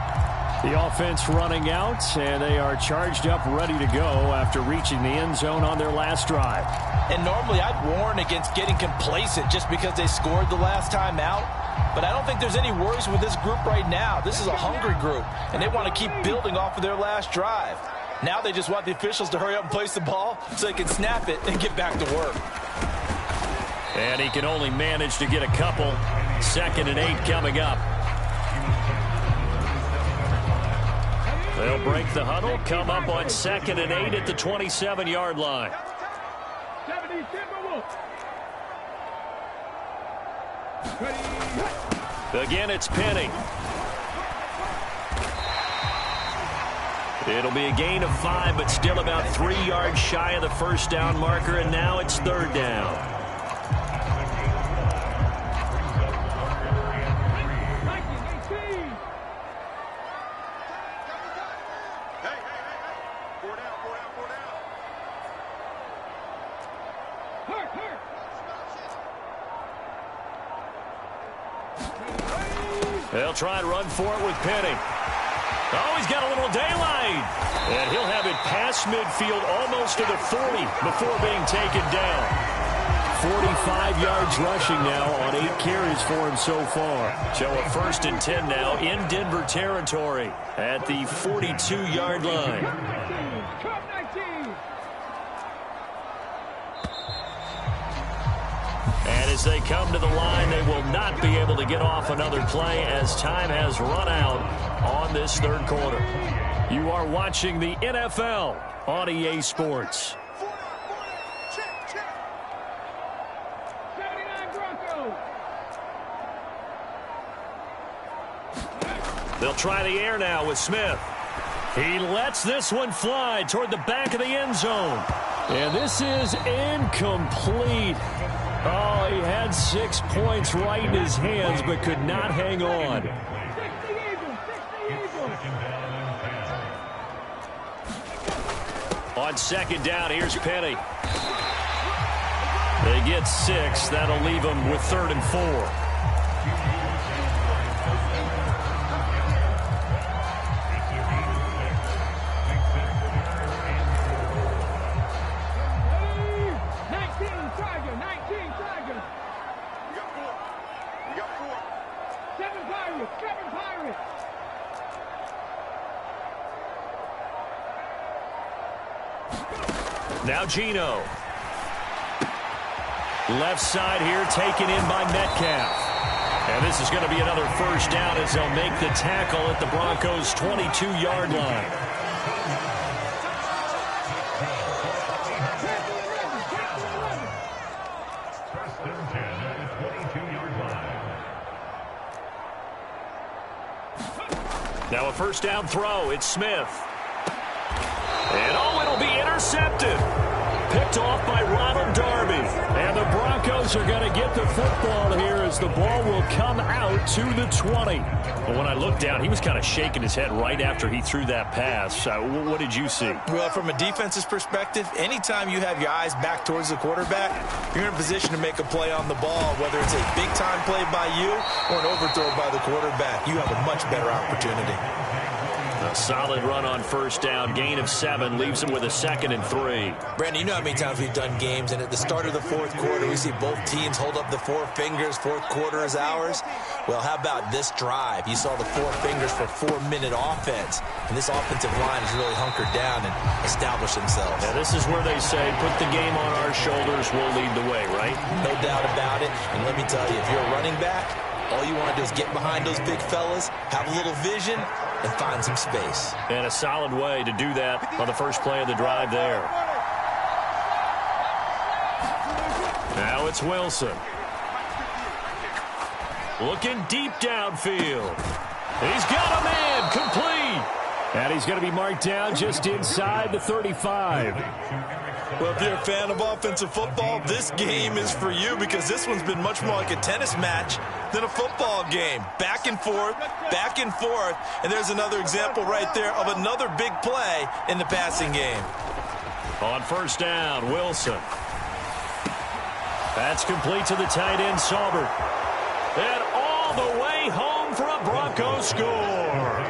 S1: The offense running out, and they are charged up, ready to go after reaching the end zone on their last drive.
S3: And normally I'd warn against getting complacent just because they scored the last time out. But I don't think there's any worries with this group right now. This is a hungry group, and they want to keep building off of their last drive. Now they just want the officials to hurry up and place the ball so they can snap it and get back to work.
S1: And he can only manage to get a couple. 2nd and 8 coming up. They'll break the huddle, come up on 2nd and 8 at the 27-yard line. Again, it's Penny. It'll be a gain of 5, but still about 3 yards shy of the first down marker, and now it's 3rd down. They'll try and run for it with Penny. Oh, he's got a little daylight. And he'll have it past midfield almost to the 40 before being taken down. 45 yards rushing now on 8 carries for him so far. So a 1st and 10 now in Denver territory at the 42-yard line. And as they come to the line, they will not be able to get off another play as time has run out on this 3rd quarter. You are watching the NFL on EA Sports. They'll try the air now with Smith. He lets this one fly toward the back of the end zone. And this is incomplete. Oh, he had 6 points right in his hands, but could not hang on. On 2nd down, here's Penny. They get 6. That'll leave them with 3rd and 4. Now Geno. Left side here taken in by Metcalf. And this is going to be another 1st down as they'll make the tackle at the Broncos' 22-yard line. Now a 1st down throw. It's Smith. And oh, it'll be intercepted. Picked off by Ronald Darby. And the Broncos are going to get the football here as the ball will come out to the 20. But when I looked down, he was kind of shaking his head right after he threw that pass. What did you see?
S4: Well, from a defense's perspective, anytime you have your eyes back towards the quarterback, you're in a position to make a play on the ball, whether it's a big-time play by you or an overthrow by the quarterback. You have a much better opportunity.
S1: A solid run on first down. Gain of 7 leaves him with a 2nd and 3.
S4: Brandon, you know how many times we've done games, and at the start of the fourth quarter, we see both teams hold up the 4 fingers. Fourth quarter is ours. Well, how about this drive? You saw the 4 fingers for 4-minute offense, and this offensive line has really hunkered down and established themselves.
S1: Yeah, this is where they say, put the game on our shoulders, we'll lead the way, right?
S4: No doubt about it. And let me tell you, if you're a running back, all you want to do is get behind those big fellas, have a little vision, and find some space.
S1: And a solid way to do that on the first play of the drive there. Now it's Wilson. Looking deep downfield. He's got a man, complete. And he's going to be marked down just inside the 35.
S3: Well, if you're a fan of offensive football, this game is for you because this one's been much more like a tennis match than a football game. Back and forth, and there's another example right there of another big play in the passing game.
S1: On first down, Wilson. That's complete to the tight end, Saubert. And all the way home for a Broncos score.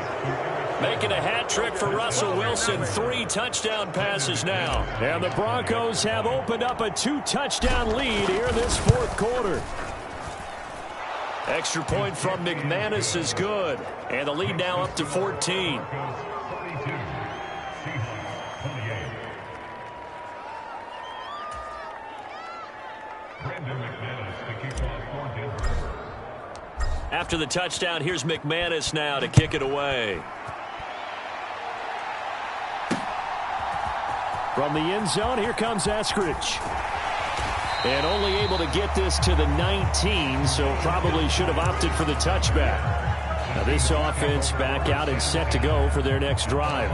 S1: Making a hat trick for Russell Wilson. 3 touchdown passes now. And the Broncos have opened up a 2-touchdown lead here this fourth quarter. Extra point from McManus is good. And the lead now up to 14. After the touchdown, here's McManus now to kick it away. From the end zone, here comes Eskridge. And only able to get this to the 19, so probably should have opted for the touchback. Now this offense back out and set to go for their next drive.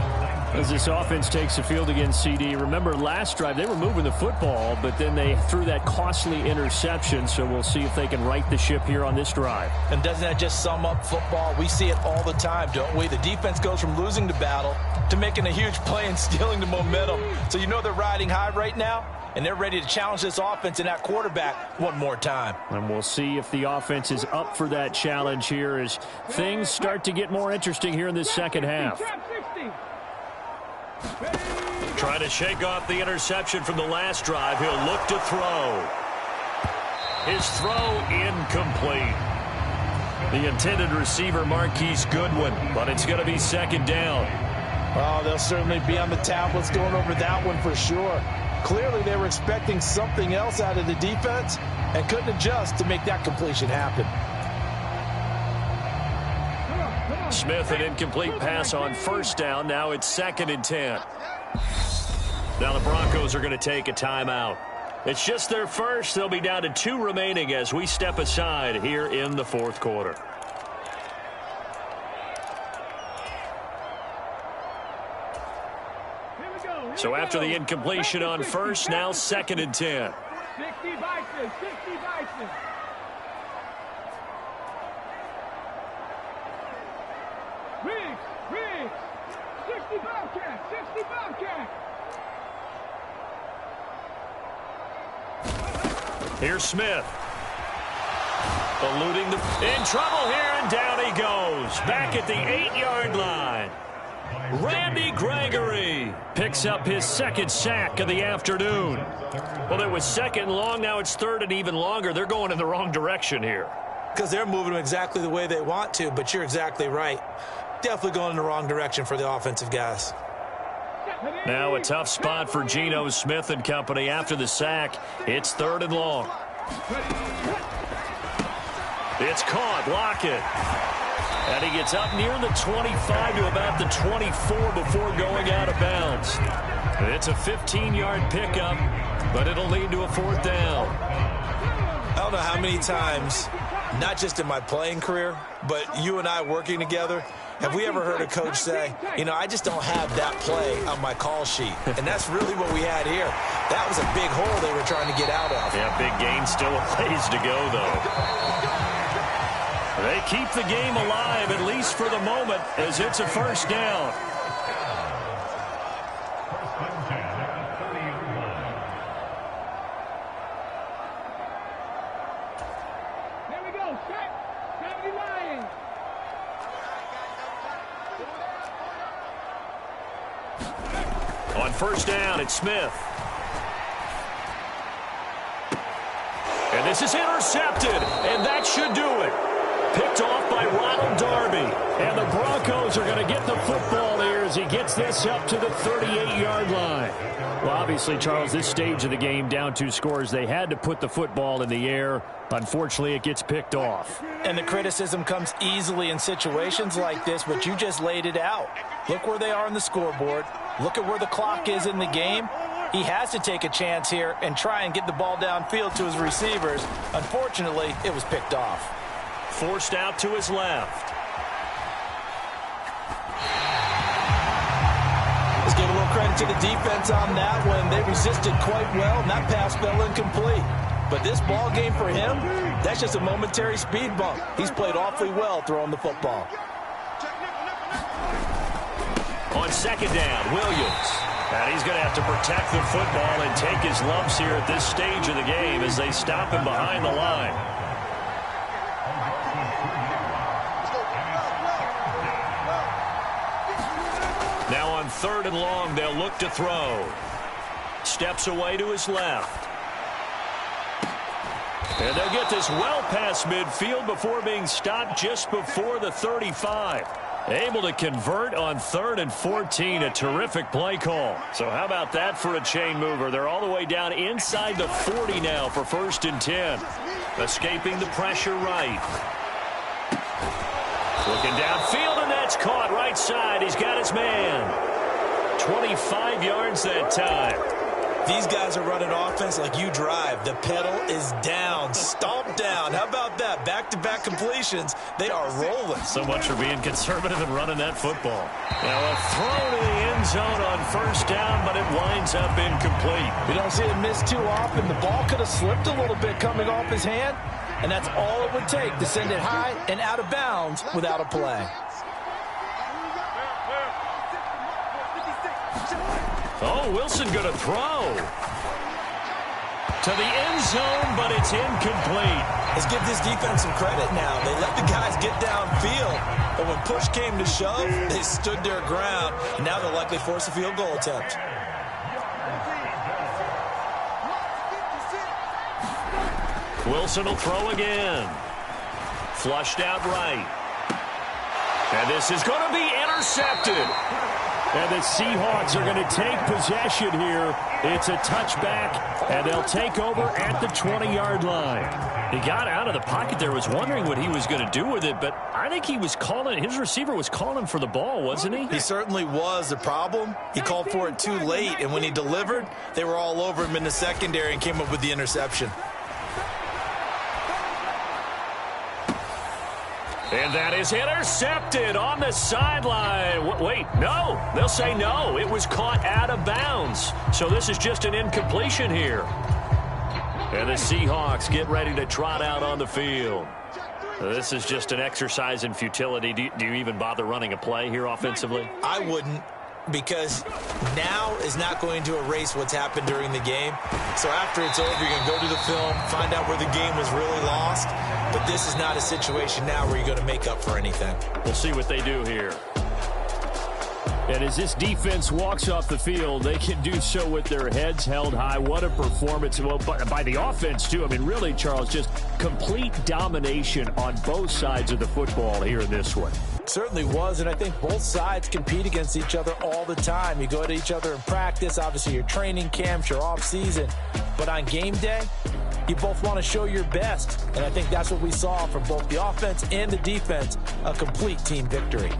S1: As this offense takes the field against CD, remember last drive they were moving the football, but then they threw that costly interception, so we'll see if they can right the ship here on this drive.
S4: And doesn't that just sum up football? We see it all the time, don't we? The defense goes from losing the battle to making a huge play and stealing the momentum. So you know they're riding high right now, and they're ready to challenge this offense and that quarterback one more time. And
S1: we'll see if the offense is up for that challenge here as things start to get more interesting here in this second half. Trying to shake off the interception from the last drive. He'll look to throw. His throw incomplete. The intended receiver, Marquise Goodwin, but it's going to be second down.
S3: Oh, they'll certainly be on the tablets going over that one for sure. Clearly they were expecting something else out of the defense and couldn't adjust to make that completion happen.
S1: Smith, an incomplete pass on first down. Now it's 2nd and 10. Now the Broncos are going to take a timeout. It's just their first. They'll be down to 2 remaining as we step aside here in the fourth quarter. So after the incompletion on first, now 2nd and 10.
S5: 60 Bison, 60 Bison. Riggs, 60 Bobcat, 60 Bobcat.
S1: Here's Smith. Eluding the... In trouble here, and down he goes. Back at the 8-yard line. Randy Gregory picks up his 2nd sack of the afternoon. Well, it was 2nd long. Now it's 3rd and even longer. They're going in the wrong direction here.
S4: Because they're moving them exactly the way they want to, but you're exactly right. Definitely going in the wrong direction for the offensive guys.
S1: Now a tough spot for Geno Smith and company after the sack. It's 3rd and long. It's caught. Lockett. And he gets up near the 25 to about the 24 before going out of bounds. It's a 15-yard pickup, but it'll lead to a 4th down.
S4: I don't know how many times, not just in my playing career, but you and I working together, have we ever heard a coach say, you know, I just don't have that play on my call sheet? And that's really what we had here. That was a big hole they were trying to get out of.
S1: Yeah, big gain, still a ways to go, though. They keep the game alive, at least for the moment, as it's a 1st down.
S5: There we go, set, 79.
S2: On first down, it's Smith. And this is intercepted, and that should do it. Picked off by Ronald Darby.
S1: And the Broncos are going to get the football here as he gets this up to the 38-yard line. Well, obviously, Charles, this stage of the game, down 2 scores, they had to put the football in the air. Unfortunately, it gets picked off.
S3: And the criticism comes easily in situations like this, but you just laid it out. Look where they are on the scoreboard. Look at where the clock is in the game. He has to take a chance here and try and get the ball downfield to his receivers. Unfortunately, it was picked off.
S2: Forced out to his left.
S3: Let's give a little credit to the defense on that one. They resisted quite well, and that pass fell incomplete. But this ball game for him, that's just a momentary speed bump. He's played awfully well throwing the football.
S2: On second down, Williams. And he's going to have to protect the football and take his lumps here at this stage of the game as they stop him behind the line. Now on third and long, they'll look to throw. Steps away to his left. And they'll get this well past midfield before being stopped just before the 35. Able to convert on 3rd and 14. A terrific play call. So how about that for a chain mover? They're all the way down inside the 40 now for 1st and 10. Escaping the pressure right. Looking downfield, and that's caught right side. He's got his man. 25 yards that time.
S4: These guys are running offense like you drive. The pedal is down, stomped down. How about that? Back-to-back completions. They are rolling.
S2: So much for being conservative and running that football. Now a throw to the end zone on first down, but it winds up incomplete.
S3: We don't see him miss too often. The ball could have slipped a little bit coming off his hand, and that's all it would take to send it high and out of bounds without a play.
S2: Oh, Wilson going to throw to the end zone, but it's incomplete.
S4: Let's give this defense some credit now. They let the guys get downfield, but when push came to shove, they stood their ground, and now they'll likely force a field goal attempt.
S2: Wilson will throw again. Flushed out right. And this is going to be intercepted.
S1: And the Seahawks are going to take possession here. It's a touchback, and they'll take over at the 20-yard line.
S2: He got out of the pocket there, was wondering what he was going to do with it, but I think he was calling, his receiver was calling for the ball, wasn't he?
S4: He certainly was. The problem, he called for it too late, and when he delivered, they were all over him in the secondary and came up with the interception.
S2: And that is intercepted on the sideline. Wait, no. They'll say no. It was caught out of bounds. So this is just an incompletion here. And the Seahawks get ready to trot out on the field. This is just an exercise in futility. Do you even bother running a play here offensively?
S4: I wouldn't, because now is not going to erase what's happened during the game. So after it's over, you're going to go to the film, find out where the game was really lost. But this is not a situation now where you're going to make up for anything.
S2: We'll see what they do here.
S1: And as this defense walks off the field, they can do so with their heads held high. What a performance. Well, by the offense, too. I mean, really, Charles, just complete domination on both sides of the football here in this one.
S3: Certainly was, and I think both sides compete against each other all the time. You go at each other in practice, obviously your training camps, your off-season. But on game day, you both want to show your best. And I think that's what we saw from both the offense and the defense, a complete team victory.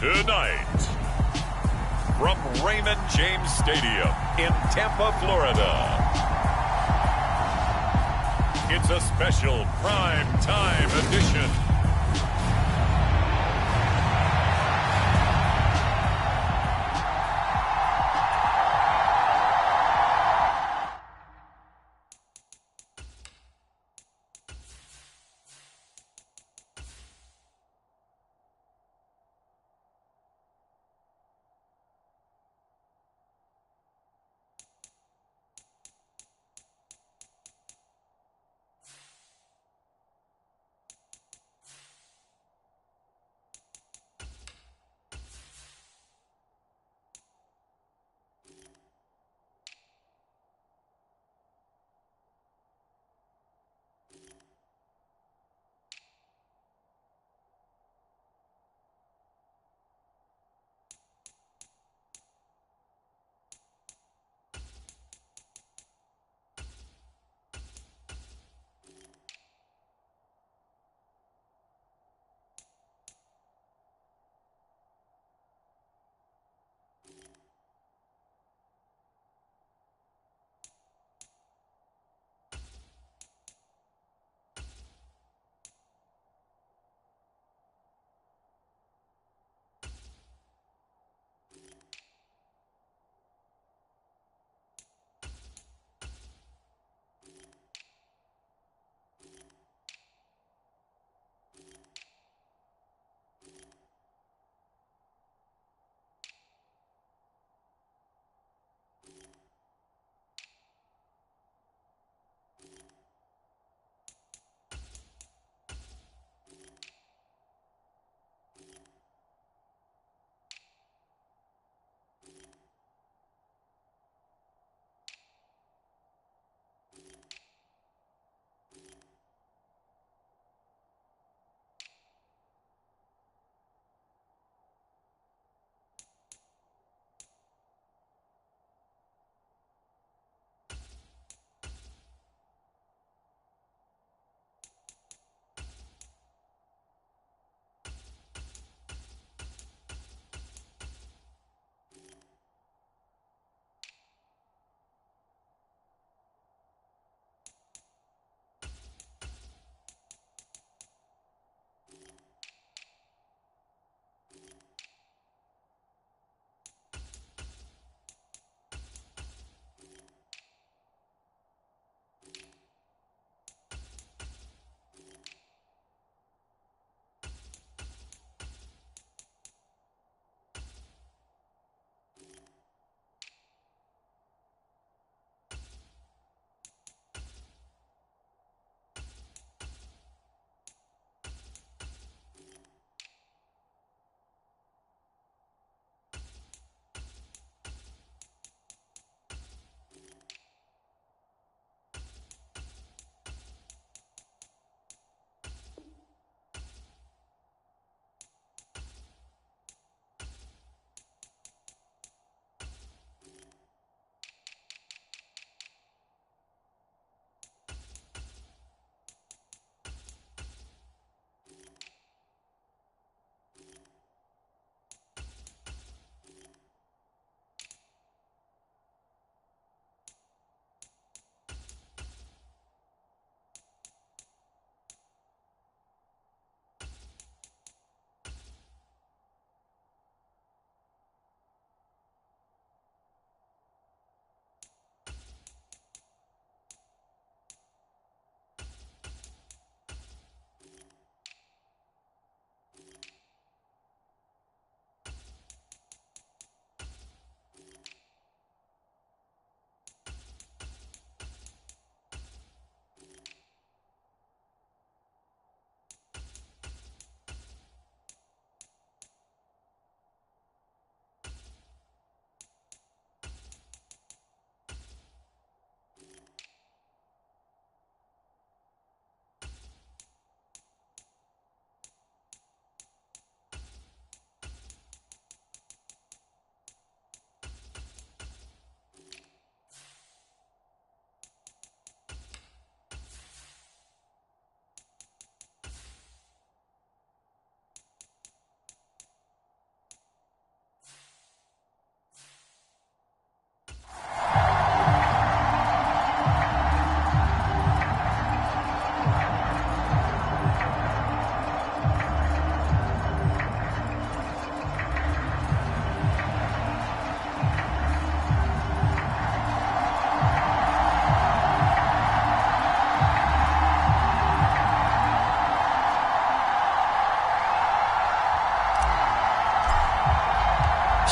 S6: Tonight, from Raymond James Stadium in Tampa, Florida, it's a special prime time edition.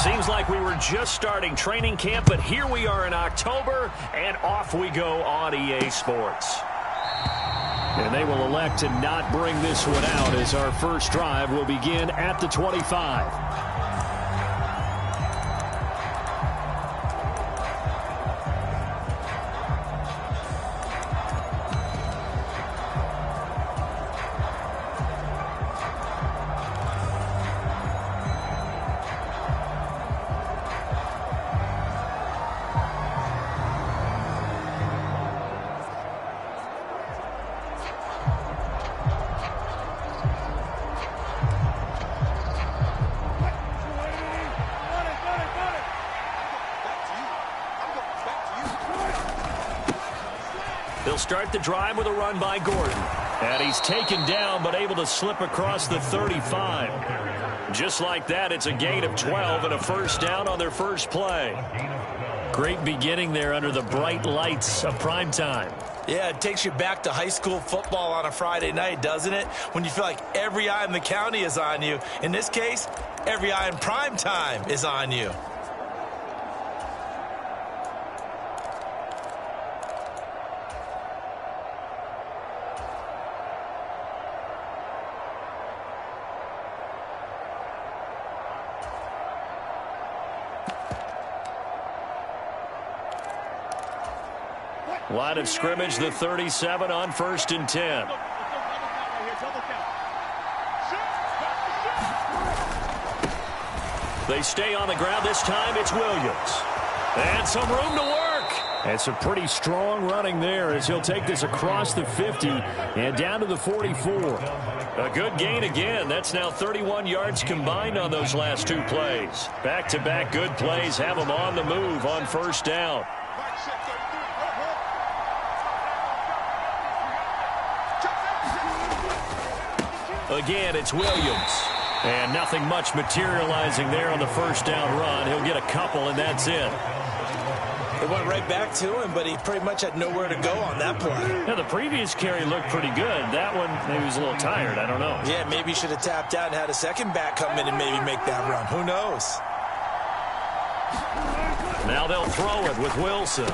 S1: Seems like we were just starting training camp, but here we are in October, and off we go on EA Sports. And they will elect to not bring this one out as our first drive will begin at the 25. They'll start the drive with a run by Gordon. And he's taken down but able to slip across the 35. Just like that, it's a gain of 12 and a first down on their first play. Great beginning there under the bright lights of prime time.
S4: Yeah, it takes you back to high school football on a Friday night, doesn't it? When you feel like every eye in the county is on you. In this case, every eye in prime time is on you.
S1: Line of scrimmage, the 37 on 1st and 10. They stay on the ground. This time it's Williams. And some room to work. And some pretty strong running there as he'll take this across the 50 and down to the 44. A good gain again. That's now 31 yards combined on those last two plays. Back-to-back good plays have them on the move on first down. Again, it's Williams. And nothing much materializing there on the first down run. He'll get a couple, and that's it.
S4: It went right back to him, but he pretty much had nowhere to go on that play.
S1: Yeah, the previous carry looked pretty good. That one, maybe he was a little tired. I don't know.
S4: Yeah, maybe he should have tapped out and had a second back come in and maybe make that run. Who knows?
S1: Now they'll throw it with Wilson.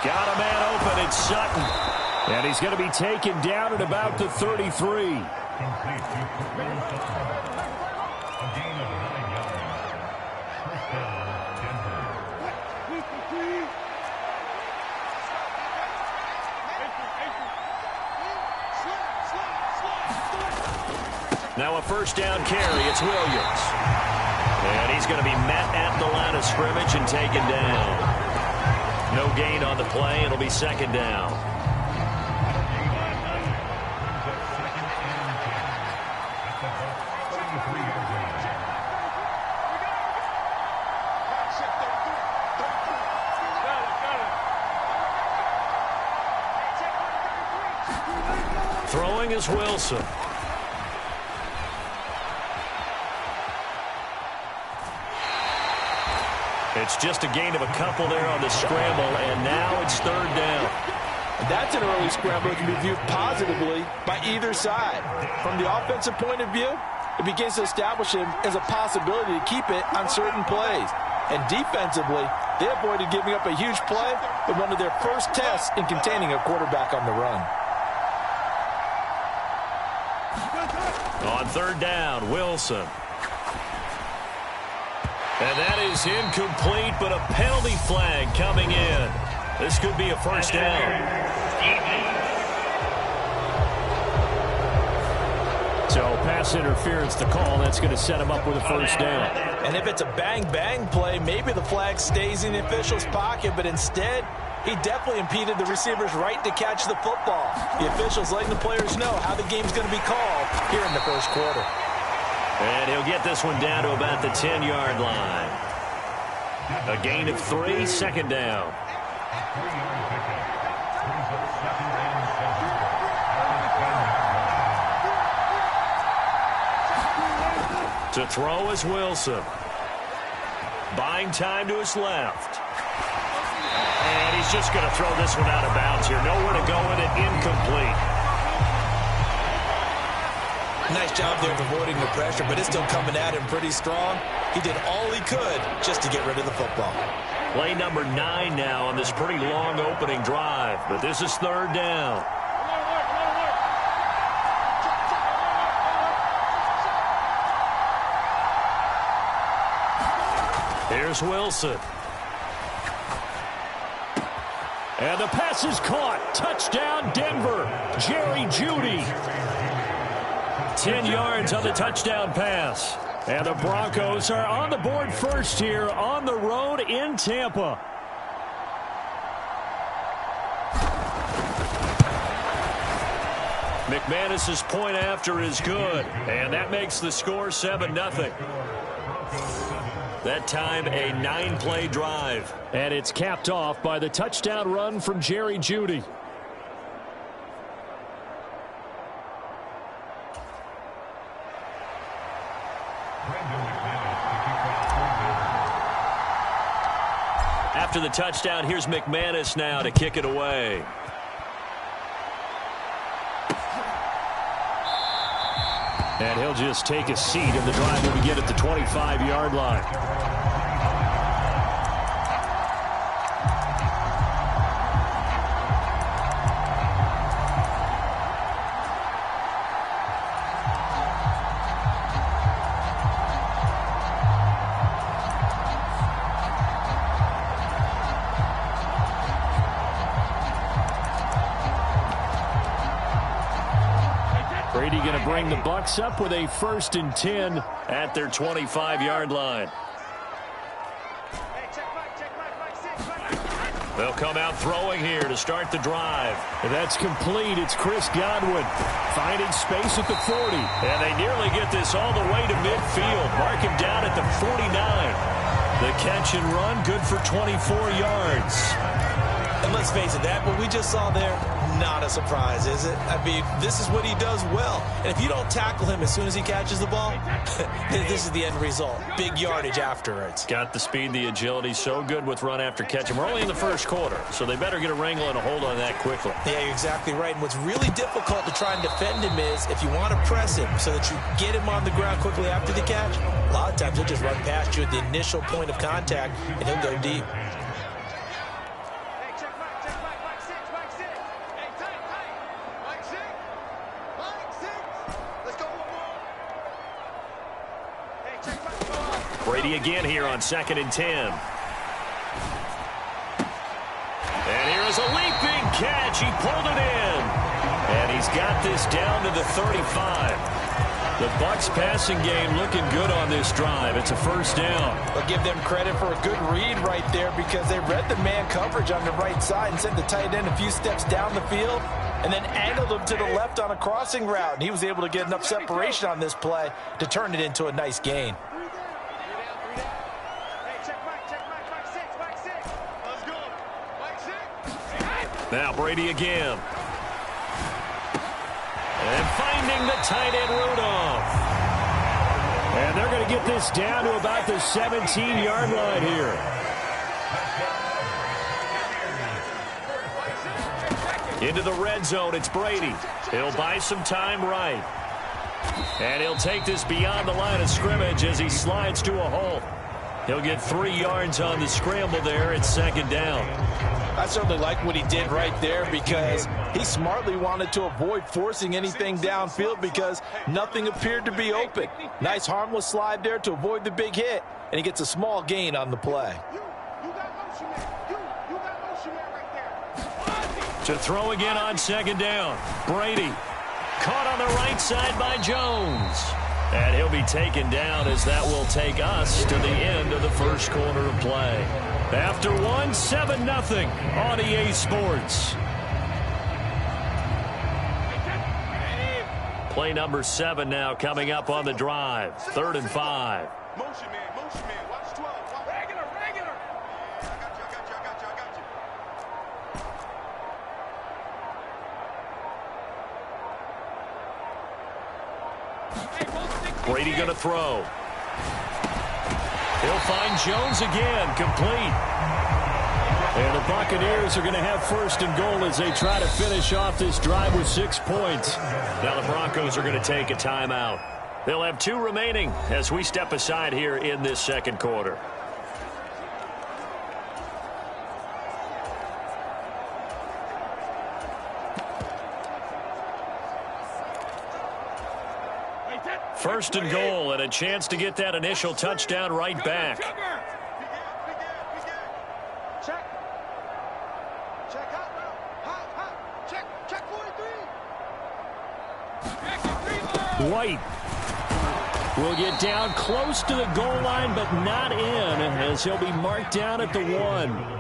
S1: Got a man open. It's Sutton. And he's going to be taken down at about the 33. Now a first down carry. It's Williams. And he's going to be met at the line of scrimmage and taken down. No gain on the play. It'll be second down. Throwing is Wilson. It's just a gain of a couple there on the scramble, and now it's third down.
S3: That's an early scramble that can be viewed positively by either side. From the offensive point of view, it begins to establish him as a possibility to keep it on certain plays. And defensively, they avoided giving up a huge play with one of their first tests in containing a quarterback on the run.
S1: On third down, Wilson. And that is incomplete, but a penalty flag coming in. This could be a first down. So pass interference to call. That's going to set him up with a first down.
S4: And if it's a bang-bang play, maybe the flag stays in the official's pocket, but instead, he definitely impeded the receiver's right to catch the football. The officials letting the players know how the game's going to be called here in the first quarter.
S1: And he'll get this one down to about the 10-yard line. A gain of 3, second down. To throw is Wilson. Buying time to his left. And he's just going to throw this one out of bounds here. Nowhere to go with it, incomplete.
S4: Nice job there of avoiding the pressure, but it's still coming at him pretty strong. He did all he could just to get rid of the football.
S2: Play number 9 now on this pretty long opening drive, but this is third down. Here's Wilson.
S1: And the pass is caught. Touchdown, Denver. Jerry Jeudy.
S2: 10 yards on the touchdown pass.
S1: And the Broncos are on the board first here on the road in Tampa.
S2: McManus's point after is good, and that makes the score 7-0. That time, a 9-play drive.
S1: And it's capped off by the touchdown run from Jerry Jeudy.
S2: After the touchdown, here's McManus now to kick it away.
S1: And he'll just take a seat, and the drive will begin at the 25-yard line. Brady going to bring the Bucs up with a 1st and 10
S2: at their 25-yard line. They'll come out throwing here to start the drive.
S1: And that's complete. It's Chris Godwin finding space at the 40.
S2: And they nearly get this all the way to midfield. Mark him down at the 49. The catch and run, good for 24 yards.
S4: And let's face it, that what we just saw there, not a surprise, is it? I mean, this is what he does well. And if you don't tackle him as soon as he catches the ball, this is the end result. Big yardage afterwards.
S2: Got the speed, the agility, so good with run after catch. And we're only in the first quarter, so they better get a wrangle and a hold on that quickly.
S4: Yeah, you're exactly right. And what's really difficult to try and defend him is if you want to press him so that you get him on the ground quickly after the catch, a lot of times he'll just run past you at the initial point of contact, and he'll go deep.
S2: Brady again here on 2nd and 10. And here is a leaping catch. He pulled it in. And he's got this down to the 35. The Bucs passing game looking good on this drive. It's a 1st down.
S3: I'll give them credit for a good read right there because they read the man coverage on the right side and sent the tight end a few steps down the field and then angled him to the left on a crossing route. And he was able to get enough separation on this play to turn it into a nice gain.
S2: Now Brady again. And finding the tight end Rudolph.
S1: And they're going to get this down to about the 17-yard line here.
S2: Into the red zone, it's Brady. He'll buy some time right. And he'll take this beyond the line of scrimmage as he slides to a hole. He'll get 3 yards on the scramble there. It's 2nd down.
S3: I certainly like what he did right there because he smartly wanted to avoid forcing anything downfield because nothing appeared to be open. Nice harmless slide there to avoid the big hit, and he gets a small gain on the play.
S2: To throw again on 2nd down. Brady caught on the right side by Jones. And he'll be taken down as that will take us to the end of the first quarter of play. After one, 7-0 on EA Sports. Play number 7 now coming up on the drive. 3rd and 5.
S5: Motion man, watch 12. Regular. I got you.
S2: Brady going to throw. He'll find Jones again, complete.
S1: And the Buccaneers are going to have 1st and goal as they try to finish off this drive with 6 points.
S2: Now the Broncos are going to take a timeout.
S1: They'll have 2 remaining as we step aside here in this second quarter. First and goal, and a chance to get that initial touchdown right back. White will get down close to the goal line, but not in, as he'll be marked down at the 1.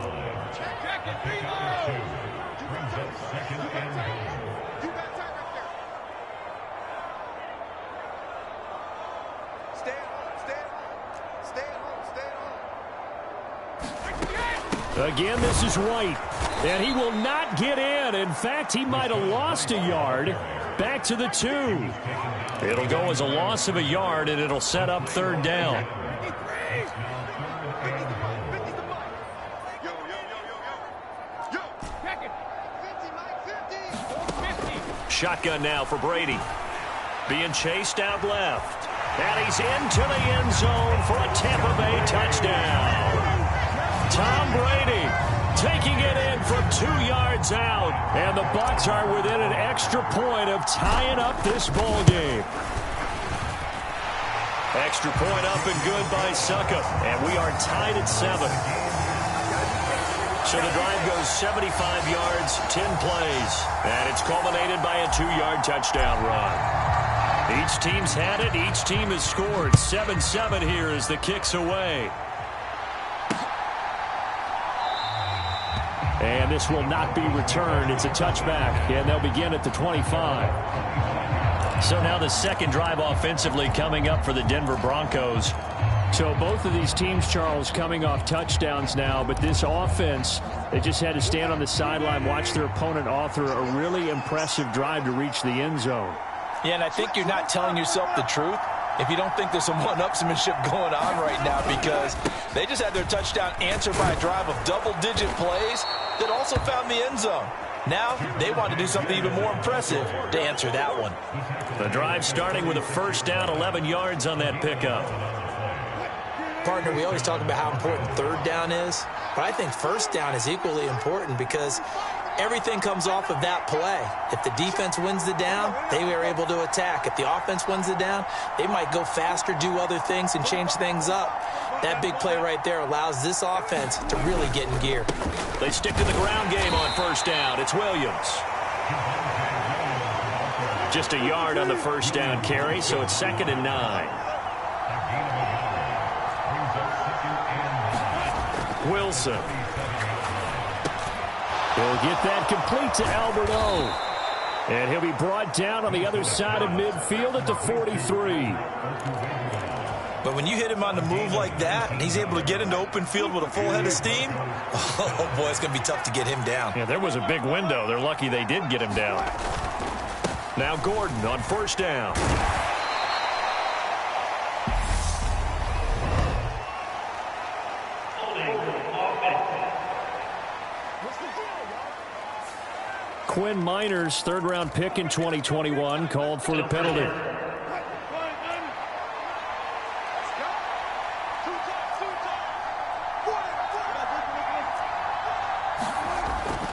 S1: Again, this is White, and he will not get in. In fact, he might have lost a yard. Back to the 2. It'll go as a loss of a yard, and it'll set up third down. Shotgun now for Brady. Being chased out left. And he's into the end zone for a Tampa Bay touchdown. Tom Brady taking it in from 2 yards out. And the Bucs are within an extra point of tying up this ball game. Extra point up and good by Succop. And we are tied at 7. So the drive goes 75 yards, 10 plays. And it's culminated by a 2-yard touchdown run. Each team's had it. Each team has scored. 7-7 here as the kick's away. And this will not be returned. It's a touchback, and they'll begin at the 25. So now the second drive offensively coming up for the Denver Broncos. So both of these teams, Charles, coming off touchdowns now, but this offense, they just had to stand on the sideline, watch their opponent author a really impressive drive to reach the end zone.
S3: Yeah, and I think you're not telling yourself the truth if you don't think there's some one-upsmanship going on right now, because they just had their touchdown answered by a drive of double-digit plays that also found the end zone. Now they want to do something even more impressive to answer that one.
S1: The drive starting with a first down, 11 yards on that pickup.
S4: Partner, we always talk about how important third down is, but I think first down is equally important because everything comes off of that play. If the defense wins the down, they are able to attack. If the offense wins the down, they might go faster, do other things, and change things up. That big play right there allows this offense to really get in gear.
S1: They stick to the ground game on first down. It's Williams. Just a yard on the first down carry, so it's 2nd and 9. Wilson. He'll get that complete to Albert O. And he'll be brought down on the other side of midfield at the 43.
S4: But when you hit him on the move like that, and he's able to get into open field with a full head of steam, oh, boy, it's going to be tough to get him down.
S1: Yeah, there was a big window. They're lucky they did get him down. Now Gordon on first down. Quinn Miners, 3rd-round pick in 2021, called for the penalty.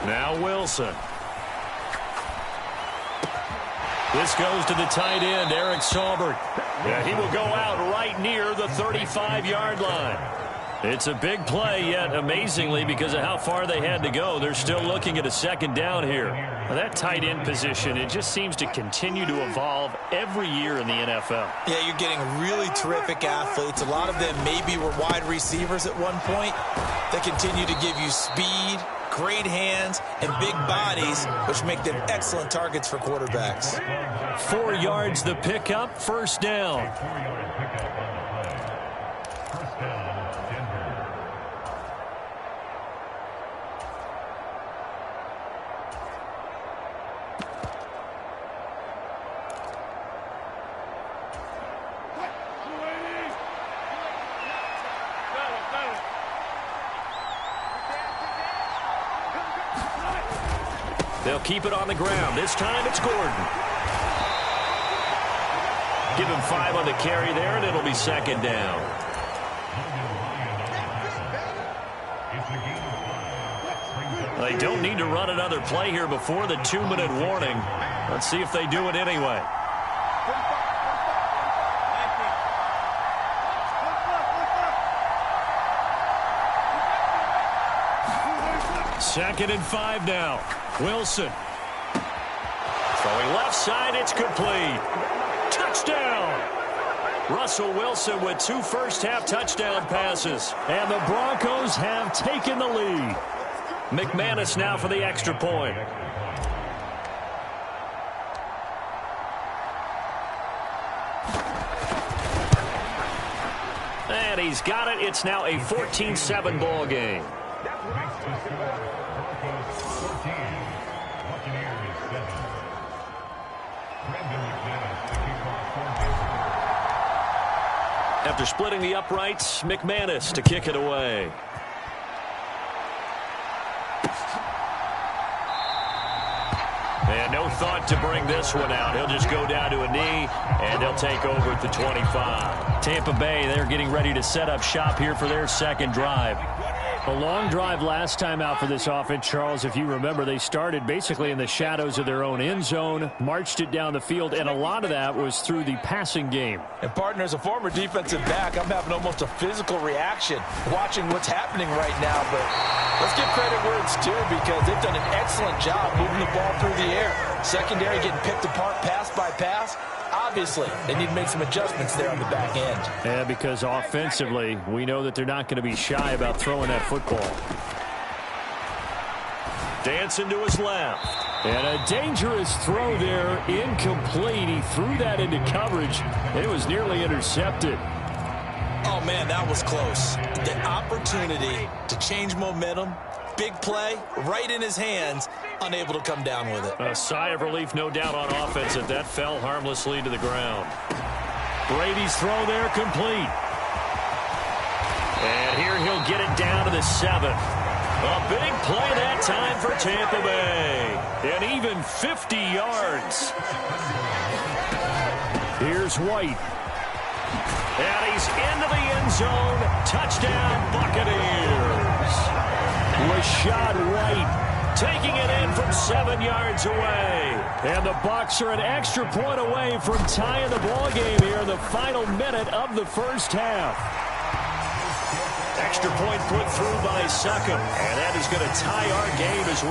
S1: Now Wilson. This goes to the tight end, Eric Saubert. Yeah, he will go out right near the 35-yard line. It's a big play, yet amazingly, because of how far they had to go, they're still looking at a second down here. Now, that tight end position, it just seems to continue to evolve every year in the NFL.
S4: Yeah, you're getting really terrific athletes. A lot of them maybe were wide receivers at one point. They continue to give you speed, great hands, and big bodies, which make them excellent targets for quarterbacks.
S1: 4 yards the pickup, first down. They'll keep it on the ground. This time it's Gordon. Give him 5 on the carry there, and it'll be second down. They don't need to run another play here before the 2-minute warning. Let's see if they do it anyway. Second and 5 now. Wilson. Throwing left side, it's complete. Touchdown! Russell Wilson with 2 first-half touchdown passes. And the Broncos have taken the lead. McManus now for the extra point. And he's got it. It's now a 14-7 ball game. After splitting the uprights, McManus to kick it away. And no thought to bring this one out. He'll just go down to a knee, and they'll take over at the 25. Tampa Bay, they're getting ready to set up shop here for their second drive. A long drive last time out for this offense, Charles. If you remember, they started basically in the shadows of their own end zone, marched it down the field, and a lot of that was through the passing game.
S3: And, partner, as a former defensive back, I'm having almost a physical reaction watching what's happening right now. But let's give credit where it's due because they've done an excellent job moving the ball through the air. Secondary getting picked apart pass by pass. Obviously, they need to make some adjustments there on the back end.
S1: Yeah, because offensively, we know that they're not going to be shy about throwing that football. Dancing to his left. And a dangerous throw there, incomplete. He threw that into coverage. It was nearly intercepted.
S4: Oh, man, that was close. The opportunity to change momentum, big play, right in his hands, unable to come down with it.
S1: A sigh of relief, no doubt, on offense that that fell harmlessly to the ground. Brady's throw there complete. And here he'll get it down to the 7. A big play that time for Tampa Bay. And even 50 yards. Here's White. And he's into the end zone. Touchdown, Buccaneers. Rashad White taking it in from 7 yards away. And the Bucs are an extra point away from tying the ball game here in the final minute of the first half. Extra point put through by Succop. And that is going to tie our game as we...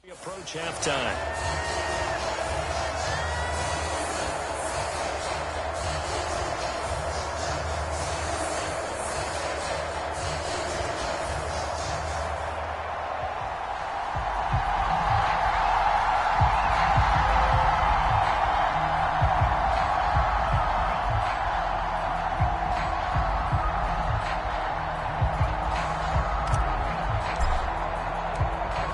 S1: We approach halftime.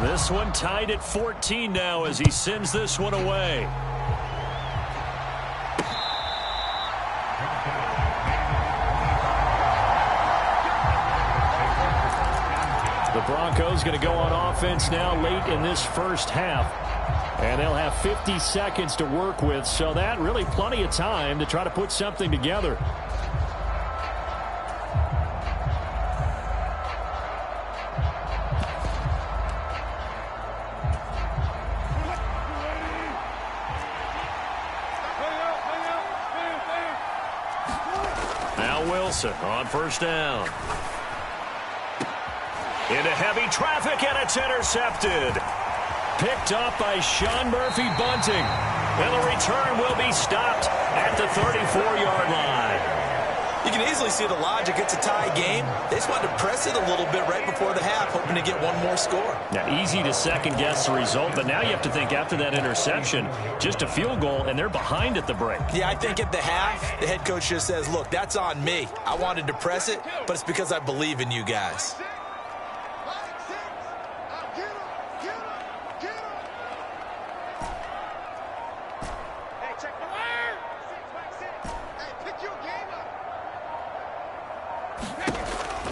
S1: This one tied at 14 now as he sends this one away. The Broncos going to go on offense now late in this first half. And they'll have 50 seconds to work with, so that really plenty of time to try to put something together. Wilson on first down. Into heavy traffic, and it's intercepted. Picked up by Sean Murphy-Bunting. And the return will be stopped at the 34-yard line.
S4: You can easily see the logic. It's a tie game. They just wanted to press it a little bit right before the half, hoping to get one more score.
S1: Now, easy to second-guess the result, but now you have to think after that interception, just a field goal, and they're behind at the break.
S4: Yeah, I think at the half, the head coach just says, look, that's on me. I wanted to press it, but it's because I believe in you guys.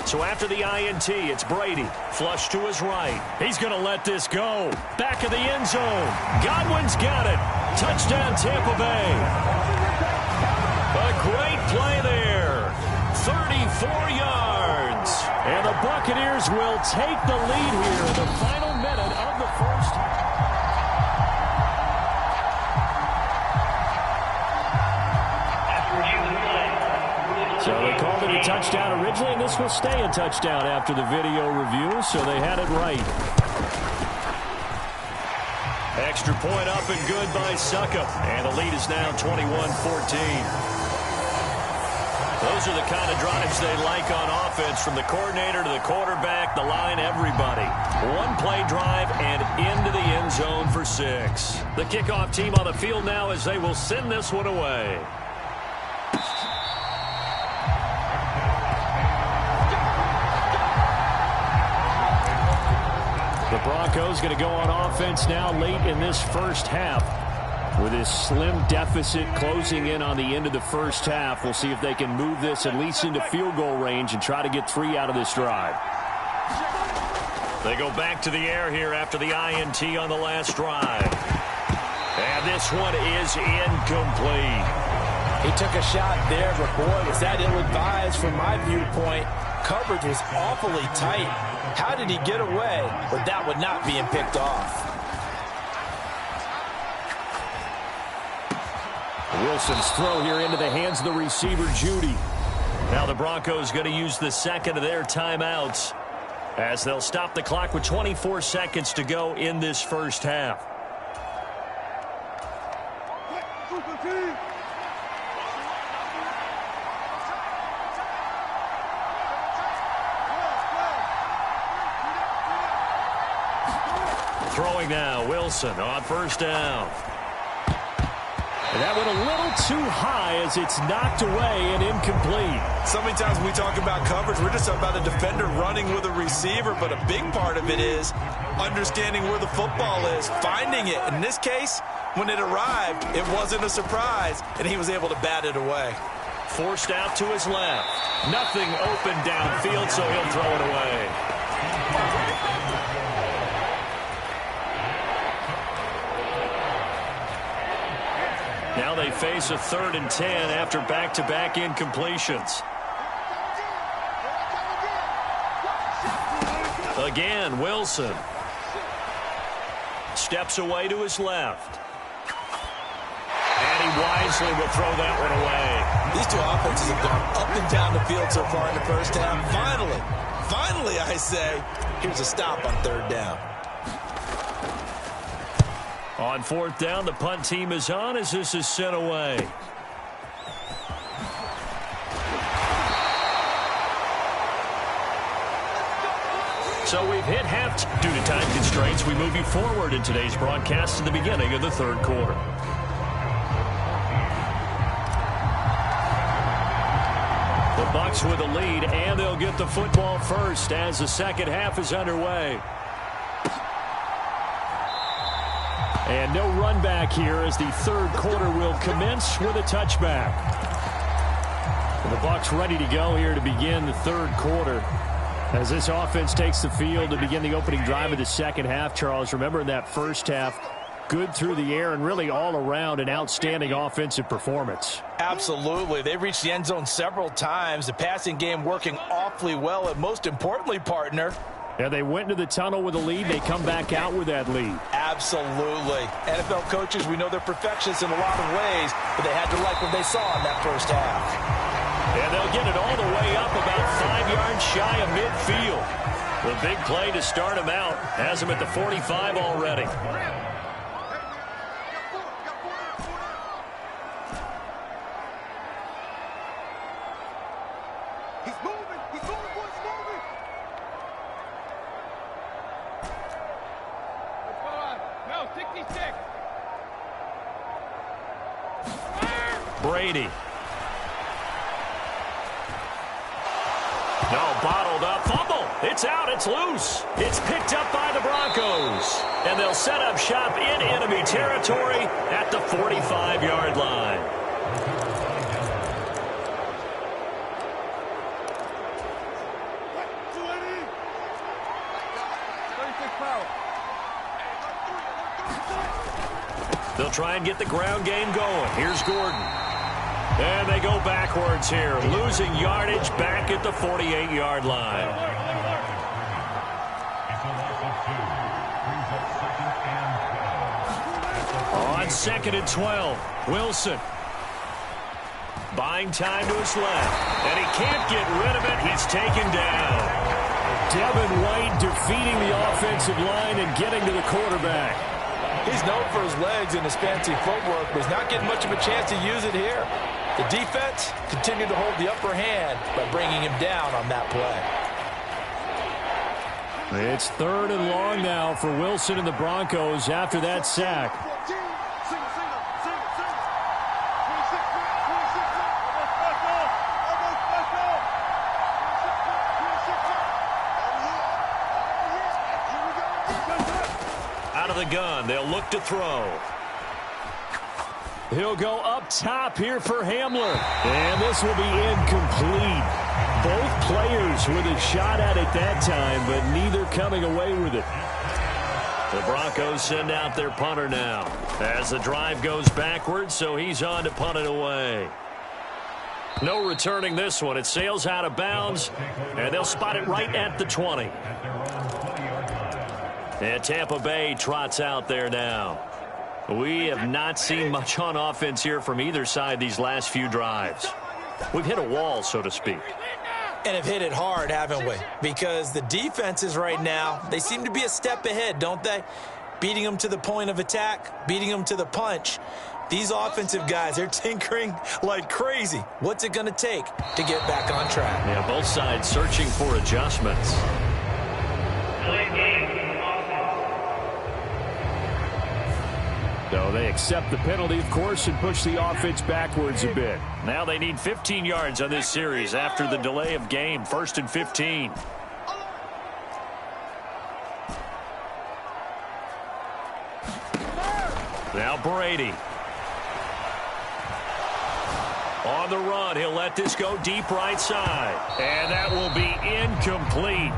S1: So after the INT, it's Brady. Flush to his right. He's going to let this go. Back of the end zone. Godwin's got it. Touchdown, Tampa Bay. A great play there. 34 yards. And the Buccaneers will take the lead here in the final minute of the first. So they called it a touchdown originally, and this will stay a touchdown after the video review, so they had it right. Extra point up and good by Suckup, and the lead is now 21-14. Those are the kind of drives they like on offense, from the coordinator to the quarterback, the line, everybody. One-play drive and into the end zone for 6. The kickoff team on the field now as they will send this one away. The Broncos going to go on offense now late in this first half with this slim deficit closing in on the end of the first half. We'll see if they can move this at least into field goal range and try to get 3 out of this drive. They go back to the air here after the INT on the last drive. And this one is incomplete.
S3: He took a shot there, but boy, was that ill-advised from my viewpoint. Coverage was awfully tight. How did he get away with that one not being picked off?
S1: Wilson's throw here into the hands of the receiver, Judy. Now the Broncos going to use the second of their timeouts as they'll stop the clock with 24 seconds to go in this first half. Throwing now, Wilson on first down. And that went a little too high as it's knocked away and incomplete.
S4: So many times when we talk about coverage, we're just about a defender running with a receiver, but a big part of it is understanding where the football is, finding it. In this case, when it arrived, it wasn't a surprise, and he was able to bat it away.
S1: Forced out to his left. Nothing open downfield, so he'll throw it away. Now they face a 3rd and 10 after back-to-back incompletions. Again, Wilson. Steps away to his left. And he wisely will throw that one away.
S4: These two offenses have gone up and down the field so far in the first half. Finally, I say, here's a stop on 3rd down.
S1: On fourth down, the punt team is on as this is sent away. So we've hit half. Due to time constraints, we move you forward in today's broadcast to the beginning of the third quarter. The Bucs with a lead, and they'll get the football first as the second half is underway. And no run back here as the third quarter will commence with a touchback. The Bucs ready to go here to begin the third quarter. As this offense takes the field to begin the opening drive of the second half, Charles, remember in that first half, good through the air and really all around an outstanding offensive performance.
S3: Absolutely. They've reached the end zone several times. The passing game working awfully well, and most importantly, partner,
S1: yeah, they went into the tunnel with a lead. They come back out with that lead.
S3: Absolutely. NFL coaches, we know they're perfectionists in a lot of ways, but they had to like what they saw in that first half.
S1: And they'll get it all the way up about 5 yards shy of midfield. The big play to start him out has him at the 45 already.
S5: He's moving, boys, moving. Let's go on. No, 66.
S1: Brady. No, bottled up. Fumble. It's out. It's loose. It's picked up by the Broncos. And they'll set up shop in enemy territory at the 45-yard line. They'll try and get the ground game going. Here's Gordon. And they go backwards here, losing yardage back at the 48-yard line. On 2nd and 12, Wilson. Buying time to his left. And he can't get rid of it. He's taken down. Devin White defeating the offensive line and getting to the quarterback.
S3: He's known for his legs and his fancy footwork, but he's not getting much of a chance to use it here. The defense continued to hold the upper hand by bringing him down on that play.
S1: It's 3rd and long now for Wilson and the Broncos after that sack. Out of the gun, they'll look to throw. He'll go up top here for Hamler. And this will be incomplete. Both players with a shot at it that time, but neither coming away with it. The Broncos send out their punter now as the drive goes backwards, so he's on to punt it away. No returning this one. It sails out of bounds, and they'll spot it right at the 20. And Tampa Bay trots out there now. We have not seen much on offense here from either side these last few drives. We've hit a wall, so to speak.
S4: And have hit it hard, haven't we? Because the defenses right now, they seem to be a step ahead, don't they? Beating them to the point of attack, beating them to the punch. These offensive guys, they're tinkering like crazy. What's it going to take to get back on track?
S1: Yeah, both sides searching for adjustments. So they accept the penalty, of course, and push the offense backwards a bit. Now they need 15 yards on this series after the delay of game. 1st and 15. Now Brady. On the run, he'll let this go deep right side. And that will be incomplete.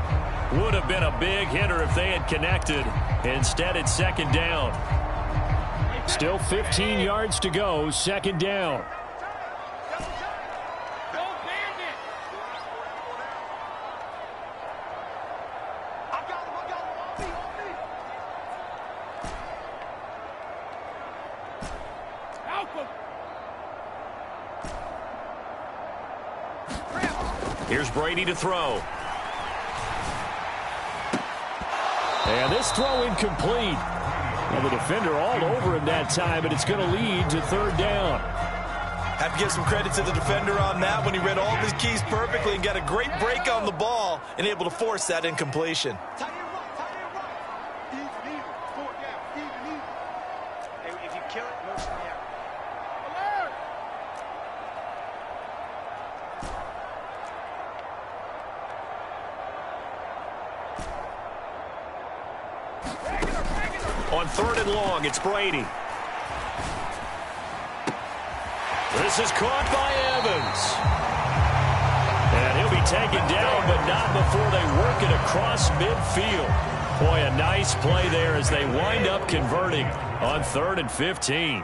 S1: Would have been a big hitter if they had connected. Instead, it's 2nd down. Still 15 yards to go, 2nd down. Here's Brady to throw. And this throw incomplete. Well, the defender all over him that time, and it's going to lead to third down.
S3: Have to give some credit to the defender on that when he read all of his keys perfectly and got a great break on the ball and able to force that incompletion.
S5: If you kill it, go from there.
S1: On third and long, it's Brady. This is caught by Evans. And he'll be taken down, but not before they work it across midfield. Boy, a nice play there as they wind up converting on 3rd and 15.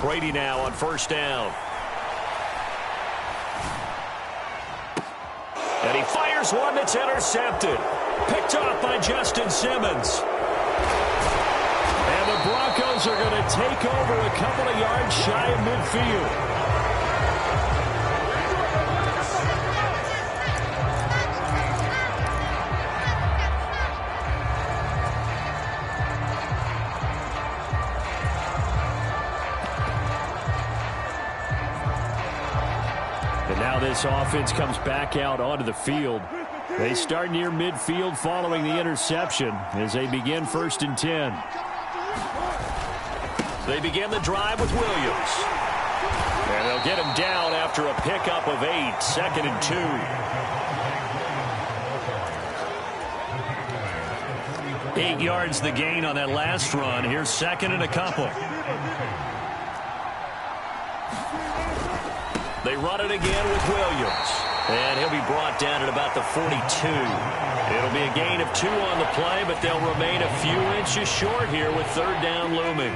S1: Brady now on first down. And he fires one that's intercepted. Picked off by Justin Simmons. And the Broncos are going to take over a couple of yards shy of midfield. And now this offense comes back out onto the field. They start near midfield following the interception as they begin 1st and 10. They begin the drive with Williams. And they'll get him down after a pickup of 8, 2nd and 2. 8 yards the gain on that last run. Here's 2nd and a couple. They run it again with Williams. And he'll be brought down at about the 42. It'll be a gain of 2 on the play, but they'll remain a few inches short here with 3rd down looming.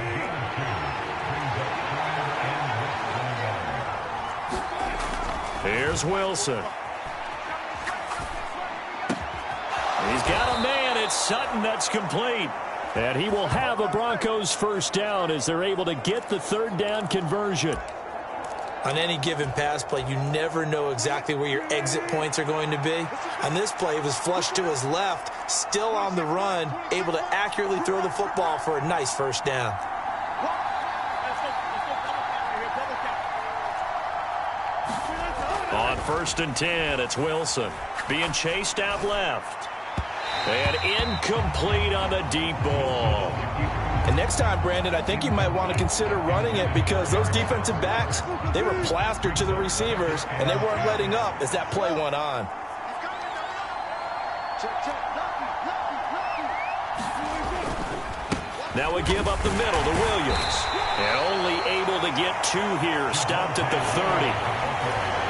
S1: Here's Wilson. He's got a man. It's Sutton that's complete. And he will have a Broncos first down as they're able to get the 3rd down conversion.
S4: On any given pass play, you never know exactly where your exit points are going to be. On this play, it was flushed to his left, still on the run, able to accurately throw the football for a nice first down.
S1: On 1st and 10, it's Wilson being chased out left. And incomplete on the deep ball.
S3: And next time, Brandon, I think you might want to consider running it because those defensive backs, they were plastered to the receivers, and they weren't letting up as that play went on.
S1: Now we give up the middle to Williams. And only able to get 2 here, stopped at the 30.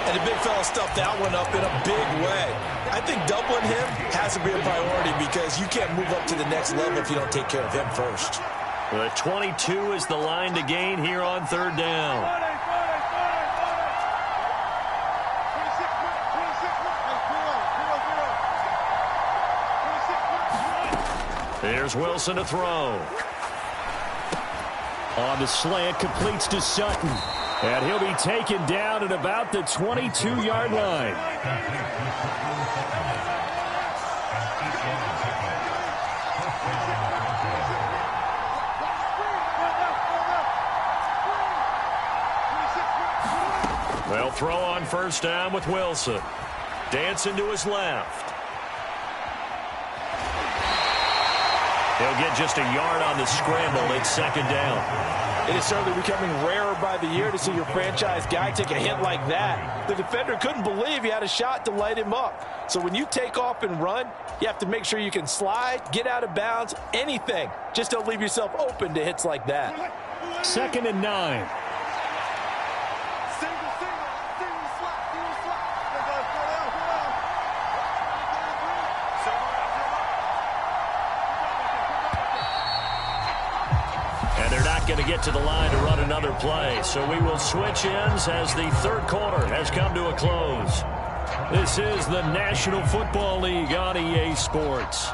S3: And the big fella stuffed that one up in a big way. I think doubling him has to be a priority because you can't move up to the next level if you don't take care of him first.
S1: The 22 is the line to gain here on 3rd down. Here's Wilson to throw. On the slant, completes to Sutton. And he'll be taken down at about the 22-yard line. They'll throw on first down with Wilson. Dancing to his left. He'll get just a yard on the scramble. It's 2nd down.
S3: It is certainly becoming rarer by the year to see your franchise guy take a hit like that. The defender couldn't believe he had a shot to light him up. So when you take off and run, you have to make sure you can slide, get out of bounds, anything. Just don't leave yourself open to hits like that.
S1: 2nd and 9. Going to get to the line to run another play. So we will switch ends as the 3rd quarter has come to a close. This is the National Football League on EA Sports.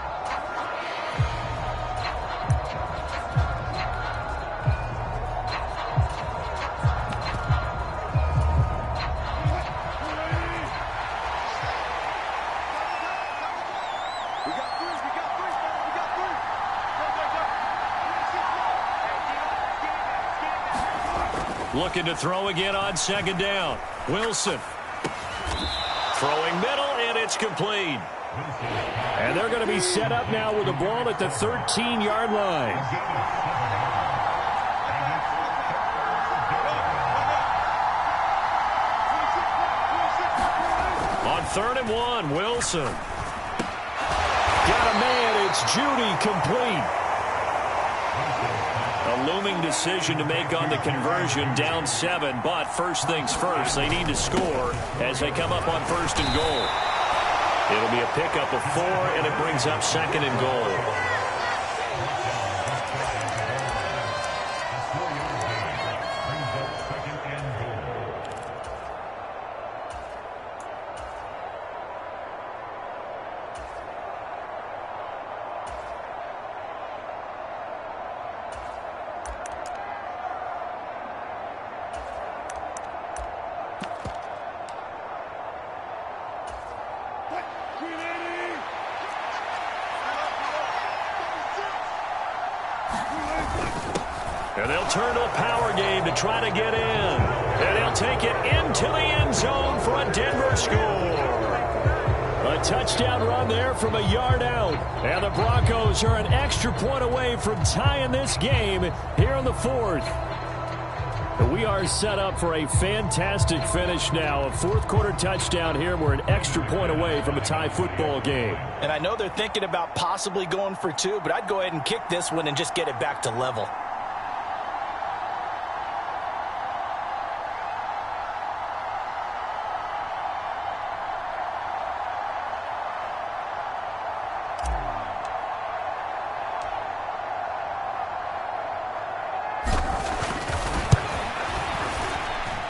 S1: Looking to throw again on second down. Wilson. Throwing middle, and it's complete. And they're going to be set up now with the ball at the 13-yard line. On 3rd and 1, Wilson. Got a man, it's Judy, complete. A looming decision to make on the conversion, down 7, but first things first, they need to score as they come up on 1st and goal. It'll be a pickup of 4, and it brings up 2nd and goal. And they'll turn to a power game to try to get in. And they'll take it into the end zone for a Denver score. A touchdown run there from a yard out. And the Broncos are an extra point away from tying this game here in the 4th. We are set up for a fantastic finish now. A 4th quarter touchdown here. We're an extra point away from a tie football game.
S3: And I know they're thinking about possibly going for 2, but I'd go ahead and kick this one and just get it back to level.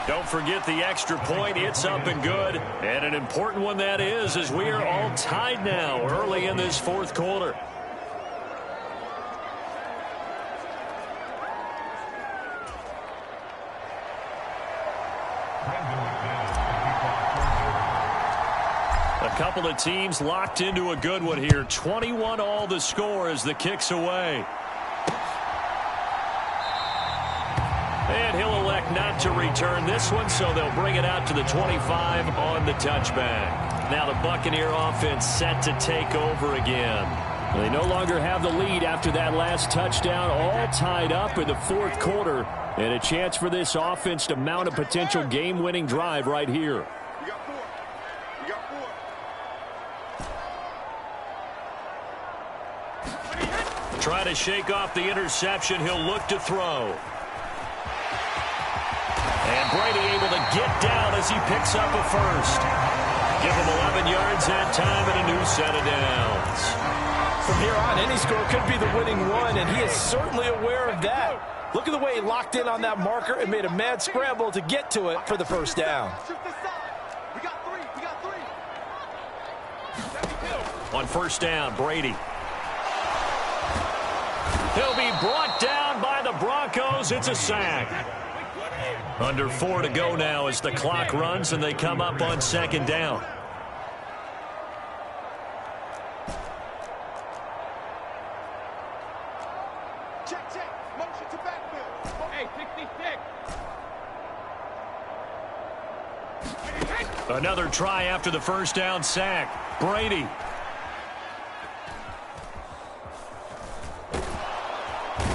S1: Don't forget the extra point. It's up and good. And an important one that is, as we are all tied now early in this 4th quarter. A couple of teams locked into a good one here. 21 all the score as the kick's away. And he'll elect not to return this one, so they'll bring it out to the 25 on the touchback. Now the Buccaneer offense set to take over again. They no longer have the lead after that last touchdown, all tied up in the 4th quarter. And a chance for this offense to mount a potential game-winning drive right here. Try to shake off the interception. He'll look to throw. And Brady able to get down as he picks up a first. Give him 11 yards that time and a new set of downs.
S3: From here on, any score could be the winning one, and he is certainly aware of that. Look at the way he locked in on that marker and made a mad scramble to get to it for the first down.
S1: On 1st down, Brady. He'll be brought down by the Broncos. It's a sack. Under 4 to go now as the clock runs and they come up on 2nd down.
S5: Check. Motion to backfield. Hey, 66.
S1: Another try after the first down sack. Brady.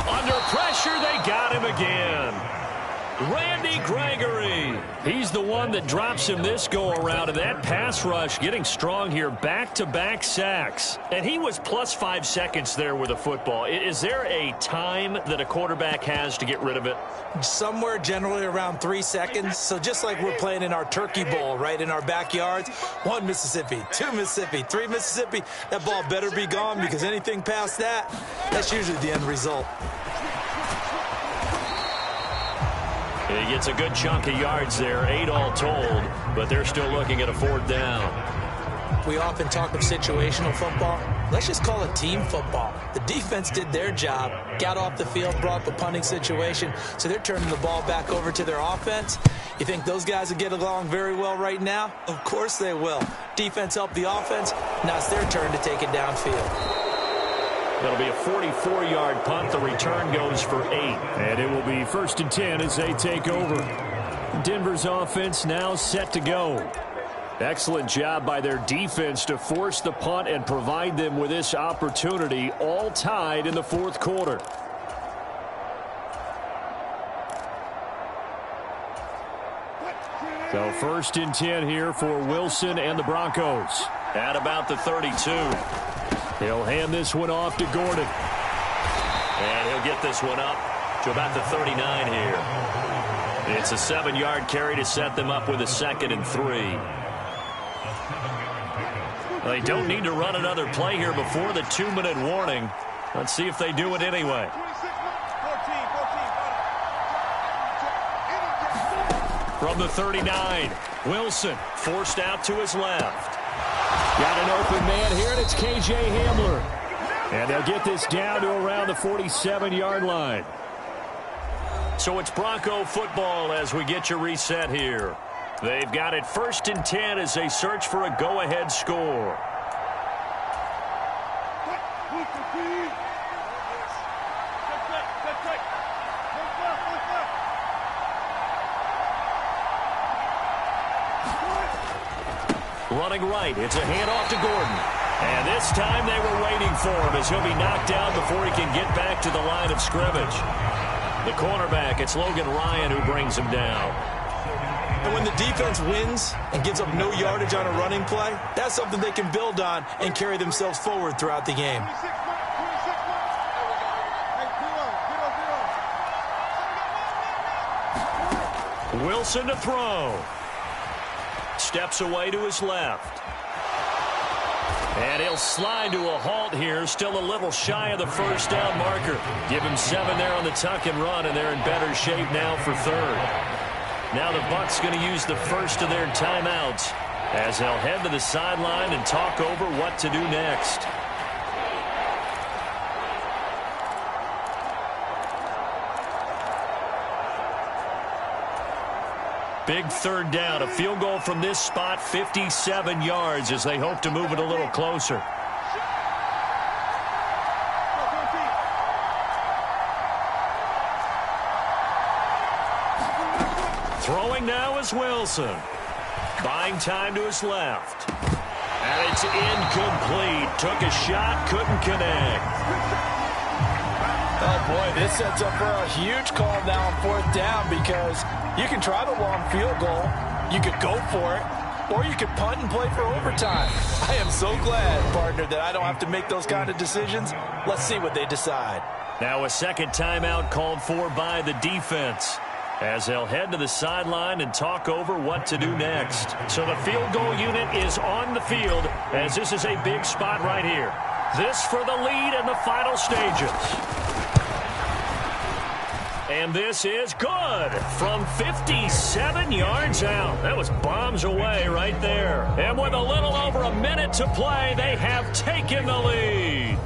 S1: Under pressure, they got him again. Randy Gregory. He's the one that drops him this go-around, and that pass rush getting strong here. Back-to-back sacks. And he was plus 5 seconds there with a football. Is there a time that a quarterback has to get rid of it?
S4: Somewhere generally around 3 seconds. So just like we're playing in our turkey bowl, right, in our backyards, 1 Mississippi, 2 Mississippi, 3 Mississippi, that ball better be gone because anything past that, that's usually the end result.
S1: He gets a good chunk of yards there, 8 all told, but they're still looking at a 4th down.
S4: We often talk of situational football. Let's just call it team football. The defense did their job, got off the field, brought the punting situation, so they're turning the ball back over to their offense. You think those guys will get along very well right now? Of course they will. Defense helped the offense. Now it's their turn to take it downfield.
S1: That'll be a 44-yard punt. The return return goes for 8. And it will be 1st and 10 as they take over. Denver's offense now set to go. Excellent job by their defense to force the punt and provide them with this opportunity, all tied in the 4th quarter. So 1st and 10 here for Wilson and the Broncos.
S2: At about the 32.
S1: He'll hand this one off to Gordon.
S2: And he'll get this one up to about the 39 here. It's a 7-yard carry to set them up with a 2nd and 3. They don't need to run another play here before the 2-minute warning. Let's see if they do it anyway. From the 39, Wilson forced out to his left.
S1: Got an open man here, and it's K.J. Hamler. And they'll get this down to around the 47-yard line.
S2: So it's Bronco football as we get you reset here. They've got it 1st and 10 as they search for a go-ahead score. Running right, it's a handoff to Gordon. And this time they were waiting for him as he'll be knocked down before he can get back to the line of scrimmage. The cornerback, it's Logan Ryan who brings him down.
S4: And when the defense wins and gives up no yardage on a running play, that's something they can build on and carry themselves forward throughout the game.
S2: Wilson to throw. Steps away to his left. And he'll slide to a halt here, still a little shy of the 1st down marker. Give him 7 there on the tuck and run, and they're in better shape now for 3rd. Now the Bucs going to use the first of their timeouts as they'll head to the sideline and talk over what to do next. Big 3rd down, a field goal from this spot, 57 yards as they hope to move it a little closer. Throwing now is Wilson. Buying time to his left. And it's incomplete. Took a shot, couldn't connect.
S3: Oh, boy, this sets up for a huge call now on 4th down because you can try the long field goal, you could go for it, or you could punt and play for overtime. I am so glad, partner, that I don't have to make those kind of decisions. Let's see what they decide.
S2: Now a 2nd timeout called for by the defense as they'll head to the sideline and talk over what to do next. So the field goal unit is on the field as this is a big spot right here. This for the lead in the final stages. And this is good from 57 yards out. That was bombs away right there. And with a little over a minute to play, they have taken the lead.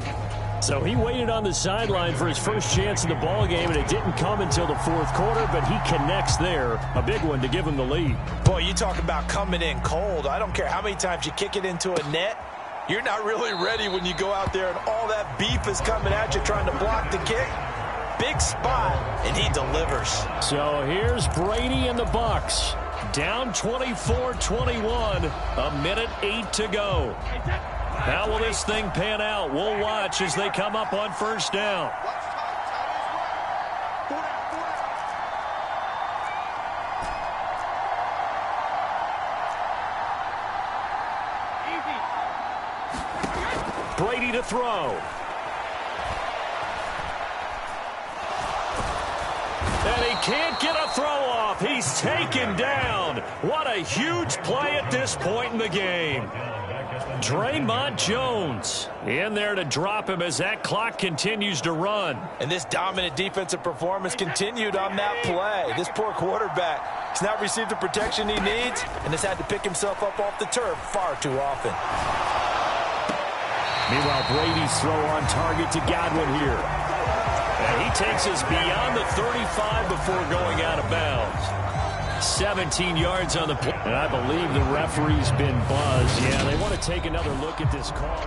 S1: So he waited on the sideline for his first chance in the ballgame, and it didn't come until the 4th quarter, but he connects there. A big one to give him the lead.
S4: Boy, you talk about coming in cold. I don't care how many times you kick it into a net. You're not really ready when you go out there and all that beef is coming at you trying to block the kick. Big spot, and he delivers.
S1: So here's Brady and the Bucs. Down 24-21, a minute 8 to go. How will this thing pan out? We'll watch as they come up on 1st down. Brady to throw. And he can't get a throw off. He's taken down. What a huge play at this point in the game. Draymond Jones in there to drop him as that clock continues to run.
S4: And this dominant defensive performance continued on that play. This poor quarterback has not received the protection he needs and has had to pick himself up off the turf far too often.
S1: Meanwhile, Brady's throw on target to Godwin here.
S2: And he takes us beyond the 35 before going out of bounds. 17 yards on the play.
S1: And I believe the referee's been buzzed. Yeah, they want to take another look at this call.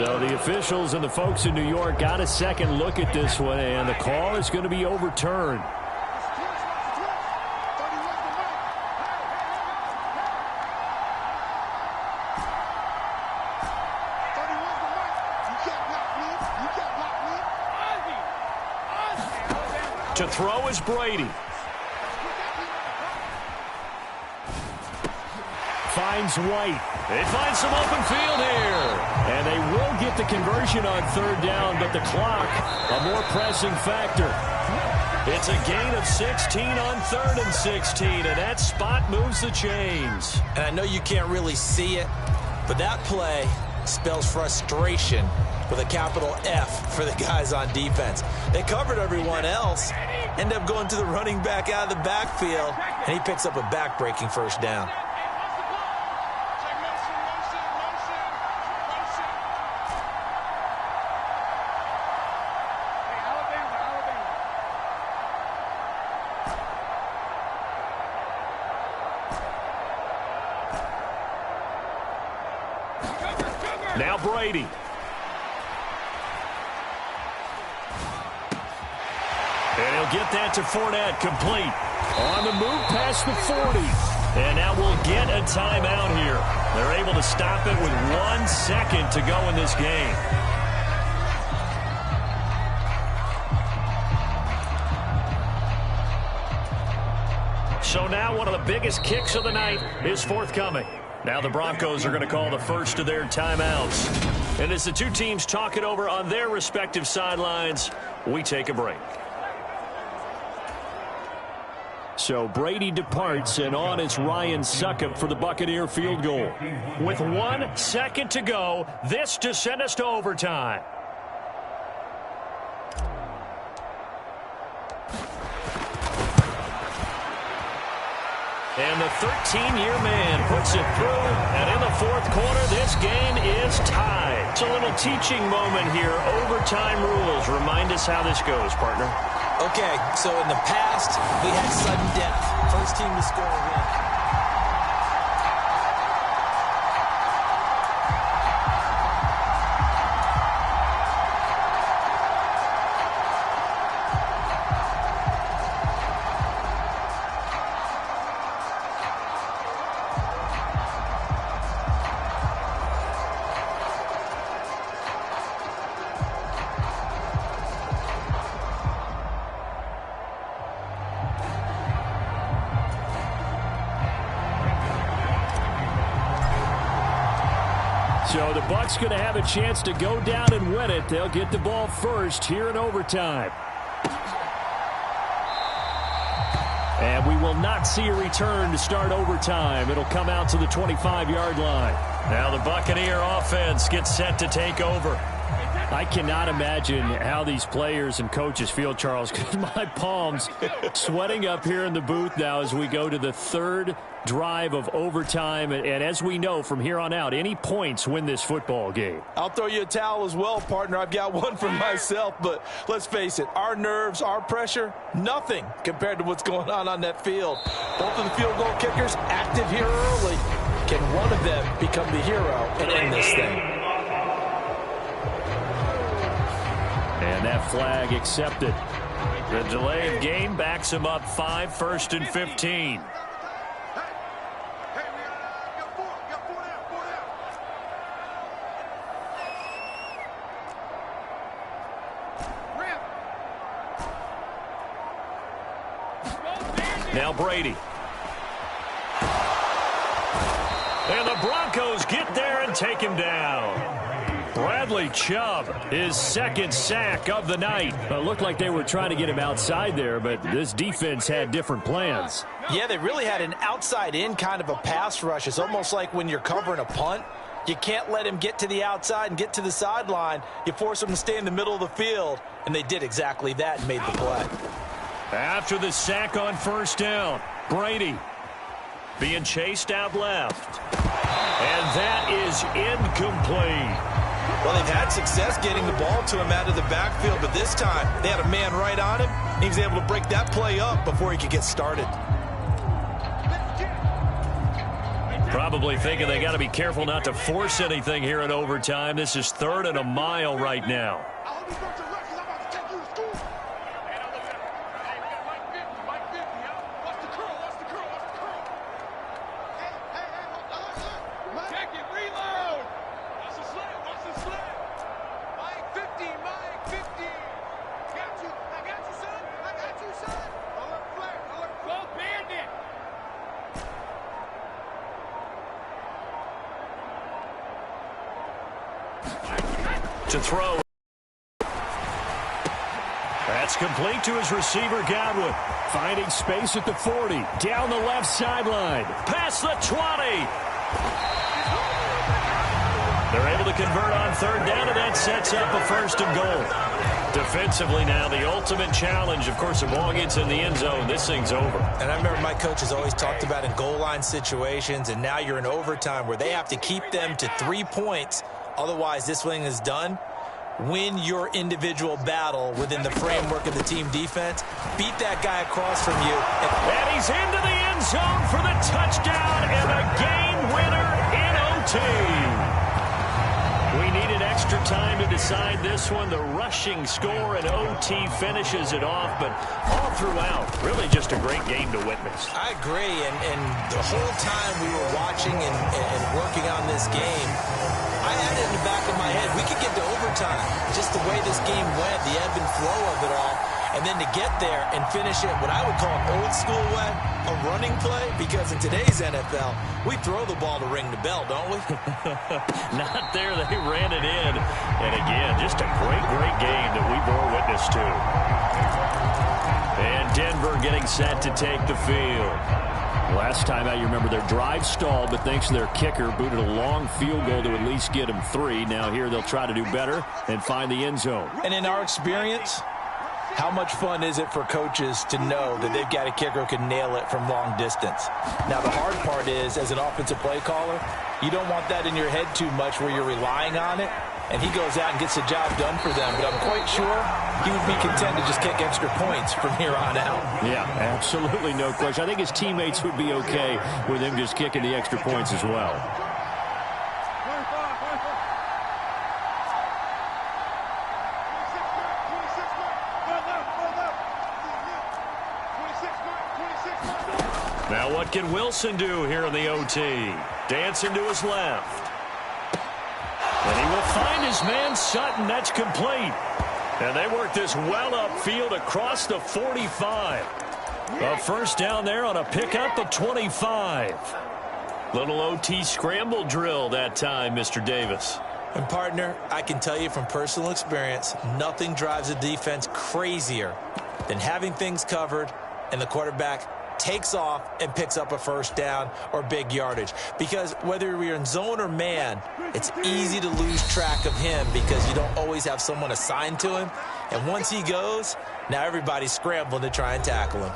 S1: So the officials and the folks in New York got a second look at this one, and the call is going to be overturned.
S2: To throw is Brady.
S1: Finds White.
S2: They find some open field here.
S1: And they will get the conversion on third down, but the clock, a more pressing factor.
S2: It's a gain of 16 on 3rd and 16, and that spot moves the chains.
S4: And I know you can't really see it, but that play spells frustration with a capital F for the guys on defense. They covered everyone else, end up going to the running back out of the backfield, and he picks up a back-breaking first down.
S2: Now Brady. And he'll get that to Fournette, complete. On the move past the 40. And now we'll get a timeout here. They're able to stop it with 1 second to go in this game. So now one of the biggest kicks of the night is forthcoming. Now the Broncos are going to call the first of their timeouts. And as the two teams talk it over on their respective sidelines, we take a break.
S1: So Brady departs, and on it's Ryan Succop for the Buccaneer field goal.
S2: With 1 second to go, this to send us to overtime. And the 13-year man puts it through. And in the fourth quarter, this game is tied. It's a little teaching moment here. Overtime rules. Remind us how this goes, partner.
S4: Okay, so in the past, we had sudden death. First team to score a win.
S1: So the Bucs going to have a chance to go down and win it. They'll get the ball first here in overtime. And we will not see a return to start overtime. It'll come out to the 25-yard line.
S2: Now the Buccaneer offense gets set to take over.
S1: I cannot imagine how these players and coaches feel, Charles, because my palms sweating up here in the booth now as we go to the third drive of overtime. And as we know from here on out, any points win this football game.
S3: I'll throw you a towel as well, partner. I've got one for myself, but let's face it, our nerves, our pressure, nothing compared to what's going on that field. Both of the field goal kickers active here early. Can one of them become the hero and end this thing?
S1: And that flag accepted.
S2: The delay of game backs him up 5, 1st and 15. Now Brady. And the Broncos get there and take him down. Bradley Chubb, his second sack of the night.
S1: It looked like they were trying to get him outside there, but this defense had different plans.
S4: Yeah, they really had an outside-in kind of a pass rush. It's almost like when you're covering a punt. You can't let him get to the outside and get to the sideline. You force him to stay in the middle of the field, and they did exactly that and made the play.
S2: After the sack on first down, Brady being chased out left. And that is incomplete.
S4: Well, they've had success getting the ball to him out of the backfield, but this time they had a man right on him. He was able to break that play up before he could get started.
S1: Probably thinking they got to be careful not to force anything here in overtime. This is 3rd and a mile right now. To throw. That's complete to his receiver, Godwin. Finding space at the 40. Down the left sideline. Past the 20. They're able to convert on 3rd down, and that sets up a 1st and goal. Defensively now, the ultimate challenge. Of course, the ball gets in the end zone. This thing's over.
S4: And I remember my coach has always talked about in goal line situations, and now you're in overtime where they have to keep them to 3 points. Otherwise, this thing is done. Win your individual battle within the framework of the team defense. Beat that guy across from you.
S1: And he's into the end zone for the touchdown and a game winner in OT. We needed extra time to decide this one. The rushing score in OT finishes it off, but all throughout, really just a great game to witness.
S4: I agree, and the whole time we were watching and working on this game, I had it in the back of my head. We could get to overtime. Just the way this game went, the ebb and flow of it all. And then to get there and finish it, what I would call an old school way, a running play. Because in today's NFL, we throw the ball to ring the bell, don't we?
S1: Not there. They ran it in. And again, just a great, great game that we bore witness to. And Denver getting set to take the field. Last time out, you remember their drive stalled, but thanks to their kicker, booted a long field goal to at least get them 3. Now here they'll try to do better and find the end zone.
S3: And in our experience, how much fun is it for coaches to know that they've got a kicker who can nail it from long distance? Now, the hard part is, as an offensive play caller, you don't want that in your head too much where you're relying on it. And he goes out and gets the job done for them. But I'm quite sure he would be content to just kick extra points from here on out.
S1: Yeah, absolutely no question. I think his teammates would be okay with him just kicking the extra points as well. Now what can Wilson do here in the OT? Dancing to his left. And he will find his man Sutton. That's complete. And they work this well upfield across the 45. A 1st down there on a pickup of 25. Little OT scramble drill that time, Mr. Davis.
S4: And, partner, I can tell you from personal experience, nothing drives a defense crazier than having things covered and the quarterback takes off and picks up a 1st down or big yardage. Because whether you're in zone or man, it's easy to lose track of him because you don't always have someone assigned to him. And once he goes, now everybody's scrambling to try and tackle him.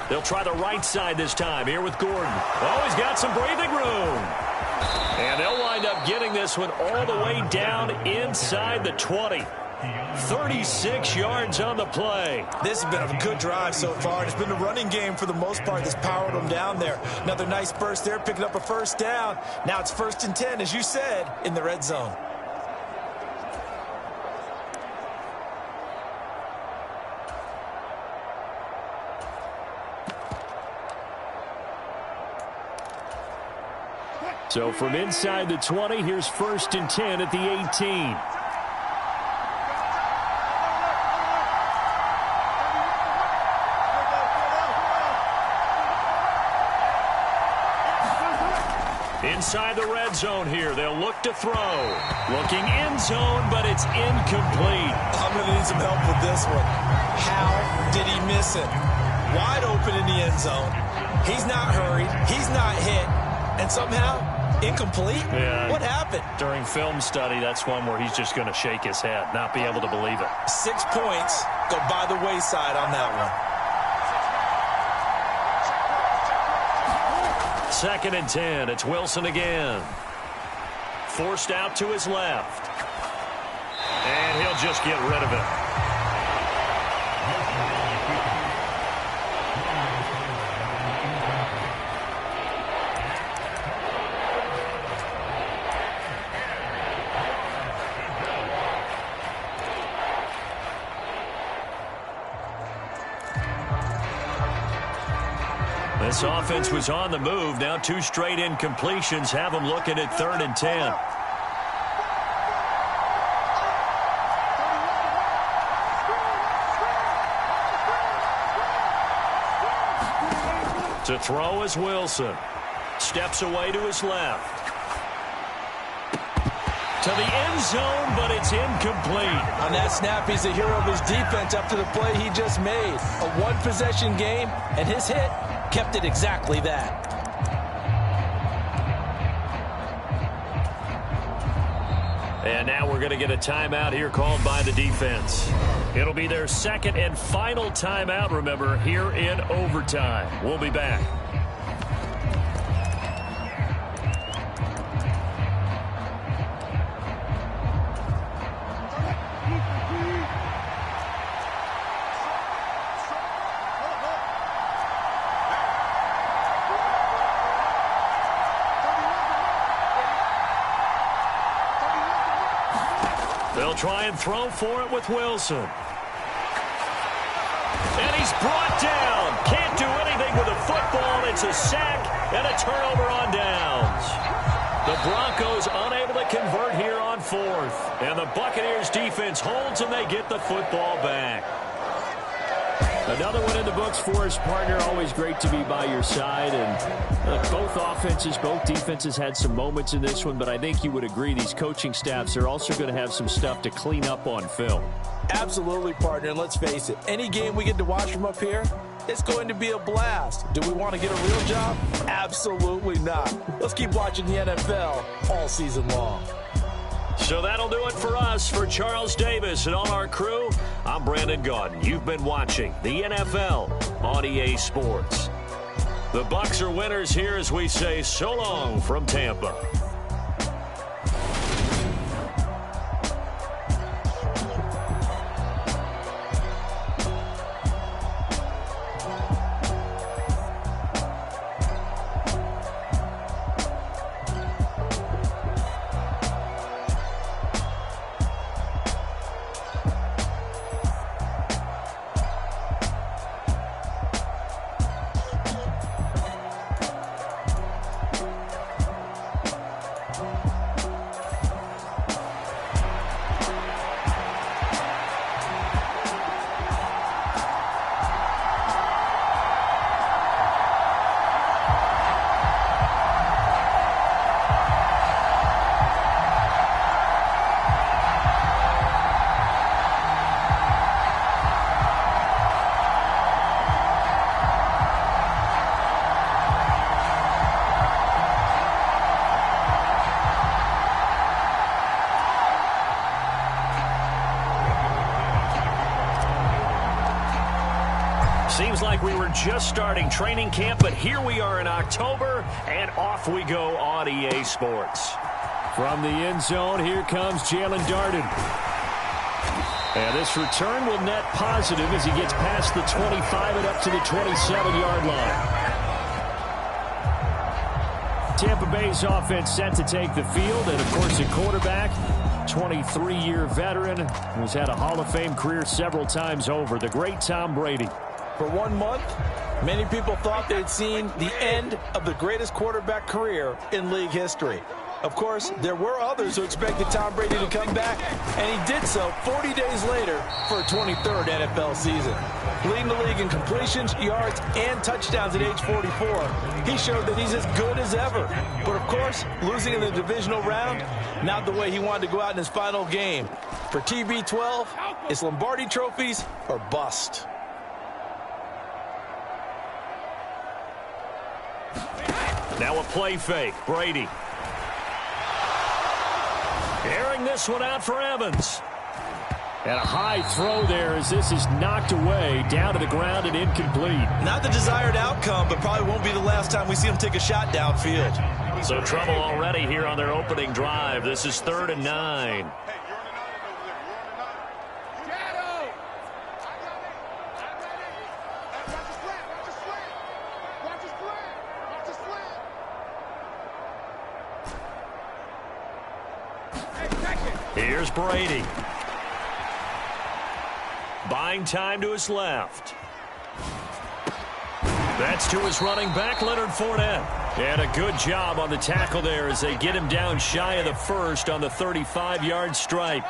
S1: They'll try the right side this time here with Gordon. Oh, he's got some breathing room. And they'll wind up getting this one all the way down inside the 20. 36 yards on the play.
S4: This has been a good drive so far. It's been the running game for the most part that's powered them down there. Another nice burst there, picking up a 1st down. Now it's 1st and 10, as you said, in the red zone.
S1: So from inside the 20, here's 1st and 10 at the 18. Inside the red zone here, they'll look to throw. Looking end zone, but it's incomplete.
S4: I'm going to need some help with this one. How did he miss it? Wide open in the end zone. He's not hurried. He's not hit. And somehow, incomplete?
S1: Yeah.
S4: What happened?
S1: During film study, that's one where he's just going to shake his head, not be able to believe it.
S4: 6 points go by the wayside on that one.
S1: 2nd and 10. It's Wilson again. Forced out to his left. And he'll just get rid of it. This offense was on the move. Now 2 straight incompletions have them looking at 3rd and 10. To throw is Wilson. Steps away to his left. To the end zone, but it's incomplete.
S3: On that snap, he's the hero of his defense after the play he just made. A one-possession game, and his hit kept it exactly that.
S1: And now we're going to get a timeout here called by the defense. It'll be their 2nd and final timeout, remember, here in overtime. We'll be back. They'll try and throw for it with Wilson. And he's brought down. Can't do anything with a football. It's a sack and a turnover on downs. The Broncos unable to convert here on 4th. And the Buccaneers defense holds and they get the football back.
S2: Another one in the books for his partner. Always great to be by your side. And both offenses, both defenses had some moments in this one, but I think you would agree these coaching staffs are also going to have some stuff to clean up on film.
S3: Absolutely, partner. And let's face it, any game we get to watch from up here, it's going to be a blast. Do we want to get a real job? Absolutely not. Let's keep watching the NFL all season long.
S1: So that'll do it for us. For Charles Davis and all our crew, I'm Brandon Gaudin. You've been watching the NFL on EA Sports. The Bucs are winners here as we say so long from Tampa. Seems like we were just starting training camp, but here we are in October, and off we go on EA Sports.
S2: From the end zone, here comes Jalen Darden. And this return will net positive as he gets past the 25 and up to the 27-yard line. Tampa Bay's offense set to take the field, and, of course, a quarterback, 23-year veteran, who's had a Hall of Fame career several times over, the great Tom Brady.
S3: For 1 month, many people thought they'd seen the end of the greatest quarterback career in league history. Of course, there were others who expected Tom Brady to come back, and he did so 40 days later for a 23rd NFL season. Leading the league in completions, yards, and touchdowns at age 44, he showed that he's as good as ever. But, of course, losing in the divisional round, not the way he wanted to go out in his final game. For TB12, it's Lombardi trophies or bust.
S1: Now a play fake. Brady. Airing this one out for Evans. And a high throw there as this is knocked away, down to the ground and incomplete.
S4: Not the desired outcome, but probably won't be the last time we see him take a shot downfield.
S2: So trouble already here on their opening drive. This is 3rd and 9. Here's Brady. Buying time to his left. That's to his running back, Leonard Fournette. And a good job on the tackle there as they get him down shy of the first on the 35-yard stripe.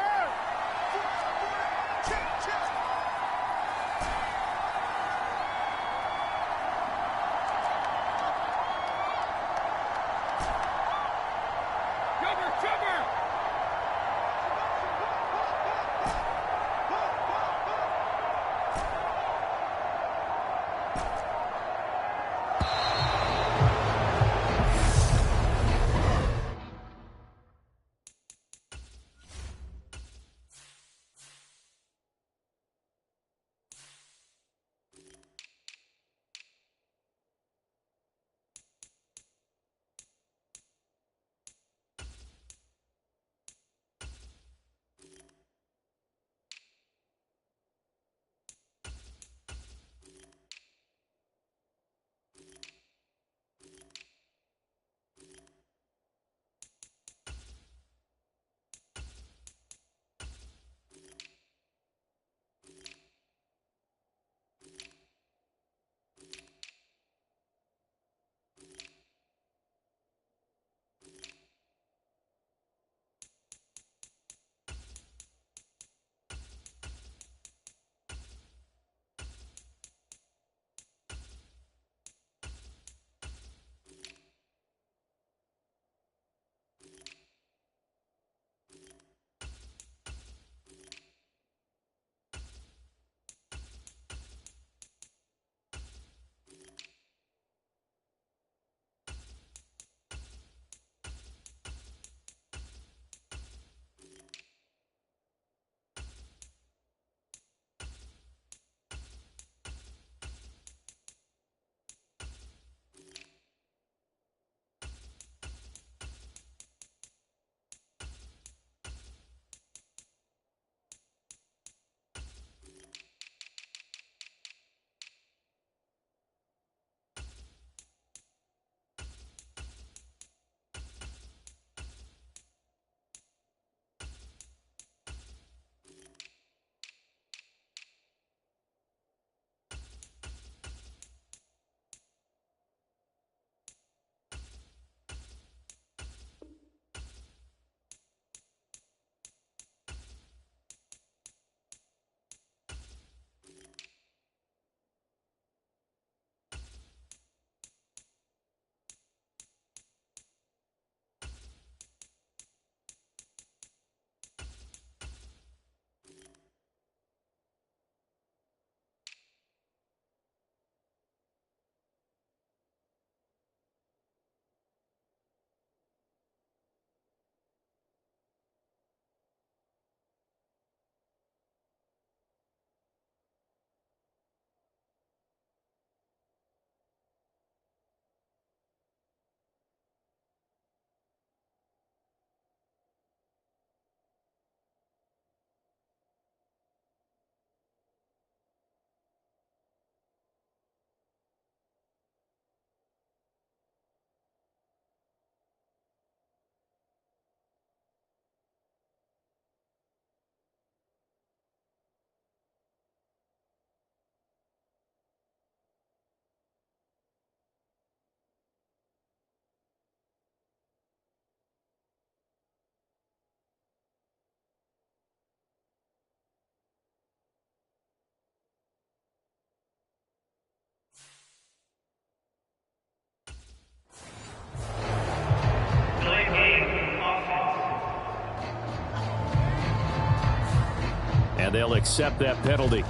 S1: And they'll accept that penalty.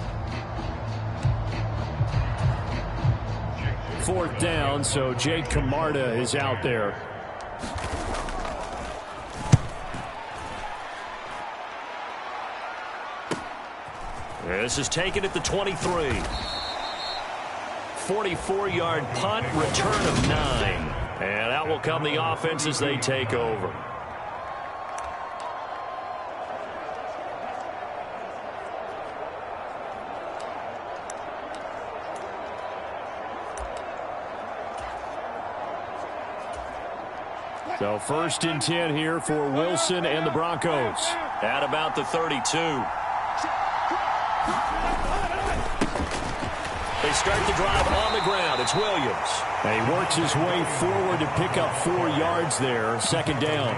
S1: 4th down, so Jake Camarda is out there. This is taken at the 23. 44-yard punt, return of 9. And out will come the offense as they take over. So 1st and 10 here for Wilson and the Broncos. At about the 32. They start the drive on the ground. It's Williams. And he works his way forward to pick up 4 yards there. 2nd down.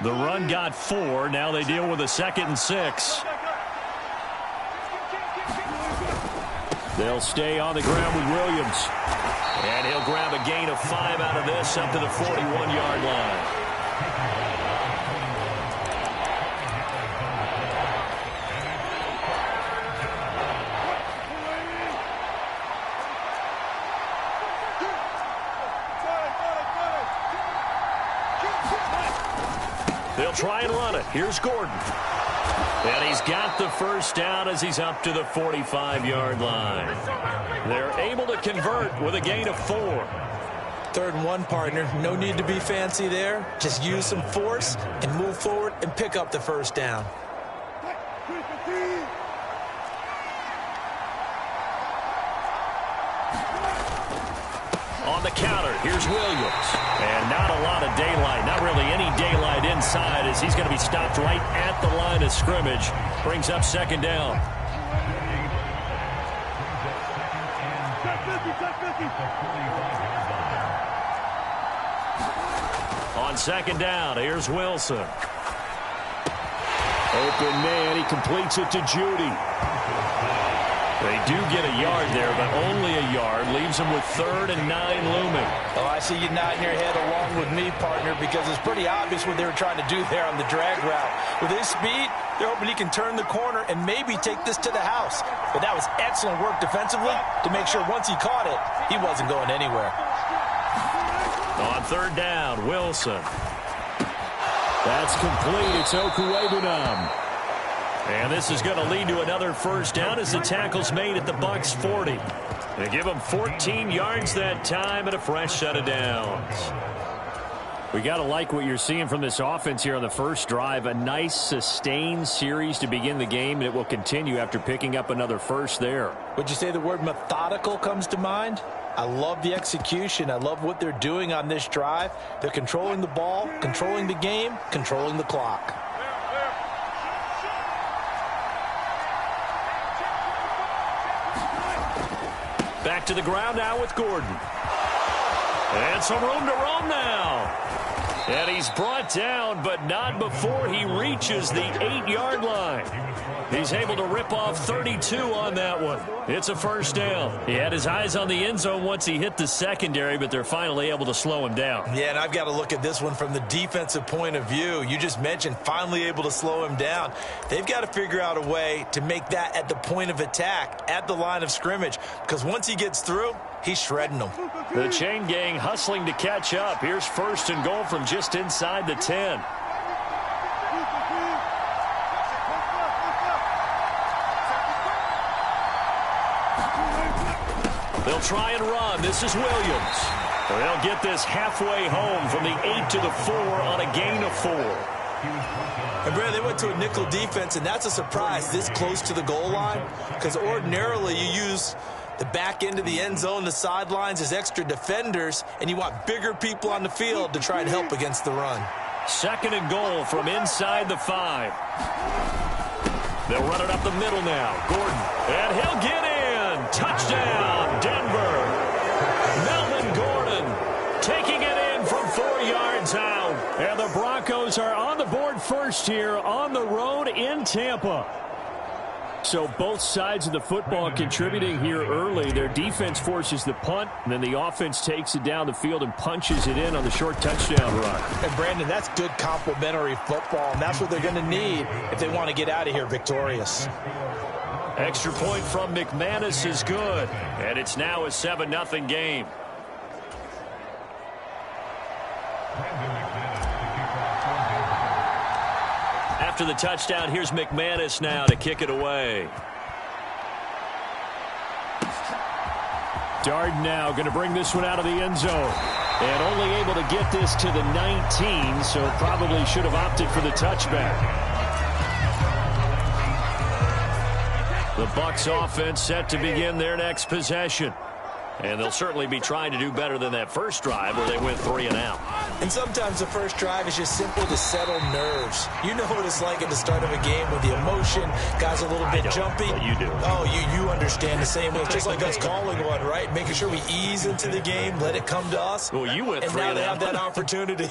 S1: The run got 4. Now they deal with a 2nd and 6. They'll stay on the ground with Williams. And he'll grab a gain of 5 out of this up to the 41-yard line. They'll try and run it. Here's Gordon. And he's got the 1st down as he's up to the 45-yard line. They're able to convert with a gain of 4.
S4: 3rd and 1, partner. No need to be fancy there. Just use some force and move forward and pick up the 1st down.
S1: On the counter, here's Williams. And not a lot of daylight, not really any daylight inside as he's going to be stopped right at the line of scrimmage. Brings up 2nd down. On 2nd down, here's Wilson. Open man, he completes it to Judy. They do get a yard there, but only a yard. Leaves them with 3rd and 9 looming.
S4: Oh, I see you nodding your head along with me, partner, because it's pretty obvious what they were trying to do there on the drag route. With his speed, they're hoping he can turn the corner and maybe take this to the house. But that was excellent work defensively to make sure once he caught it, he wasn't going anywhere.
S1: On 3rd down, Wilson. That's complete. It's Okuwebunam. And this is going to lead to another 1st down as the tackle's made at the Bucs 40. They give them 14 yards that time and a fresh set of downs. We got to like what you're seeing from this offense here on the first drive. A nice sustained series to begin the game, and it will continue after picking up another 1st there.
S4: Would you say the word methodical comes to mind? I love the execution. I love what they're doing on this drive. They're controlling the ball, controlling the game, controlling the clock.
S1: Back to the ground now with Gordon. And some room to roam now. And he's brought down, but not before he reaches the 8-yard line. He's able to rip off 32 on that one. It's a 1st down. He had his eyes on the end zone once he hit the secondary, but they're finally able to slow him down.
S4: Yeah, and I've got to look at this one from the defensive point of view. You just mentioned finally able to slow him down. They've got to figure out a way to make that at the point of attack, at the line of scrimmage, because once he gets through, he's shredding them.
S1: The chain gang hustling to catch up. Here's 1st and goal from just inside the 10. They'll try and run. This is Williams. They'll get this halfway home from the 8 to the 4 on a gain of 4.
S4: And, Brad, they went to a nickel defense, and that's a surprise this close to the goal line, because ordinarily you use the back end of the end zone, the sidelines as extra defenders, and you want bigger people on the field to try and help against the run.
S1: 2nd and goal from inside the 5. They'll run it up the middle now. Gordon, and he'll get in. Touchdown, Denver. Melvin Gordon taking it in from 4 yards out. And the Broncos are on the board first here on the road in Tampa. So both sides of the football contributing here early. Their defense forces the punt, and then the offense takes it down the field and punches it in on the short touchdown run.
S4: And Brandon, that's good complementary football, and that's what they're going to need if they want to get out of here victorious.
S2: Extra point from McManus is good, and it's now a 7-0 game. After the touchdown, here's McManus now to kick it away.
S1: Darden now going to bring this one out of the end zone. And only able to get this to the 19, so probably should have opted for the touchback.
S2: The Bucs offense set to begin their next possession. And they'll certainly be trying to do better than that first drive where they went 3 and out.
S4: And sometimes the first drive is just simple to settle nerves. You know what it's like at the start of a game with the emotion. Guys a little bit jumpy.
S2: But you do.
S4: Oh, you understand the same way. It's just like us calling one, right? Making sure we ease into the game, let it come to us.
S2: Well, you went 3
S4: and out. And now they have that
S2: out.
S4: opportunity.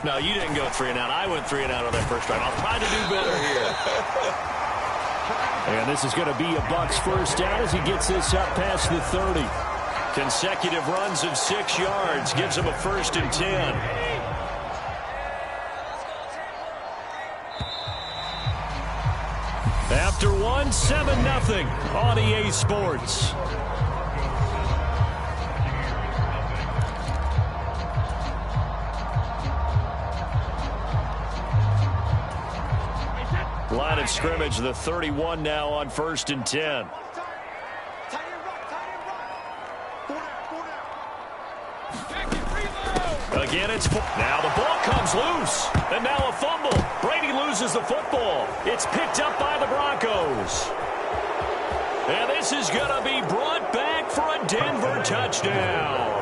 S2: No, you didn't go 3 and out. I went 3 and out on that first drive. I'll try to do better here.
S1: And this is going to be a Bucs first down as he gets this up past the 30.
S2: Consecutive runs of 6 yards gives him a 1st and 10.
S1: After one, 7-0 on EA Sports.
S2: Line of scrimmage, the 31 now on 1st and 10. Again, it's now the ball comes loose, and now a fumble. Brady loses the football. It's picked up by the Broncos. And this is going to be brought back for a Denver touchdown.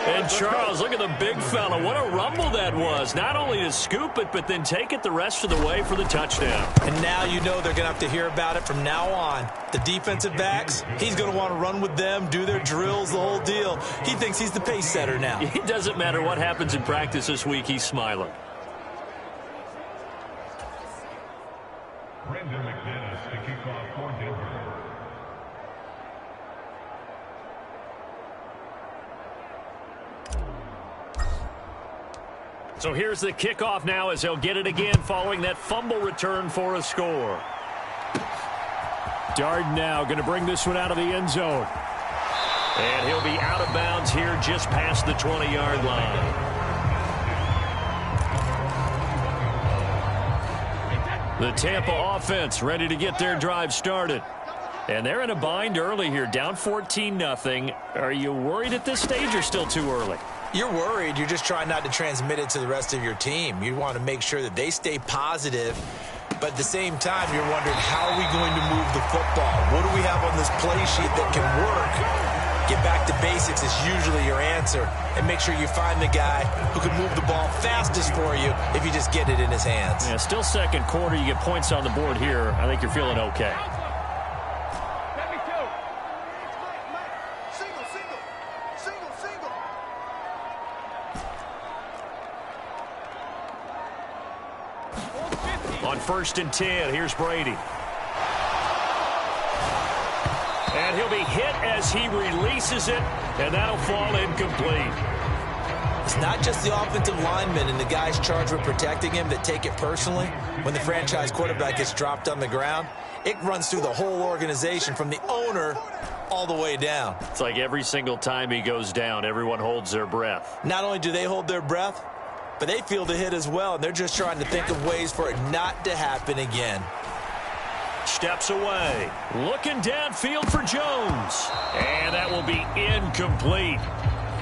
S2: And Charles, look at the big fella. What a rumble that was. Not only to scoop it, but then take it the rest of the way for the touchdown.
S4: And now you know they're going to have to hear about it from now on. The defensive backs, he's going to want to run with them, do their drills, the whole deal. He thinks he's the pace setter now.
S2: It doesn't matter what happens in practice this week. He's smiling.
S6: Brendan McManus to kick off for Denver.
S2: So here's the kickoff now as he'll get it again following that fumble return for a score.
S1: Darden now going to bring this one out of the end zone.
S2: And he'll be out of bounds here just past the 20-yard line. The Tampa offense ready to get their drive started. And they're in a bind early here, down 14-0. Are you worried at this stage or still too early?
S4: You're worried. You're just trying not to transmit it to the rest of your team. You want to make sure that they stay positive. But at the same time, you're wondering, how are we going to move the football? What do we have on this play sheet that can work? Get back to basics is usually your answer. And make sure you find the guy who can move the ball fastest for you if you just get it in his hands.
S2: Yeah, still second quarter. You get points on the board here. I think you're feeling okay. On 1st and 10, here's Brady. And he'll be hit as he releases it, and that'll fall incomplete.
S4: It's not just the offensive linemen and the guys charged with protecting him that take it personally. When the franchise quarterback gets dropped on the ground, it runs through the whole organization from the owner all the way down.
S2: It's like every single time he goes down, everyone holds their breath.
S4: Not only do they hold their breath, but they feel the hit as well, and they're just trying to think of ways for it not to happen again.
S2: Steps away. Looking downfield for Jones. And that will be incomplete.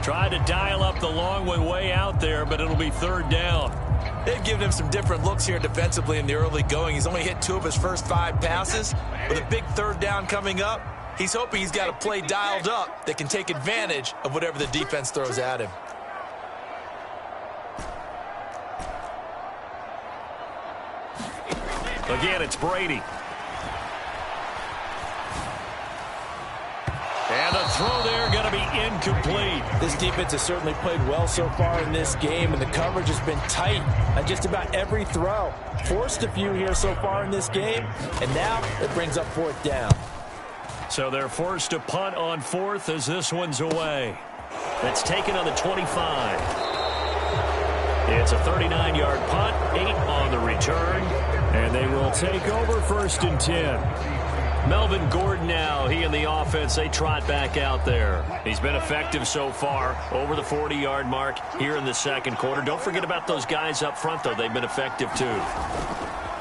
S2: Tried to dial up the long one way out there, but it'll be 3rd down.
S4: They've given him some different looks here defensively in the early going. He's only hit 2 of his first 5 passes. With a big 3rd down coming up, he's hoping he's got a play dialed up that can take advantage of whatever the defense throws at him.
S2: Again, it's Brady. And the throw there going to be incomplete.
S3: This defense has certainly played well so far in this game, and the coverage has been tight on just about every throw. Forced a few here so far in this game, and now it brings up fourth down.
S2: So they're forced to punt on fourth as this one's away. That's taken on the 25. It's a 39-yard punt, 8 on the return, and they will take over 1st and 10. Melvin Gordon now, he and the offense, they trot back out there. He's been effective so far, over the 40-yard mark here in the second quarter. Don't forget about those guys up front, though. They've been effective, too.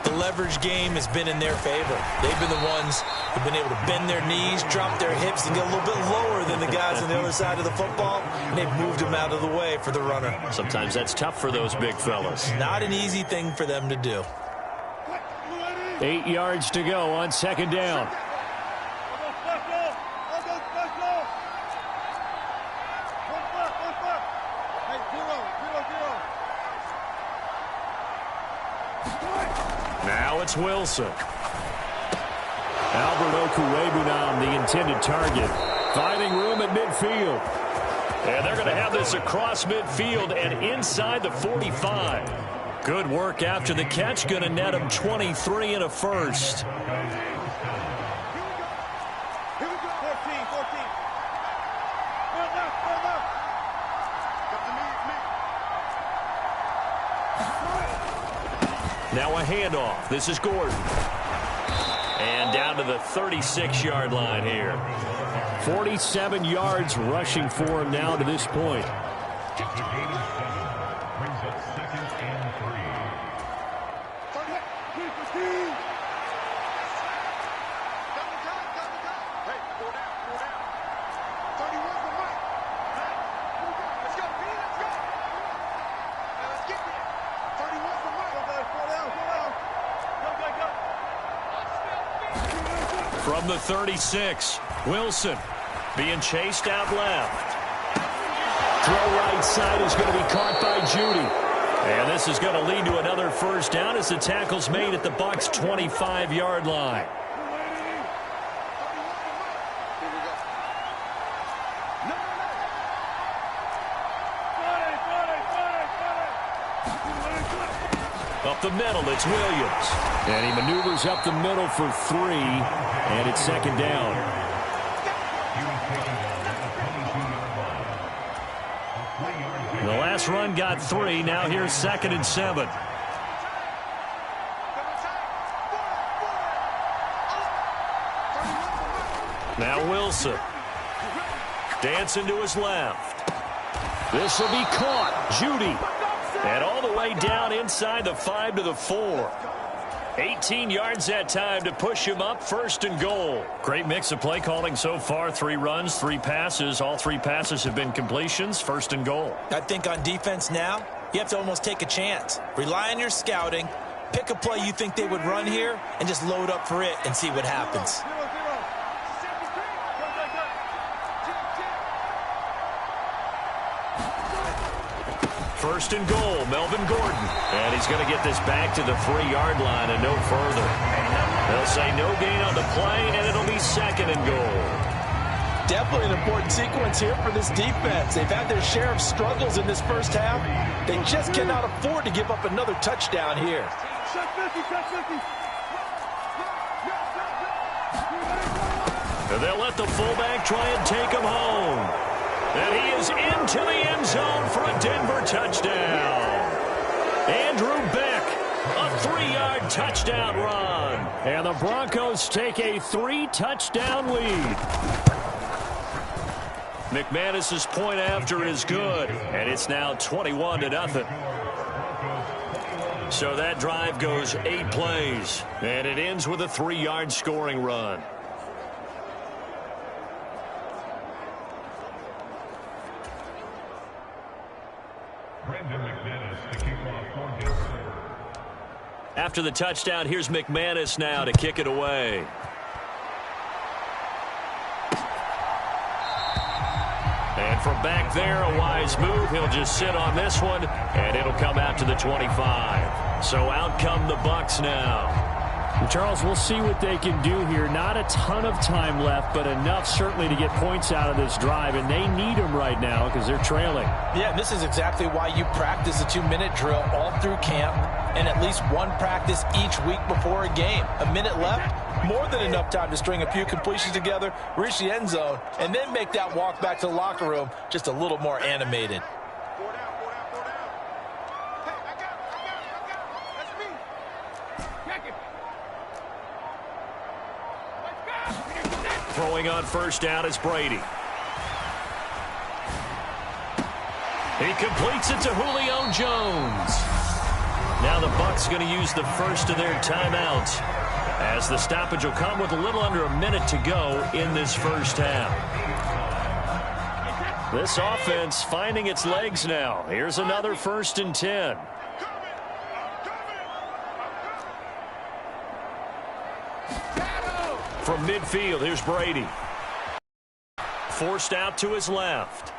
S4: The leverage game has been in their favor. They've been the ones who've been able to bend their knees, drop their hips, and get a little bit lower than the guys on the other side of the football, and they've moved them out of the way for the runner.
S2: Sometimes that's tough for those big fellas.
S4: Not an easy thing for them to do.
S2: 8 yards to go on 2nd down. Now it's Wilson. Albert Okuwebunam, the intended target. Finding room at midfield. And they're going to have this across midfield and inside the 45. Good work after the catch. Going to net him 23 and a first.
S5: Here we go. 14. Go left.
S2: Now a handoff. This is Gordon. And down to the 36-yard line here. 47 yards rushing for him now to this point. From the 36, Wilson being chased out left. Throw right side is going to be caught by Judy. And this is going to lead to another first down as the tackle's made at the Bucs' 25-yard line. Up the middle, it's Williams. And he maneuvers up the middle for 3, and it's 2nd down. The last run got 3. Now here's 2nd and 7. Now Wilson. Dancing to his left. This will be caught. Judy. And all the way down inside the 5 to the 4. 18 yards that time to push him up, 1st and goal. Great mix of play calling so far. 3 runs, 3 passes. All 3 passes have been completions, 1st and goal.
S4: I think on defense now, you have to almost take a chance. Rely on your scouting. Pick a play you think they would run here and just load up for it and see what happens.
S2: 1st and goal, Melvin Gordon. And he's going to get this back to the 3-yard line and no further. They'll say no gain on the play, and it'll be 2nd and goal.
S3: Definitely an important sequence here for this defense. They've had their share of struggles in this first half. They just cannot afford to give up another touchdown here.
S2: And they'll let the fullback try and take him home. And he is into the end zone for a Denver touchdown. Andrew Beck, a 3-yard touchdown run. And the Broncos take a 3-touchdown lead. McManus's point after is good, and it's now 21-0. So that drive goes 8 plays, and it ends with a 3-yard scoring run. After the touchdown, here's McManus now to kick it away. And from back there, a wise move. He'll just sit on this one, and it'll come out to the 25. So out come the Bucs now.
S1: Charles, we'll see what they can do here. Not a ton of time left, but enough certainly to get points out of this drive, and they need them right now because they're trailing.
S3: Yeah, and this is exactly why you practice a 2-minute drill all through camp and at least one practice each week before a game. A minute left, more than enough time to string a few completions together, reach the end zone, and then make that walk back to the locker room just a little more animated.
S2: Throwing on first down is Brady. He completes it to Julio Jones. Now the Bucs going to use the first of their timeouts, as the stoppage will come with a little under a minute to go in this first half. This offense finding its legs now. Here's another 1st and 10. From midfield, here's Brady. Forced out to his left.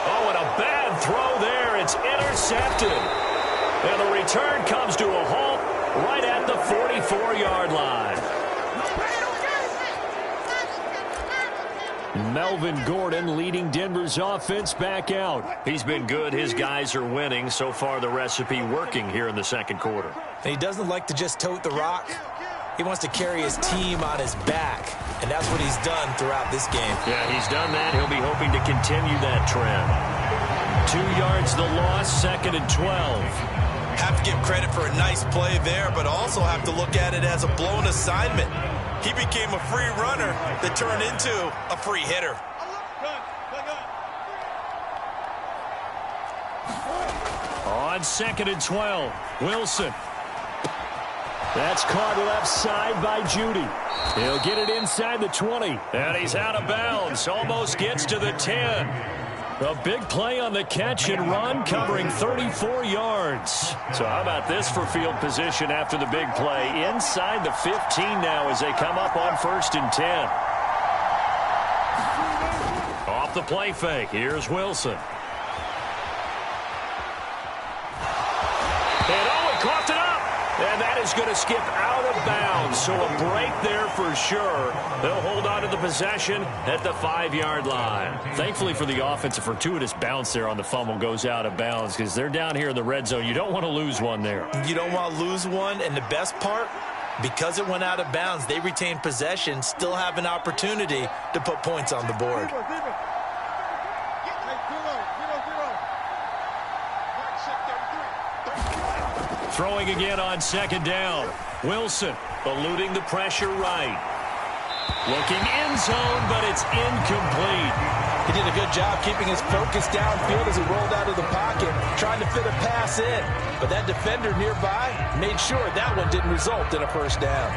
S2: Oh, and a bad throw there. It's intercepted. And the return comes to a halt right at the 44-yard line. Melvin Gordon leading Denver's offense back out. He's been good. His guys are winning. So far, the recipe working here in the second quarter.
S4: And he doesn't like to just tote the rock. He wants to carry his team on his back, and that's what he's done throughout this game.
S2: Yeah, he's done that. He'll be hoping to continue that trend. 2 yards the loss, 2nd and 12.
S4: Have to give credit for a nice play there, but also have to look at it as a blown assignment. He became a free runner that turned into a free hitter.
S2: On 2nd and 12, Wilson. That's caught left side by Judy. He'll get it inside the 20. And he's out of bounds. Almost gets to the 10. A big play on the catch and run, covering 34 yards. So how about this for field position after the big play? Inside the 15 now as they come up on 1st and 10. Off the play fake, here's Wilson. And oh, he coughed it up. And that is going to skip out of bounds. So a break there for sure. They'll hold on to the possession at the 5-yard line. Thankfully for the offense, a fortuitous bounce there on the fumble goes out of bounds because they're down here in the red zone. You don't want to lose one there.
S4: You don't want to lose one. And the best part, because it went out of bounds, they retain possession, still have an opportunity to put points on the board.
S2: Throwing again on 2nd down. Wilson eluding the pressure right. Looking end zone, but it's incomplete.
S3: He did a good job keeping his focus downfield as he rolled out of the pocket, trying to fit a pass in. But that defender nearby made sure that one didn't result in a first down.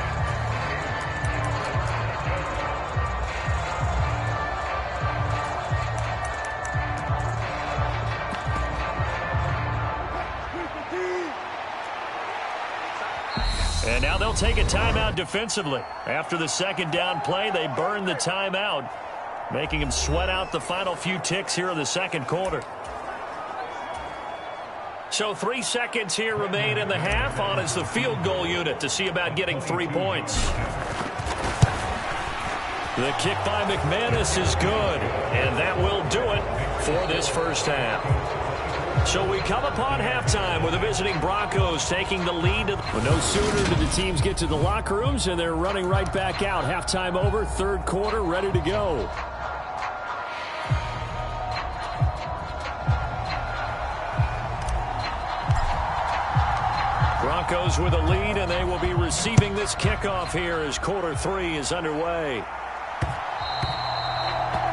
S2: And now they'll take a timeout defensively. After the 2nd down play, they burn the timeout, making them sweat out the final few ticks here in the 2nd quarter. So 3 seconds here remain in the half. On is the field goal unit to see about getting 3 points. The kick by McManus is good, and that will do it for this first half. So we come upon halftime with the visiting Broncos taking the lead.
S1: Well, no sooner do the teams get to the locker rooms, and they're running right back out. Halftime over, 3rd quarter, ready to go.
S2: Broncos with a lead, and they will be receiving this kickoff here as quarter 3 is underway.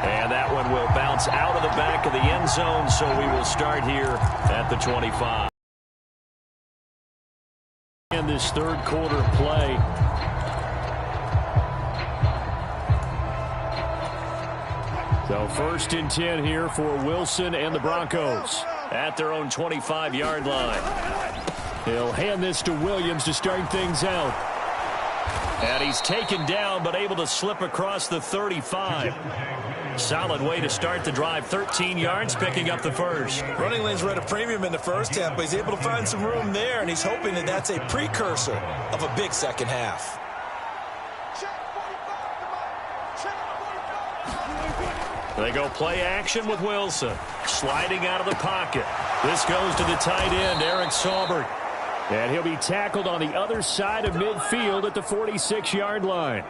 S2: And that one will bounce out of the back of the end zone, so we will start here at the 25.
S1: In this 3rd quarter play. So 1st and 10 here for Wilson and the Broncos
S2: at their own 25-yard line.
S1: He'll hand this to Williams to start things out. And he's taken down, but able to slip across the 35. Solid way to start the drive. 13 yards, picking up the first.
S4: Running lanes were at a premium in the first half, but he's able to find some room there, and he's hoping that that's a precursor of a big second half.
S1: They go play action with Wilson. Sliding out of the pocket. This goes to the tight end, Eric Saubert. And he'll be tackled on the other side of midfield at the 46-yard line.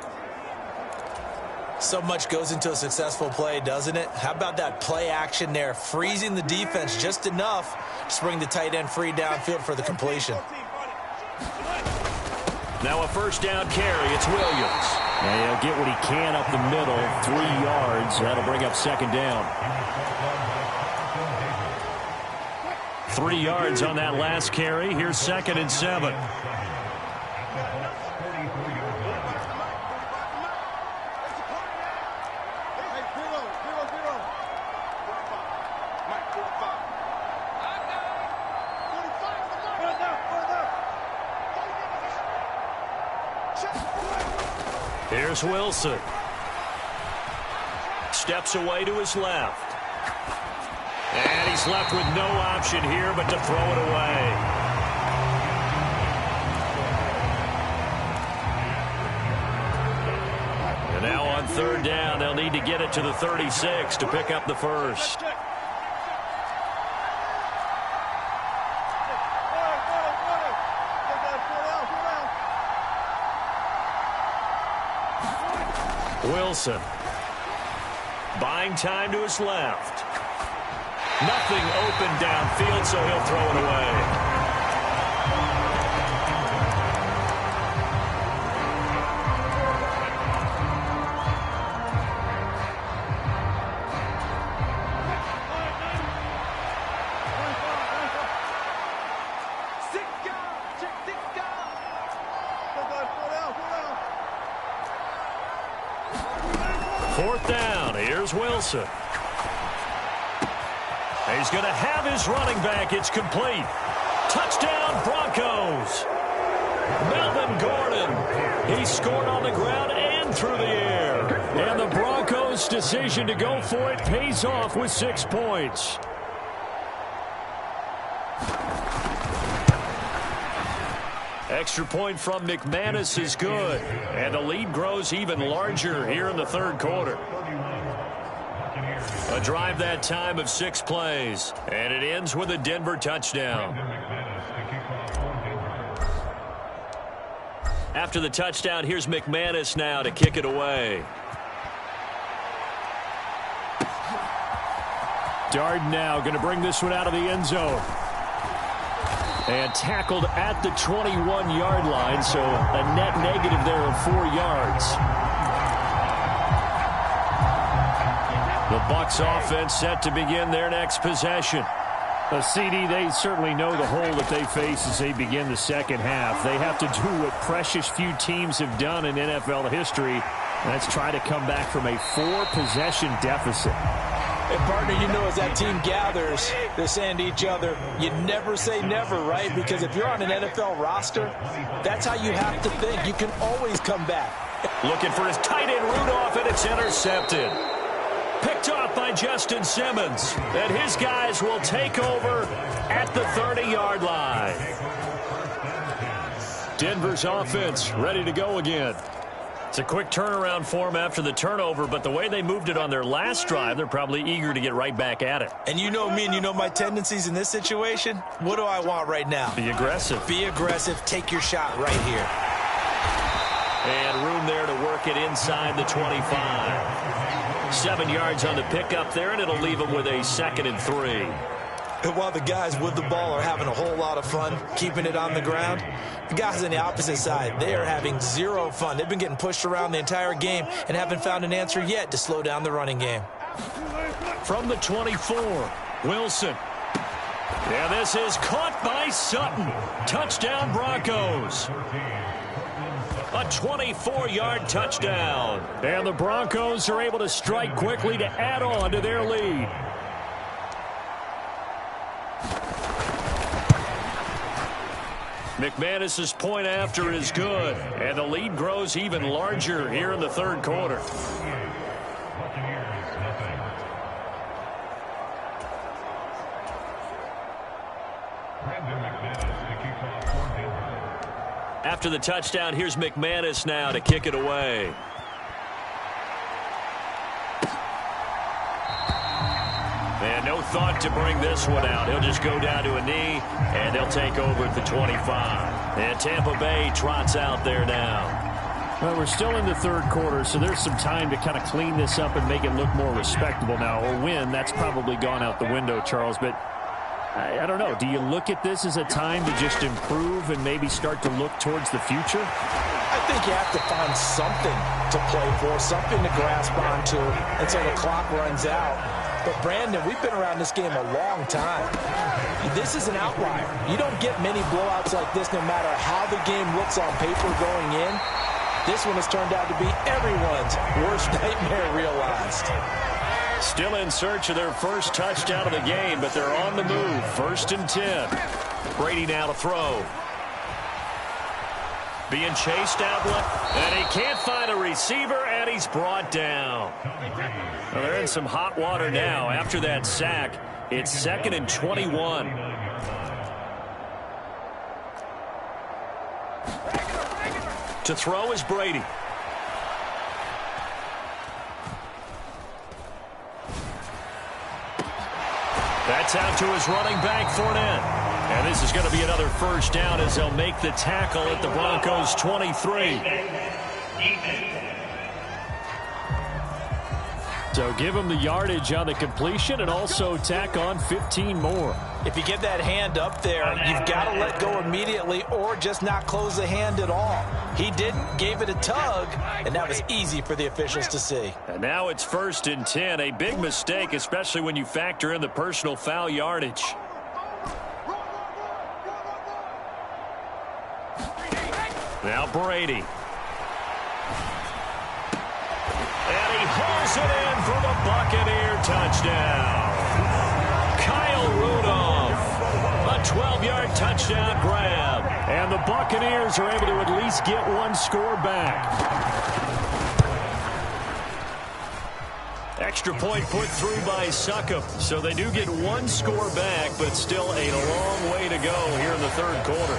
S4: So much goes into a successful play, doesn't it? How about that play action there, freezing the defense just enough to bring the tight end free downfield for the completion.
S1: Now a first down carry. It's Williams. And he'll get what he can up the middle. 3 yards. That'll bring up second down. 3 yards on that last carry. Here's 2nd and 7. Here's Wilson. Steps away to his left. And he's left with no option here but to throw it away. And now on third down, they'll need to get it to the 36 to pick up the first. Wilson. Buying time to his left. Nothing open downfield, so he'll throw it away. Fourth down. Here's Wilson. He's going to have his running back. It's complete. Touchdown, Broncos. Melvin Gordon. He scored on the ground and through the air. And the Broncos' decision to go for it pays off with 6 points. Extra point from McManus is good. And the lead grows even larger here in the third quarter. A drive that time of 6 plays. And it ends with a Denver touchdown. After the touchdown, here's McManus now to kick it away. Darden now going to bring this one out of the end zone. And tackled at the 21-yard line, so a net negative there of 4 yards. The Bucs offense set to begin their next possession. CD, they certainly know the hole that they face as they begin the second half. They have to do what precious few teams have done in NFL history, and that's try to come back from a 4-possession deficit.
S4: And, partner, you know, as that team gathers, they're saying to each other, you never say never, right? Because if you're on an NFL roster, that's how you have to think. You can always come back.
S1: Looking for his tight end Rudolph, and it's intercepted. Picked off by Justin Simmons. And his guys will take over at the 30-yard line. Denver's offense ready to go again. It's a quick turnaround for them after the turnover, but the way they moved it on their last drive, they're probably eager to get right back at it.
S4: And you know me and you know my tendencies in this situation. What do I want right now?
S1: Be aggressive.
S4: Be aggressive. Take your shot right here.
S1: And room there to work it inside the 25. 7 yards on the pickup there, and it'll leave them with a 2nd and 3.
S4: And while the guys with the ball are having a whole lot of fun keeping it on the ground, the guys on the opposite side, they are having zero fun. They've been getting pushed around the entire game and haven't found an answer yet to slow down the running game.
S1: From the 24, Wilson. Yeah, this is caught by Sutton. Touchdown, Broncos. A 24-yard touchdown. And the Broncos are able to strike quickly to add on to their lead. McManus's point after is good, and the lead grows even larger here in the third quarter. After the touchdown, here's McManus now to kick it away. And no thought to bring this one out. He'll just go down to a knee, and they'll take over at the 25. And Tampa Bay trots out there now.
S2: Well, we're still in the third quarter, so there's some time to kind of clean this up and make it look more respectable now. Or win, that's probably gone out the window, Charles. But I don't know. Do you look at this as a time to just improve and maybe start to look towards the future?
S3: I think you have to find something to play for, something to grasp onto until the clock runs out. But, Brandon, we've been around this game a long time. This is an outlier. You don't get many blowouts like this no matter how the game looks on paper going in. This one has turned out to be everyone's worst nightmare realized.
S1: Still in search of their first touchdown of the game, but they're on the move. 1st and 10. Brady now to throw. Being chased out left, and he can't find a receiver, and he's brought down. Well, they're in some hot water now after that sack. It's 2nd and 21. To throw is Brady. That's out to his running back, Fournette. And this is going to be another first down as they'll make the tackle at the Broncos' 23.
S2: So give him the yardage on the completion and also tack on 15 more.
S3: If you get that hand up there, you've got to let go immediately or just not close the hand at all. He didn't, gave it a tug, and that was easy for the officials to see.
S1: And now it's 1st and 10, a big mistake, especially when you factor in the personal foul yardage. Now Brady. And he hauls it in for the Buccaneer touchdown. Kyle Rudolph. A 12-yard touchdown grab.
S2: And the Buccaneers are able to at least get one score back.
S1: Extra point put through by Succop. So they do get one score back, but still a long way to go here in the third quarter.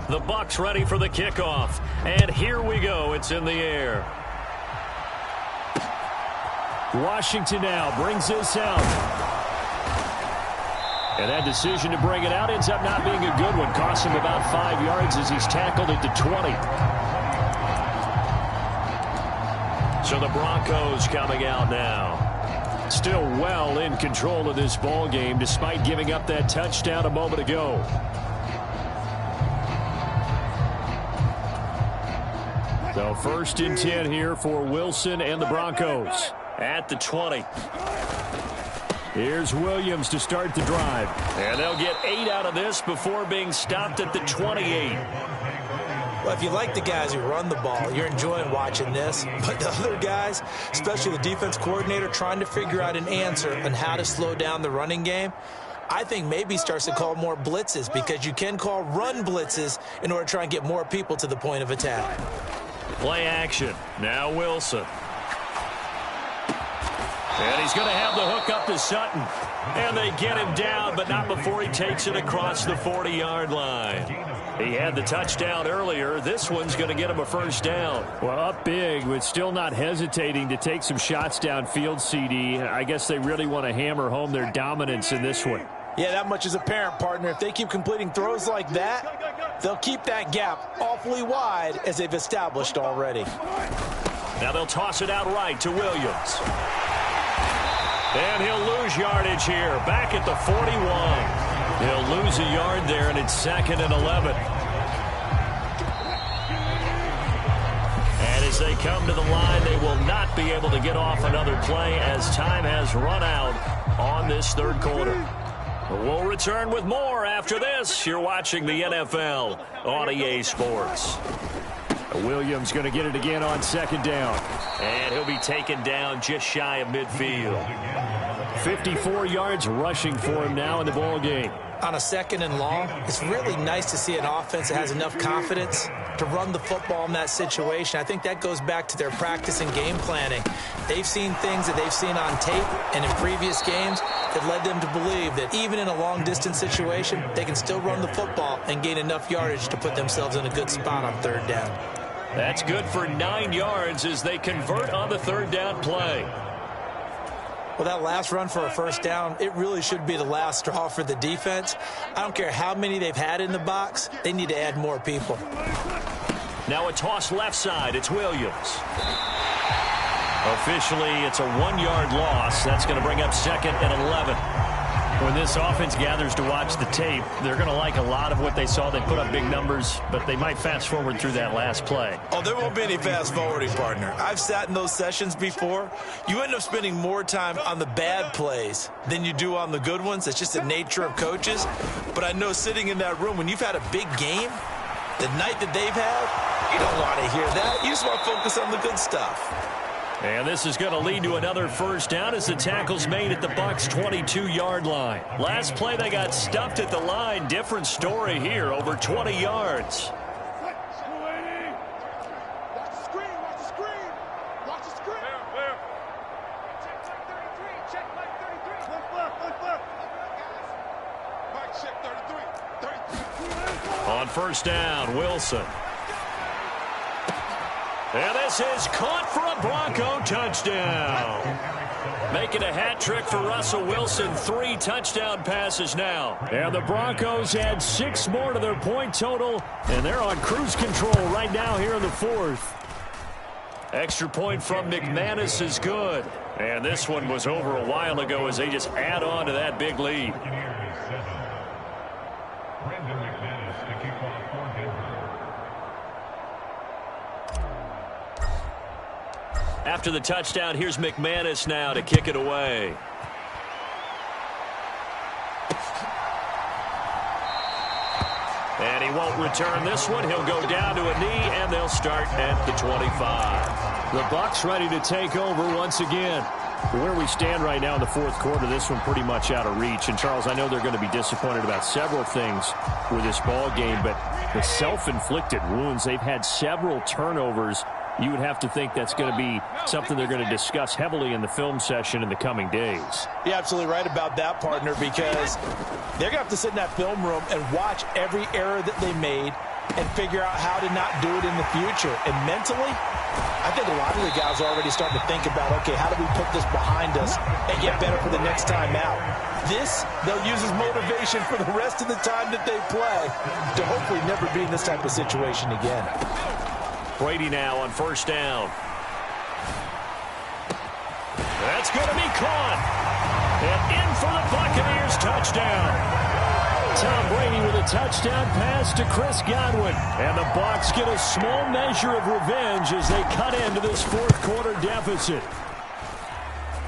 S1: The Bucs ready for the kickoff. And here we go. It's in the air.
S2: Washington now brings this out. And that decision to bring it out ends up not being a good one. Costs him about 5 yards as he's tackled at the 20.
S1: So the Broncos coming out now.
S2: Still well in control of this ball game despite giving up that touchdown a moment ago. So 1st and 10 here for Wilson and the Broncos.
S1: At the 20.
S2: Here's Williams to start the drive.
S1: And they'll get 8 out of this before being stopped at the 28.
S3: Well, if you like the guys who run the ball, you're enjoying watching this. But the other guys, especially the defense coordinator, trying to figure out an answer on how to slow down the running game, I think maybe starts to call more blitzes because you can call run blitzes in order to try and get more people to the point of attack.
S1: Play action. Now Wilson. And he's going to have the hook up to Sutton. And they get him down, but not before he takes it across the 40-yard line. He had the touchdown earlier. This one's going to get him a first down.
S2: Well, up big, but still not hesitating to take some shots downfield, CD. I guess they really want to hammer home their dominance in this one.
S3: Yeah, that much is apparent, partner. If they keep completing throws like that, they'll keep that gap awfully wide as they've established already.
S1: Now they'll toss it out right to Williams. And he'll lose yardage here, back at the 41. He'll lose a yard there, and it's 2nd and 11. And as they come to the line, they will not be able to get off another play as time has run out on this third quarter. We'll return with more after this. You're watching the NFL on EA Sports. Williams going to get it again on second down.
S2: And he'll be taken down just shy of midfield.
S1: 54 yards rushing for him now in the ball game.
S4: On a second and long, it's really nice to see an offense that has enough confidence to run the football in that situation. I think that goes back to their practice and game planning. They've seen things that they've seen on tape and in previous games that led them to believe that even in a long-distance situation, they can still run the football and gain enough yardage to put themselves in a good spot on third down.
S2: That's good for 9 yards as they convert on the third down play.
S4: Well, that last run for a first down, it really should be the last straw for the defense. I don't care how many they've had in the box. They need to add more people.
S2: Now a toss left side. It's Williams. Officially, it's a 1-yard loss. That's going to bring up second and 11.
S1: When this offense gathers to watch the tape, they're going to like a lot of what they saw. They put up big numbers, but they might fast forward through that last play.
S3: Oh, there won't be any fast forwarding, partner. I've sat in those sessions before. You end up spending more time on the bad plays than you do on the good ones. It's just the nature of coaches. But I know sitting in that room, when you've had a big game, the night that they've had, you don't want to hear that. You just want to focus on the good stuff.
S1: And this is going to lead to another first down as the tackle's made at the Bucs' 22-yard line.
S2: Last play, they got stuffed at the line. Different story here, over 20 yards. On first down, Wilson. And this is caught for a Bronco touchdown. Making a hat trick for Russell Wilson. 3 touchdown passes now.
S1: And the Broncos add 6 more to their point total, and they're on cruise control right now here in the fourth.
S2: Extra point from McManus is good. And this one was over a while ago as they just add on to that big lead. After the touchdown, here's McManus now to kick it away. And he won't return this one. He'll go down to a knee, and they'll start at the 25.
S1: The Bucs ready to take over once again. Where we stand right now in the fourth quarter, this one pretty much out of reach. And, Charles, I know they're going to be disappointed about several things with this ball game, but the self-inflicted wounds, they've had several turnovers. You would have to think that's going to be something they're going to discuss heavily in the film session in the coming days.
S3: You're absolutely right about that, partner, because they're going to have to sit in that film room and watch every error that they made and figure out how to not do it in the future. And mentally, I think a lot of the guys are already starting to think about, okay, how do we put this behind us and get better for the next time out? This, they'll use as motivation for the rest of the time that they play to hopefully never be in this type of situation again.
S2: Brady now on first down. That's going to be caught. And in for the Buccaneers touchdown.
S1: Tom Brady with a touchdown pass to Chris Godwin. And the Bucs get a small measure of revenge as they cut into this fourth quarter deficit.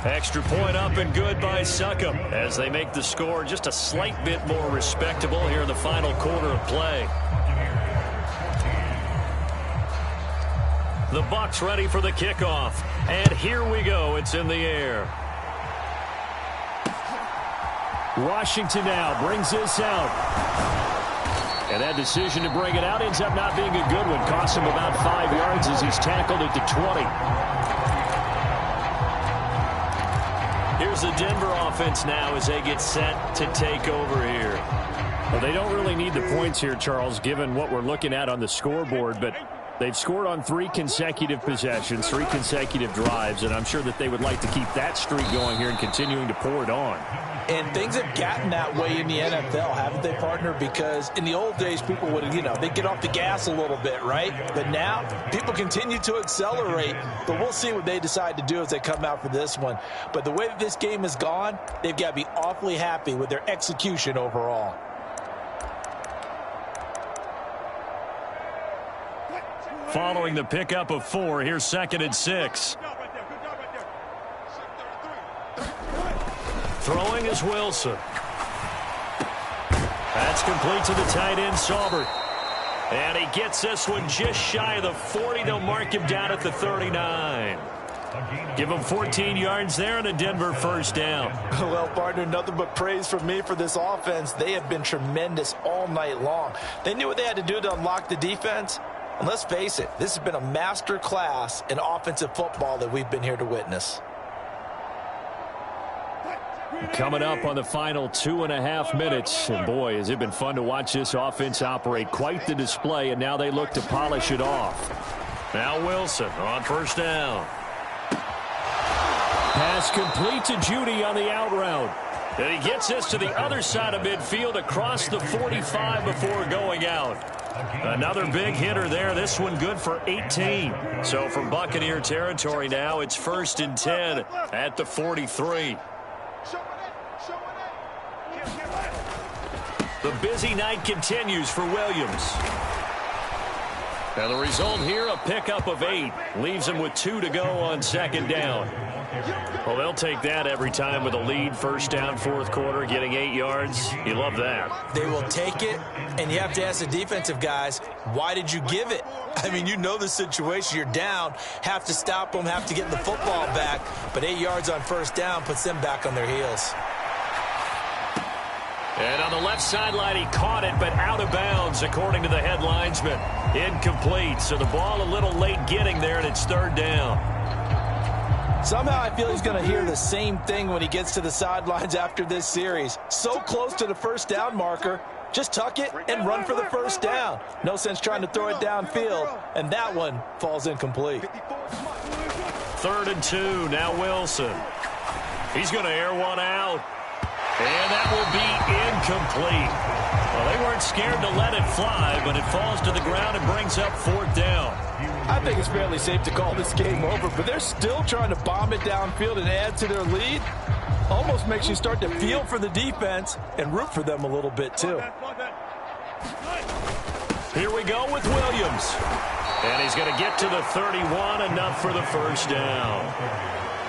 S2: Extra point up and good by Succop as they make the score just a slight bit more respectable here in the final quarter of play. The Bucs ready for the kickoff. And here we go. It's in the air.
S1: Washington now brings this out. And that decision to bring it out ends up not being a good one. Costs him about 5 yards as he's tackled at the 20.
S2: Here's the Denver offense now as they get set to take over here.
S1: Well, they don't really need the points here, Charles, given what we're looking at on the scoreboard, but they've scored on 3 consecutive possessions, 3 consecutive drives, and I'm sure that they would like to keep that streak going here and continuing to pour it on.
S3: And things have gotten that way in the NFL, haven't they, partner? Because in the old days, people would, they'd get off the gas a little bit, right? But now, people continue to accelerate. But we'll see what they decide to do as they come out for this one. But the way that this game has gone, they've got to be awfully happy with their execution overall.
S2: Following the pickup of 4, here's 2nd and 6. Throwing is Wilson. That's complete to the tight end, Saubert.
S1: And he gets this one just shy of the 40. They'll mark him down at the 39. Give him 14 yards there and a Denver first down.
S3: Well, partner, nothing but praise from me for this offense. They have been tremendous all night long. They knew what they had to do to unlock the defense. And let's face it, this has been a master class in offensive football that we've been here to witness.
S1: Coming up on the final 2.5 minutes. And boy, has it been fun to watch this offense operate. Quite the display, and now they look to polish it off. Now Wilson on first down. Pass complete to Judy on the out route. And he gets this to the other side of midfield across the 45 before going out. Another big hitter there. This one good for 18. So from Buccaneer territory now, it's 1st and 10 at the 43. The busy night continues for Williams. And the result here, a pickup of 8. Leaves him with 2 to go on second down. Well, they'll take that every time with a lead. First down, fourth quarter, getting 8 yards. You love that.
S4: They will take it, and you have to ask the defensive guys, why did you give it? I mean, you know the situation. You're down, have to stop them, have to get the football back. But 8 yards on first down puts them back on their heels.
S1: And on the left sideline, he caught it, but out of bounds, according to the head linesman. Incomplete, so the ball a little late getting there, and it's third down.
S3: Somehow I feel he's going to hear the same thing when he gets to the sidelines after this series. So close to the first down marker. Just tuck it and run for the first down. No sense trying to throw it downfield, and that one falls incomplete.
S1: 3rd and 2, now Wilson. He's going to air one out. And that will be incomplete. Well, they weren't scared to let it fly, but it falls to the ground and brings up 4th down.
S3: I think it's fairly safe to call this game over, but they're still trying to bomb it downfield and add to their lead. Almost makes you start to feel for the defense and root for them a little bit, too.
S1: Here we go with Williams. And he's going to get to the 31, enough for the first down.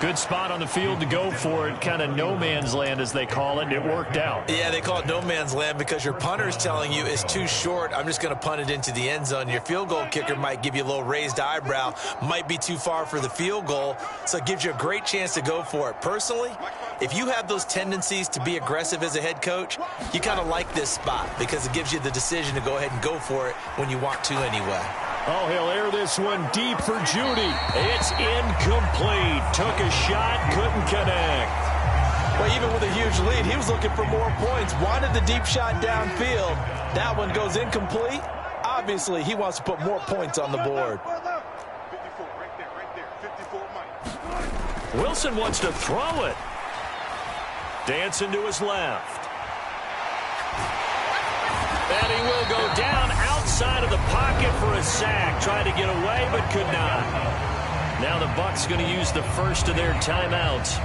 S1: Good spot on the field to go for it. Kind of no man's land, as they call it. It worked out.
S4: Yeah, they call it no man's land because your punter's telling you it's too short. I'm just going to punt it into the end zone. Your field goal kicker might give you a little raised eyebrow. Might be too far for the field goal. So it gives you a great chance to go for it. Personally, if you have those tendencies to be aggressive as a head coach, you kind of like this spot because it gives you the decision to go ahead and go for it when you want to anyway.
S1: Oh, he'll air this one deep for Judy. It's incomplete. Took a shot, couldn't connect.
S3: Well, even with a huge lead, he was looking for more points. Wanted the deep shot downfield. That one goes incomplete. Obviously, he wants to put more points on the board.
S1: Wilson wants to throw it. Dancing to his left. And he will go down outside of the pocket for a sack. Tried to get away, but could not. Now the Bucs going to use the first of their timeouts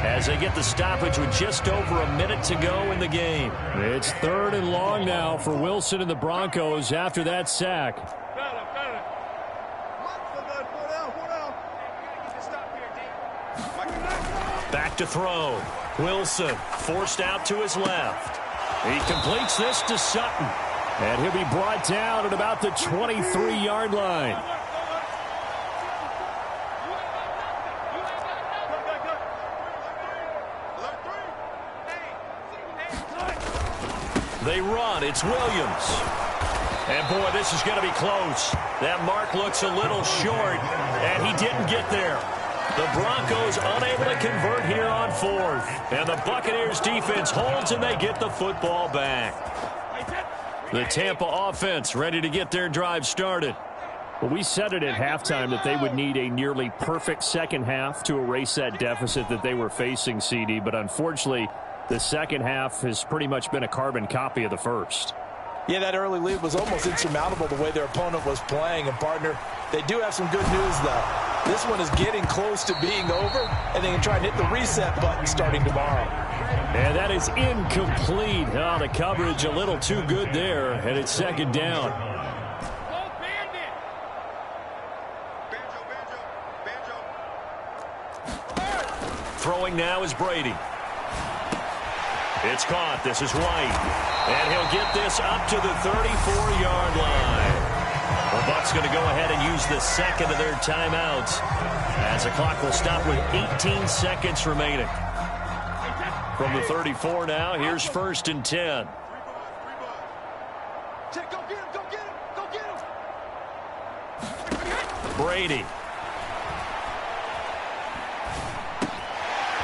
S1: as they get the stoppage with just over a minute to go in the game. It's 3rd and long now for Wilson and the Broncos after that sack. Back to throw. Wilson forced out to his left. He completes this to Sutton. And he'll be brought down at about the 23-yard line. They run. It's Williams. And, boy, this is going to be close. That mark looks a little short, and he didn't get there. The Broncos unable to convert here on 4th. And the Buccaneers defense holds, and they get the football back. The Tampa offense ready to get their drive started. Well, we said it at halftime that they would need a nearly perfect second half to erase that deficit that they were facing, CD. But unfortunately, the second half has pretty much been a carbon copy of the first.
S3: Yeah, that early lead was almost insurmountable the way their opponent was playing. And, partner, they do have some good news, though. This one is getting close to being over, and they can try and hit the reset button starting tomorrow.
S1: And that is incomplete. Oh, the coverage a little too good there, and it's second down. Throwing now is Brady.
S2: It's caught. This is White. And he'll get this up to the 34-yard line. The Bucs going to go ahead and use the second of their timeouts as the clock will stop with 18 seconds remaining. From the 34 now, here's 1st and 10.
S5: Check, go get him, go get him, go get him.
S2: Brady.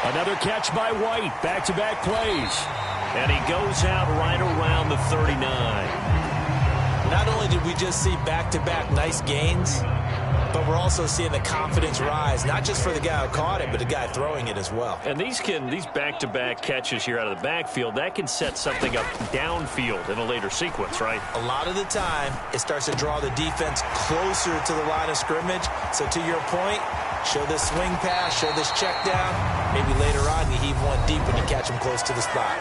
S2: Another catch by White. Back-to-back plays. And he goes out right around the 39.
S4: Not only did we just see back-to-back nice gains, but we're also seeing the confidence rise, not just for the guy who caught it, but the guy throwing it as well.
S2: And these back-to-back catches here out of the backfield, that can set something up downfield in a later sequence, right?
S4: A lot of the time, it starts to draw the defense closer to the line of scrimmage. So to your point, show this swing pass, show this check down. Maybe later on you heave one deep when you catch them close to the spot.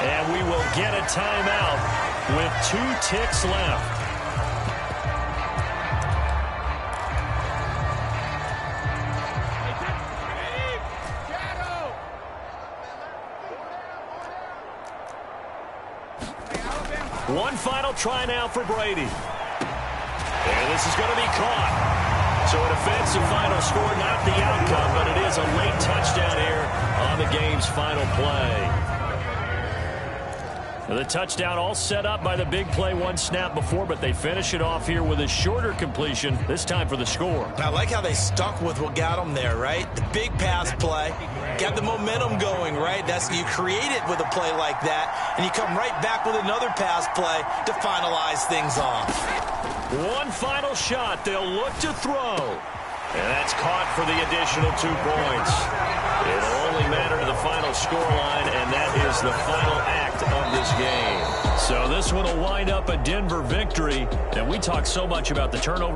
S2: And we will get a timeout with 2 ticks left. One final try now for Brady. And this is going to be caught. So a defensive final score, not the outcome, but it is a late touchdown here on the game's final play. The touchdown all set up by the big play, one snap before, but they finish it off here with a shorter completion, this time for the score.
S4: I like how they stuck with what got them there, right? The big pass play, got the momentum going, right? You create it with a play like that, and you come right back with another pass play to finalize things off.
S2: One final shot. They'll look to throw. And that's caught for the additional 2 points. It'll only matter to the final scoreline, and that is the final act of this game. So this one will wind up a Denver victory. And we talk so much about the turnover.